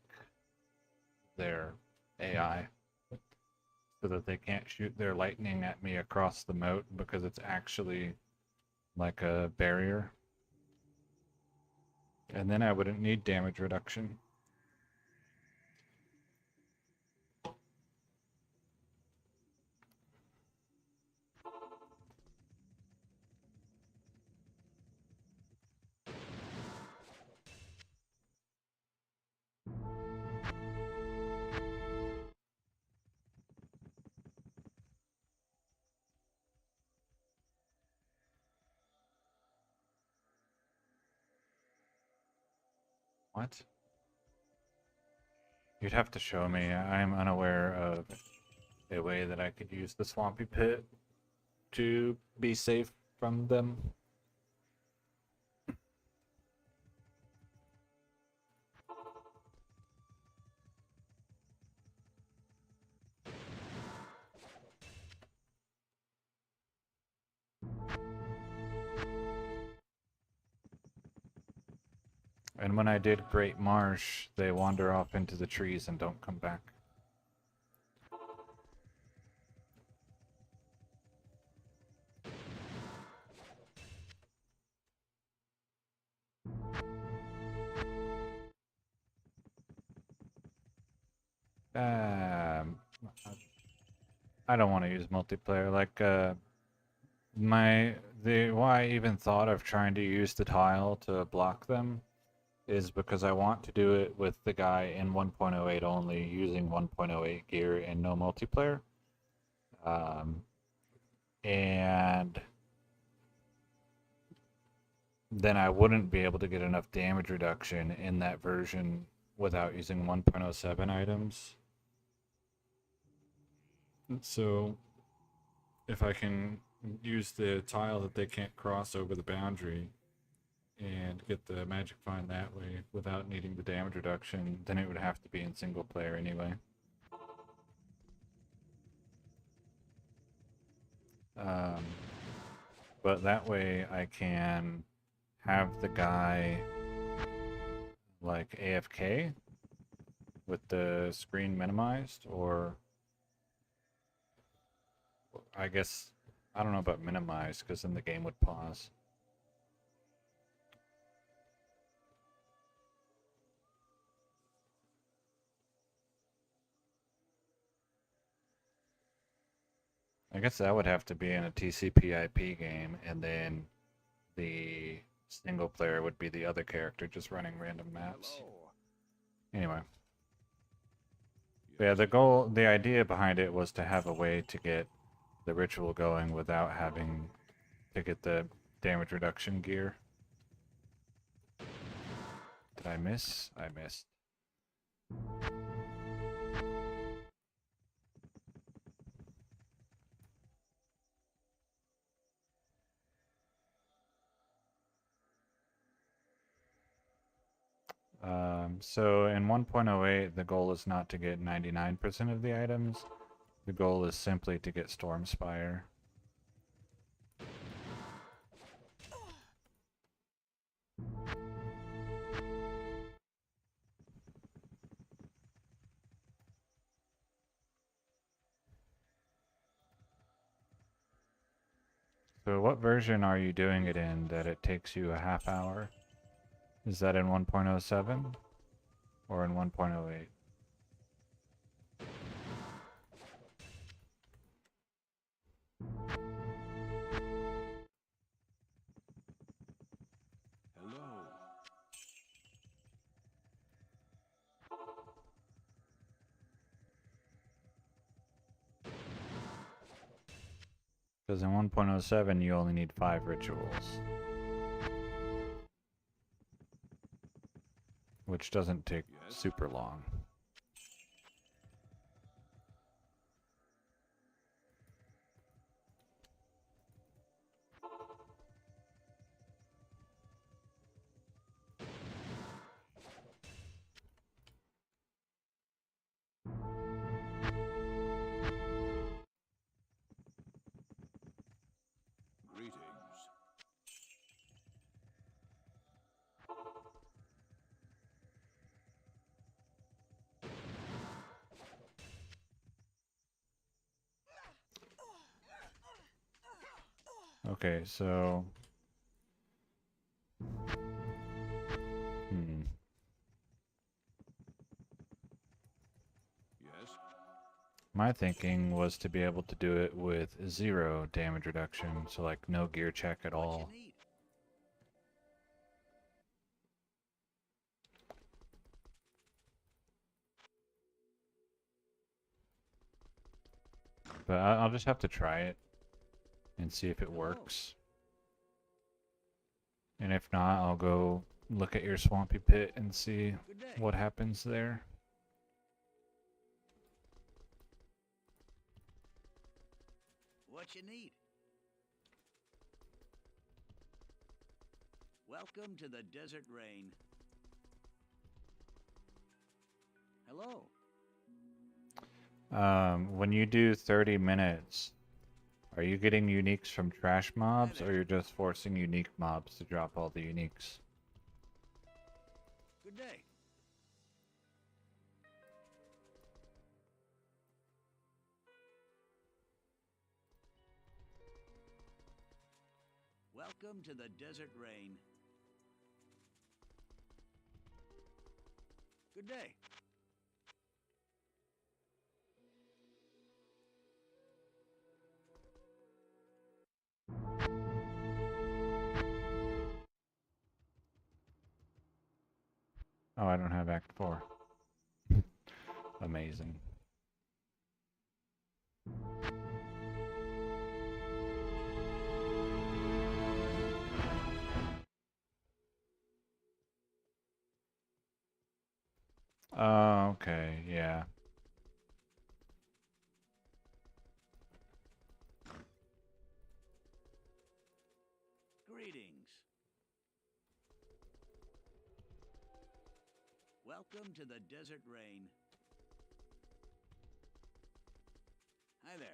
their AI so that they can't shoot their lightning at me across the moat because it's actually like a barrier? And then I wouldn't need damage reduction. What? You'd have to show me. I'm unaware of a way that I could use the swampy pit to be safe from them. And when I did Great Marsh, they wander off into the trees and don't come back. Um, I don't want to use multiplayer. Like, why I even thought of trying to use the tile to block them is because I want to do it with the guy in 1.08 only, using 1.08 gear and no multiplayer. And then I wouldn't be able to get enough damage reduction in that version without using 1.07 items. So if I can use the tile that they can't cross over the boundary and get the magic find that way without needing the damage reduction, then it would have to be in single player anyway. Um, but that way I can have the guy like AFK with the screen minimized, or I guess I don't know about minimized because then the game would pause. I guess that would have to be in a TCP/IP game, and then the single player would be the other character just running random maps. Anyway. Yeah, the idea behind it was to have a way to get the ritual going without having to get the damage reduction gear. Did I miss? I missed. So in 1.08, the goal is not to get 99% of the items. The goal is simply to get Storm Spire. So what version are you doing it in that it takes you a half hour? Is that in 1.07 or in 1.08? Hello. Because in 1.07 you only need 5 rituals. Which doesn't take super long. Greetings. Okay, so... Yes. My thinking was to be able to do it with 0 damage reduction, so like no gear check at What all. you need? But I'll just have to try it and see if it Hello. works. And if not, I'll go look at your swampy pit and see Good day. what happens there. What you need? Welcome to the Desert Rain. Hello. When you do 30 minutes, are you getting uniques from trash mobs, or there. you're just forcing unique mobs to drop all the uniques? Good day. Welcome to the Desert Rain. Good day. Oh, I don't have Act 4. Amazing. Oh, okay, yeah. Greetings. Welcome to the Desert Rain. Hi there.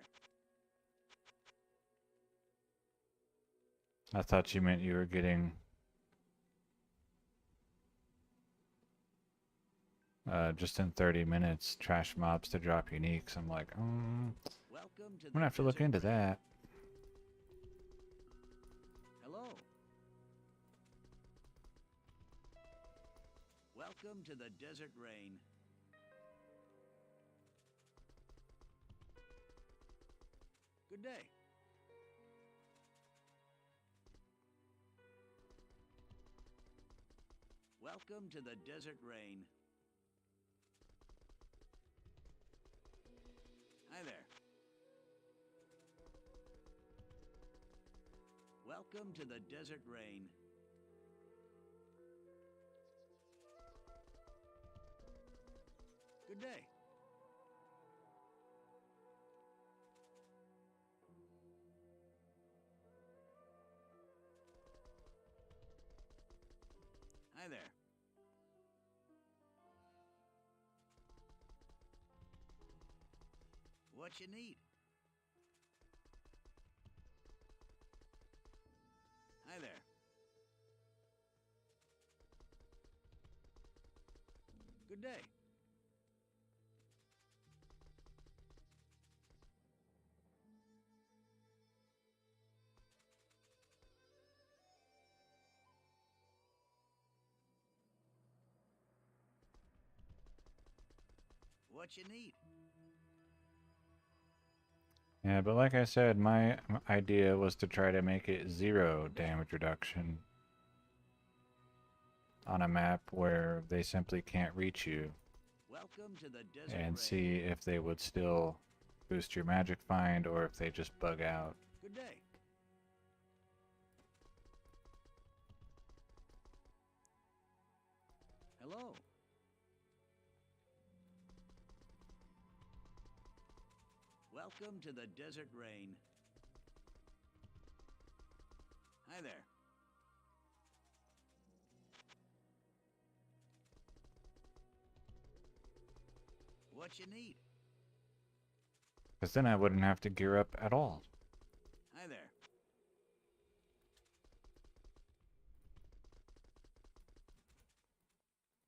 I thought you meant you were getting just in 30 minutes trash mobs to drop uniques. I'm like, Welcome to I'm the gonna have to look Desert into Rain. that. Hello. Welcome to the Desert Rain. Good day. Welcome to the Desert Rain. Hi there. Welcome to the Desert Rain. Good day. Hi there. What you need? Hi there. Good day. What you need? Yeah, but like I said, my idea was to try to make it 0 damage reduction on a map where they simply can't reach you, Welcome to the Desert and Rain. see if they would still boost your magic find or if they just bug out. Good Good day. Hello. Welcome to the Desert Rain. Hi there. What you need? Because then I wouldn't have to gear up at all. Hi there.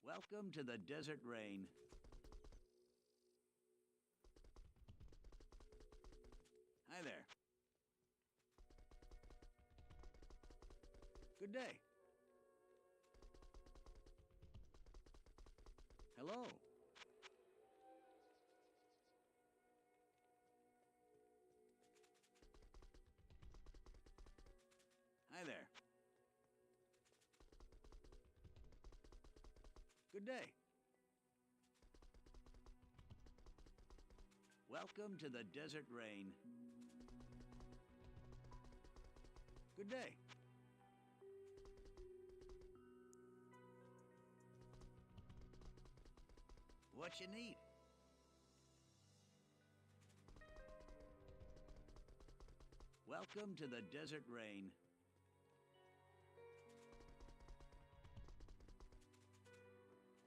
Welcome to the Desert Rain. Hi there. Good day. Hello. Hi there. Good day. Welcome to the Desert Rain. Good day. What you need? Welcome to the Desert Rain.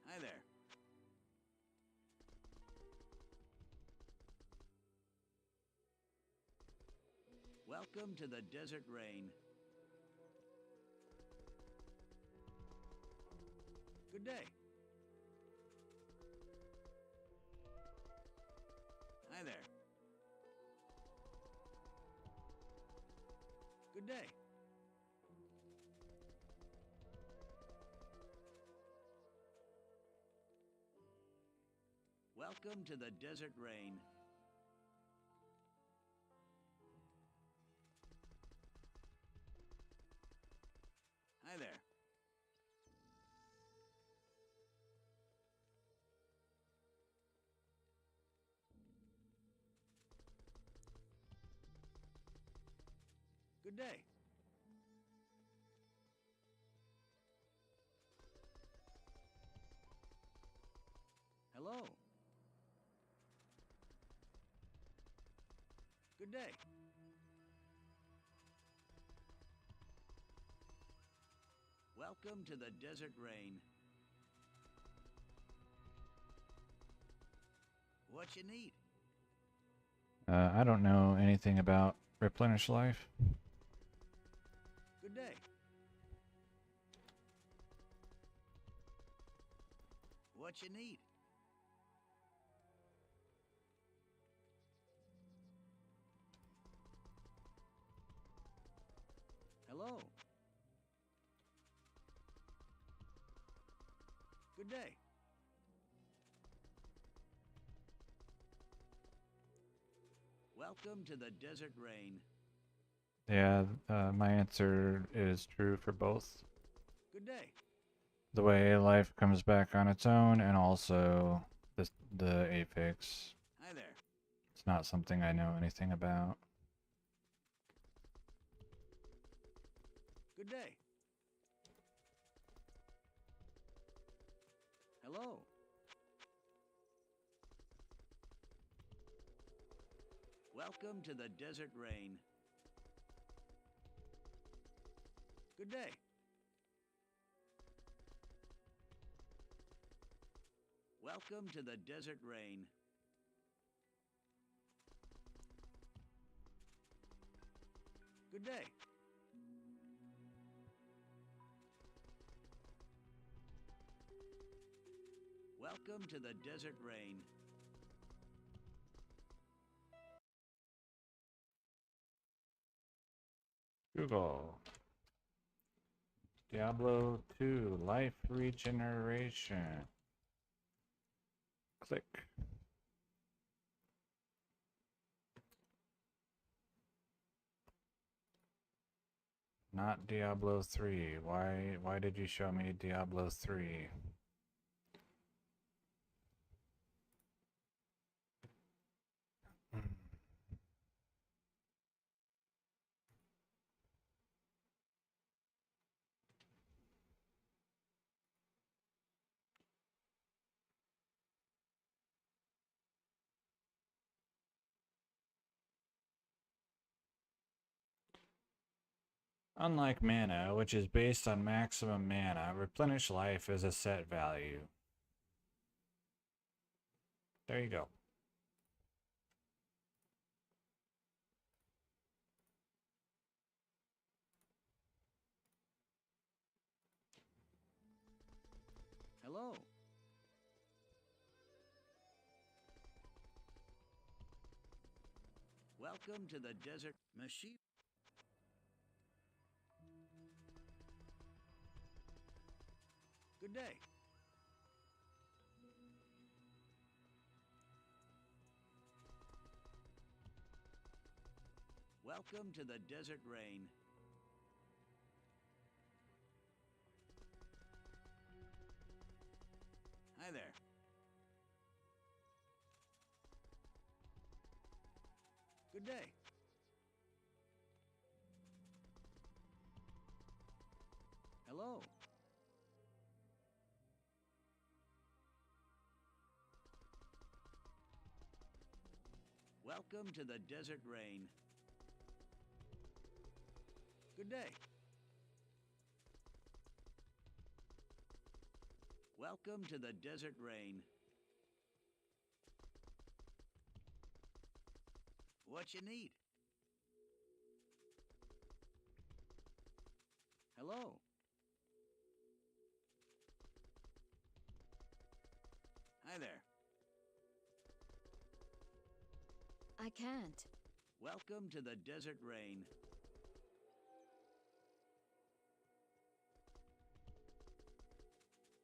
Hi there. Welcome to the Desert Rain. Good day. Hi there. Good day. Welcome to the Desert Rain. Hi there. Good day. Hello. Good day. Welcome to the Desert Rain. What you need? I don't know anything about replenish life. Good day. What you need? Hello. Good day. Welcome to the Desert Rain. Yeah, my answer is true for both. Good day. The way life comes back on its own, and also the affix. Hi there. It's not something I know anything about. Good day. Hello. Welcome to the Desert Rain. Good day. Welcome to the Desert Rain. Good day. Welcome to the Desert Rain. Google. Diablo 2 Life Regeneration. Click. Not Diablo 3. Why did you show me Diablo 3? Unlike mana, which is based on maximum mana, replenish life is a set value. There you go. Hello. Welcome to the desert machine. Good day. Welcome to the desert rain. Hi there. Good day. Hello. Welcome to the desert rain. Good day. Welcome to the desert rain. What you need? Hello. Hi there. I can't. Welcome to the desert rain.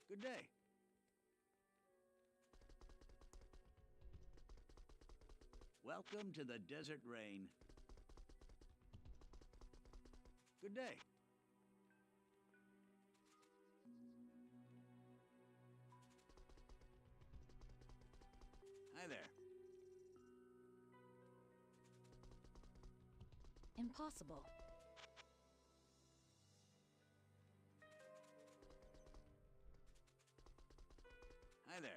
Good day. Welcome to the desert rain. Good day. Hi there. Impossible. Hi there.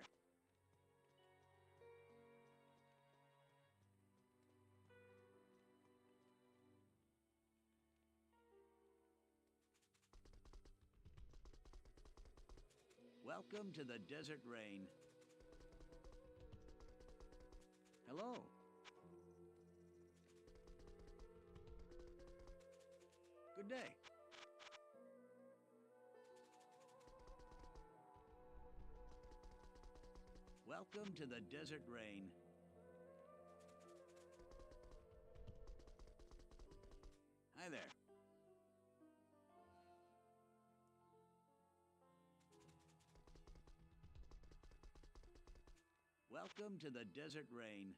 Welcome to the desert rain. Hello. Good day. Welcome to the desert rain. Hi there. Welcome to the desert rain.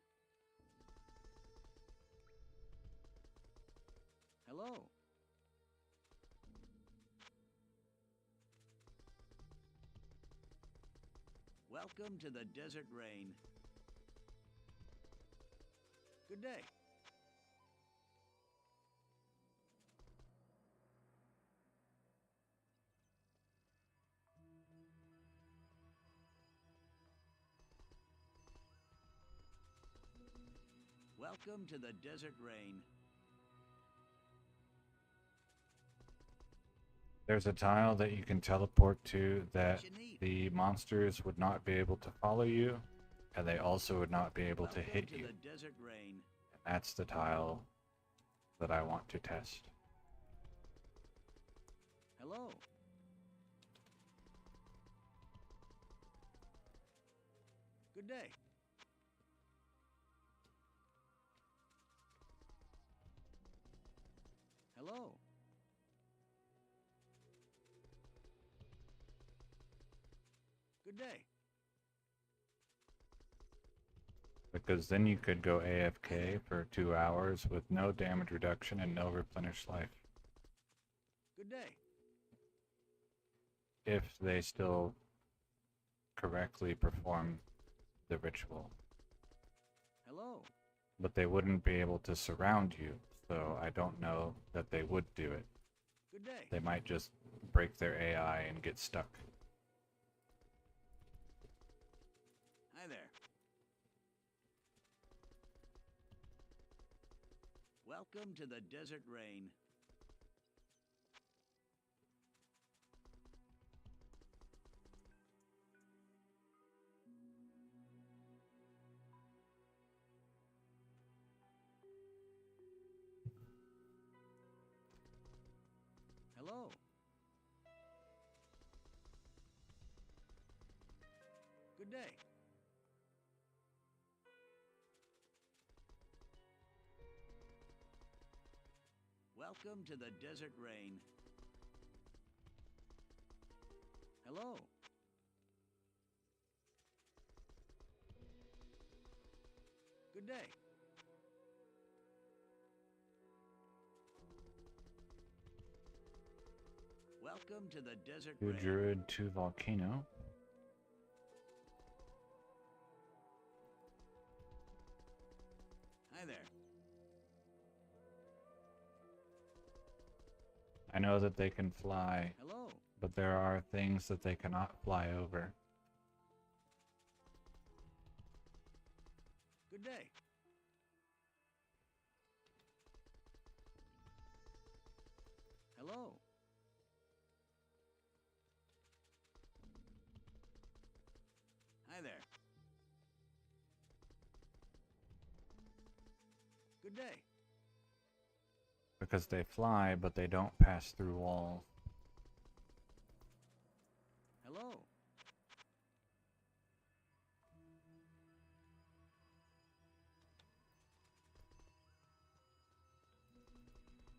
Hello. Welcome to the desert rain. Good day. Welcome to the desert rain. There's a tile that you can teleport to that What you need? the monsters would not be able to follow you, and they also would not be able to Welcome hit to you. the desert rain. And that's the tile that I want to test. Hello. Good day. Hello. Good day. Because then you could go AFK for 2 hours with no damage reduction and no replenished life. Good day. If they still correctly perform the ritual. Hello. But they wouldn't be able to surround you, so I don't know that they would do it. Good day. They might just break their AI and get stuck. Hi there. Welcome to the desert rain. Good day. Welcome to the desert rain. Hello. Good day. Welcome to the desert Two rain. druid, two volcano. Hi there. I know that they can fly, Hello. but there are things that they cannot fly over. Good day. Hello. Hi there. Good day. Because they fly, but they don't pass through walls. Hello.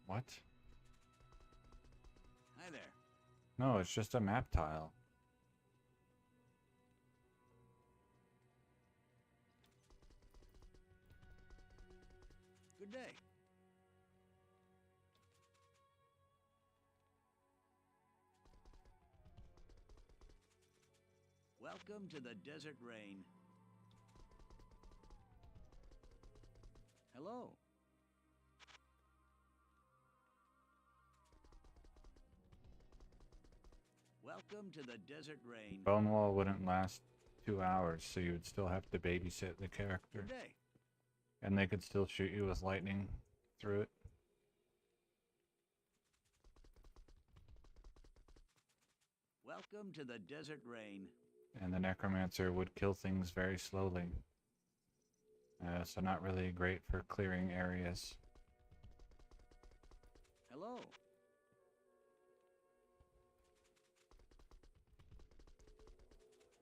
What? Hi there. No, it's just a map tile. Good day. Welcome to the desert rain. Hello. Welcome to the desert rain. Bone wall wouldn't last 2 hours, so you would still have to babysit the character. Good day. And they could still shoot you with lightning through it. Welcome to the desert rain. And the necromancer would kill things very slowly. So not really great for clearing areas. Hello.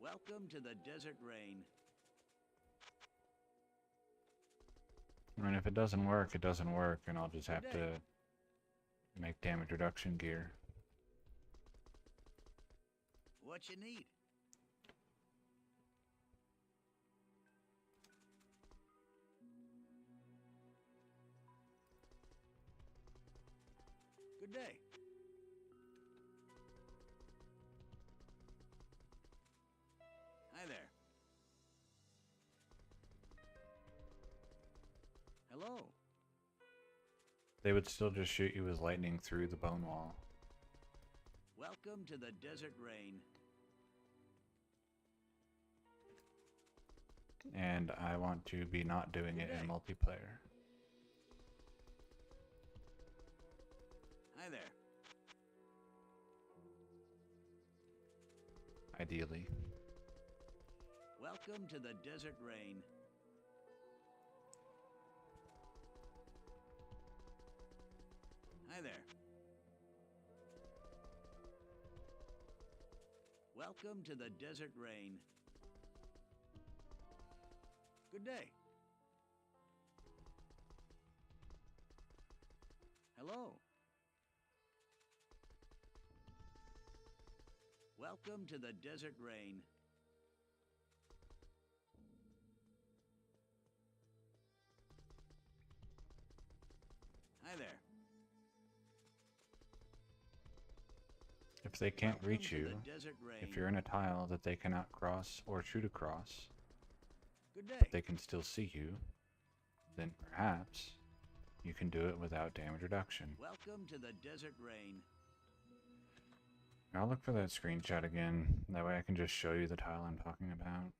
Welcome to the desert rain. I mean, if it doesn't work, it doesn't work, and I'll just have Good to day. make damage reduction gear. What you need? Good day. Hi there. Hello. They would still just shoot you with lightning through the bone wall. Welcome to the desert rain. And I want to be not doing it in Good day. multiplayer. Hi there. Ideally. Welcome to the desert rain. Hi there. Welcome to the desert rain. Good day. Hello. Welcome to the desert rain. Hi there. If they can't Welcome reach to you, the desert rain. if you're in a tile that they cannot cross or shoot across, Good day. but they can still see you, then perhaps you can do it without damage reduction. Welcome to the desert rain. I'll look for that screenshot again. That way I can just show you the tile I'm talking about.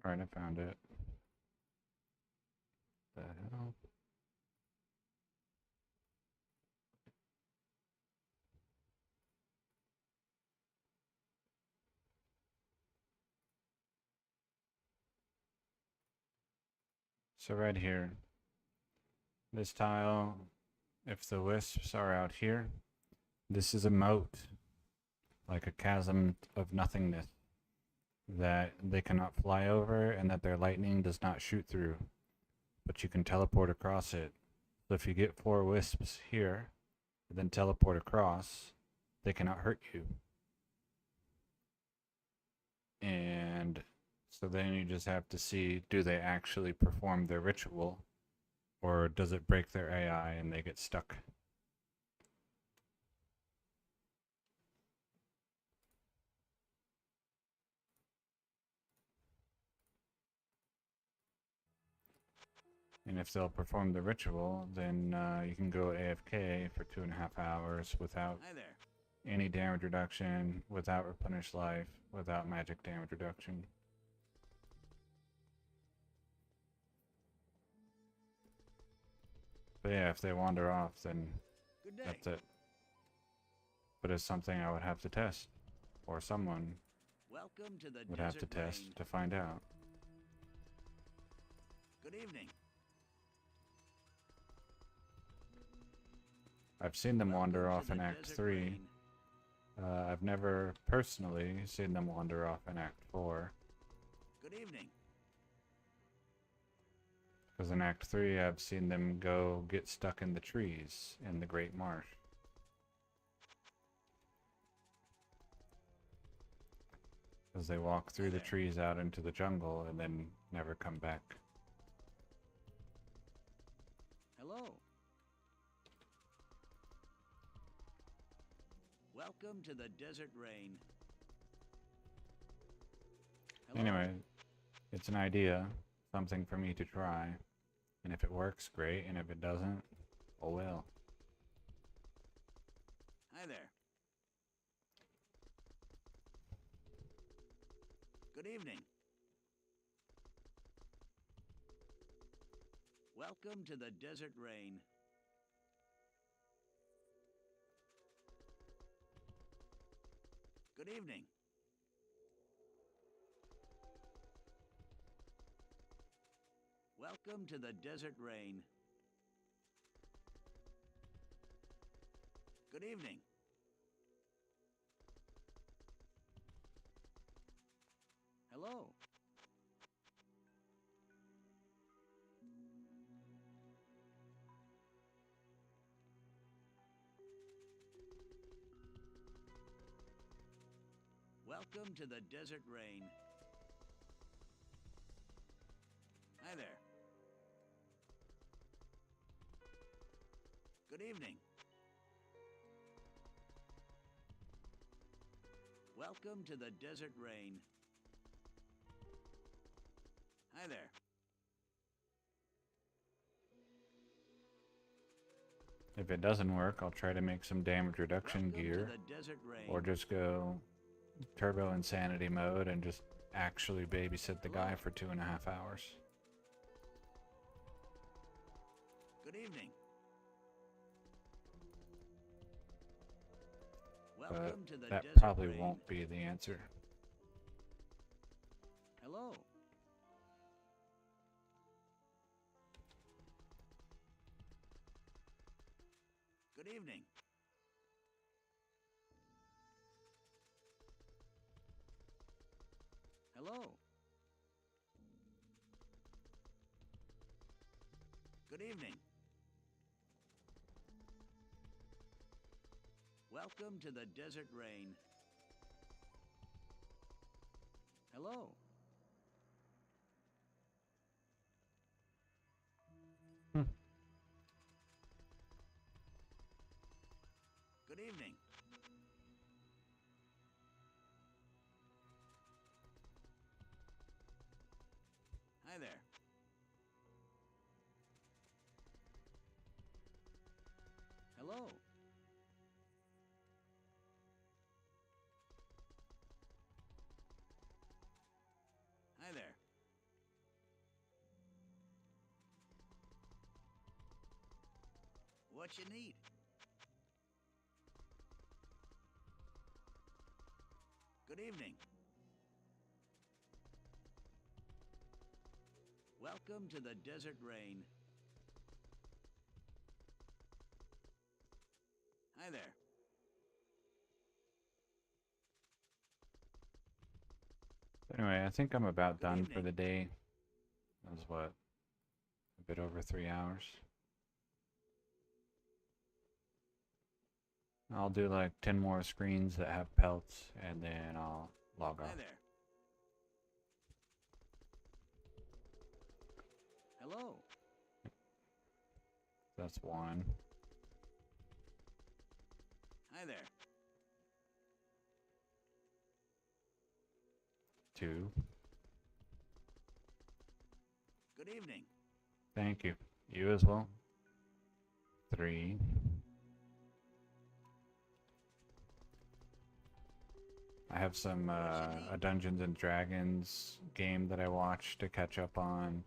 Alright, I found it. The hell? So right here, this tile, if the wisps are out here, this is a moat, like a chasm of nothingness that they cannot fly over and that their lightning does not shoot through, but you can teleport across it. So if you get 4 wisps here, and then teleport across, they cannot hurt you. And so then you just have to see, do they actually perform their ritual, or does it break their AI and they get stuck? And if they'll perform the ritual, then you can go AFK for 2.5 hours without Hi there. any damage reduction, without replenished life, without magic damage reduction. But yeah, if they wander off, then Good day. that's it. But it's something I would have to test, or someone Welcome to the would have to Desert test Rain. to find out. Good evening. I've seen them wander Welcome off to in the Act Desert 3. Rain. I've never personally seen them wander off in Act 4. Good evening. Because in Act 3, I've seen them go get stuck in the trees in the Great Marsh. As they walk through the trees out into the jungle and then never come back. Hello. Welcome to the Desert Rain. Hello. Anyway, it's an idea, something for me to try. And if it works, great. And if it doesn't, oh well. Hi there. Good evening. Welcome to the Desert Rain. Good evening. Welcome to the Desert Rain. Good evening. Hello. Welcome to the Desert Rain. Hi there. Good evening. Welcome to the Desert Rain. Hi there. If it doesn't work, I'll try to make some damage reduction Welcome gear. to the Desert Rain. Or just go turbo insanity mode and just actually babysit the guy for 2.5 hours. Good evening. But Welcome to the that Desert probably Rain. won't be the answer. Hello. Good evening. Hello. Good evening. Welcome to the Desert Rain. Hello. Good evening. Hi there. Hello. What you need? Good evening. Welcome to the Desert Rain. Hi there. Anyway, I think I'm about Good done for evening. the day. That was what? A bit over 3 hours. I'll do like 10 more screens that have pelts and then I'll log Hi off. there. Hello. That's one. Hi there. Two. Good evening. Thank you. You as well. Three. I have some a Dungeons and Dragons game that I watched to catch up on.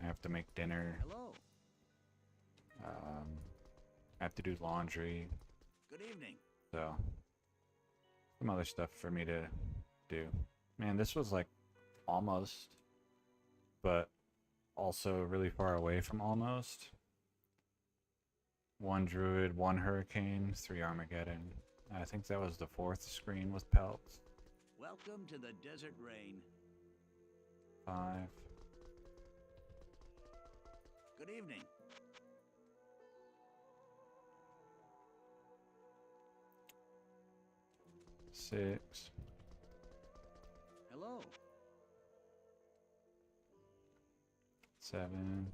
I have to make dinner. Hello. I have to do laundry. Good evening. So, some other stuff for me to do. Man, this was like almost, but also really far away from almost. 1 druid, 1 hurricane, 3 Armageddon. I think that was the 4th screen with pelts. Welcome to the Desert Rain. 5. Good evening. 6. Hello. 7.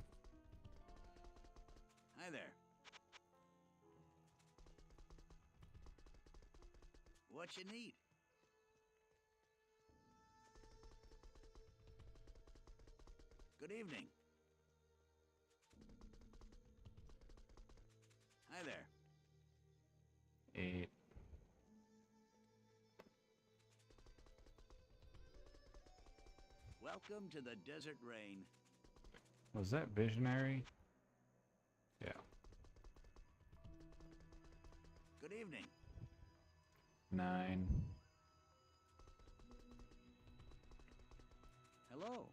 Hi there. What you need? Good evening. Hi there. 8. Welcome to the Desert Rain. Was that visionary? Yeah. Good evening. 9. Hello.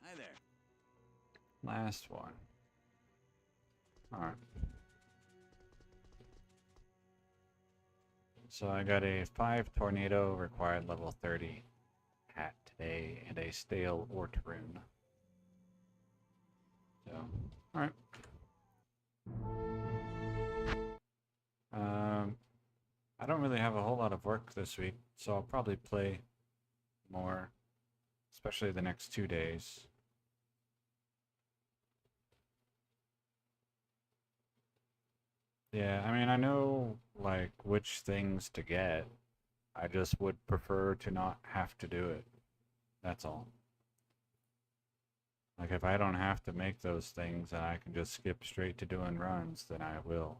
Hi there. Last one. Alright. So I got a 5 tornado required level 30 hat today and a stale Ortrune. So, alright. I don't really have a whole lot of work this week, so I'll probably play more, especially the next 2 days. Yeah, I mean, I know, like, which things to get. I just would prefer to not have to do it. That's all. Like, if I don't have to make those things and I can just skip straight to doing runs, then I will.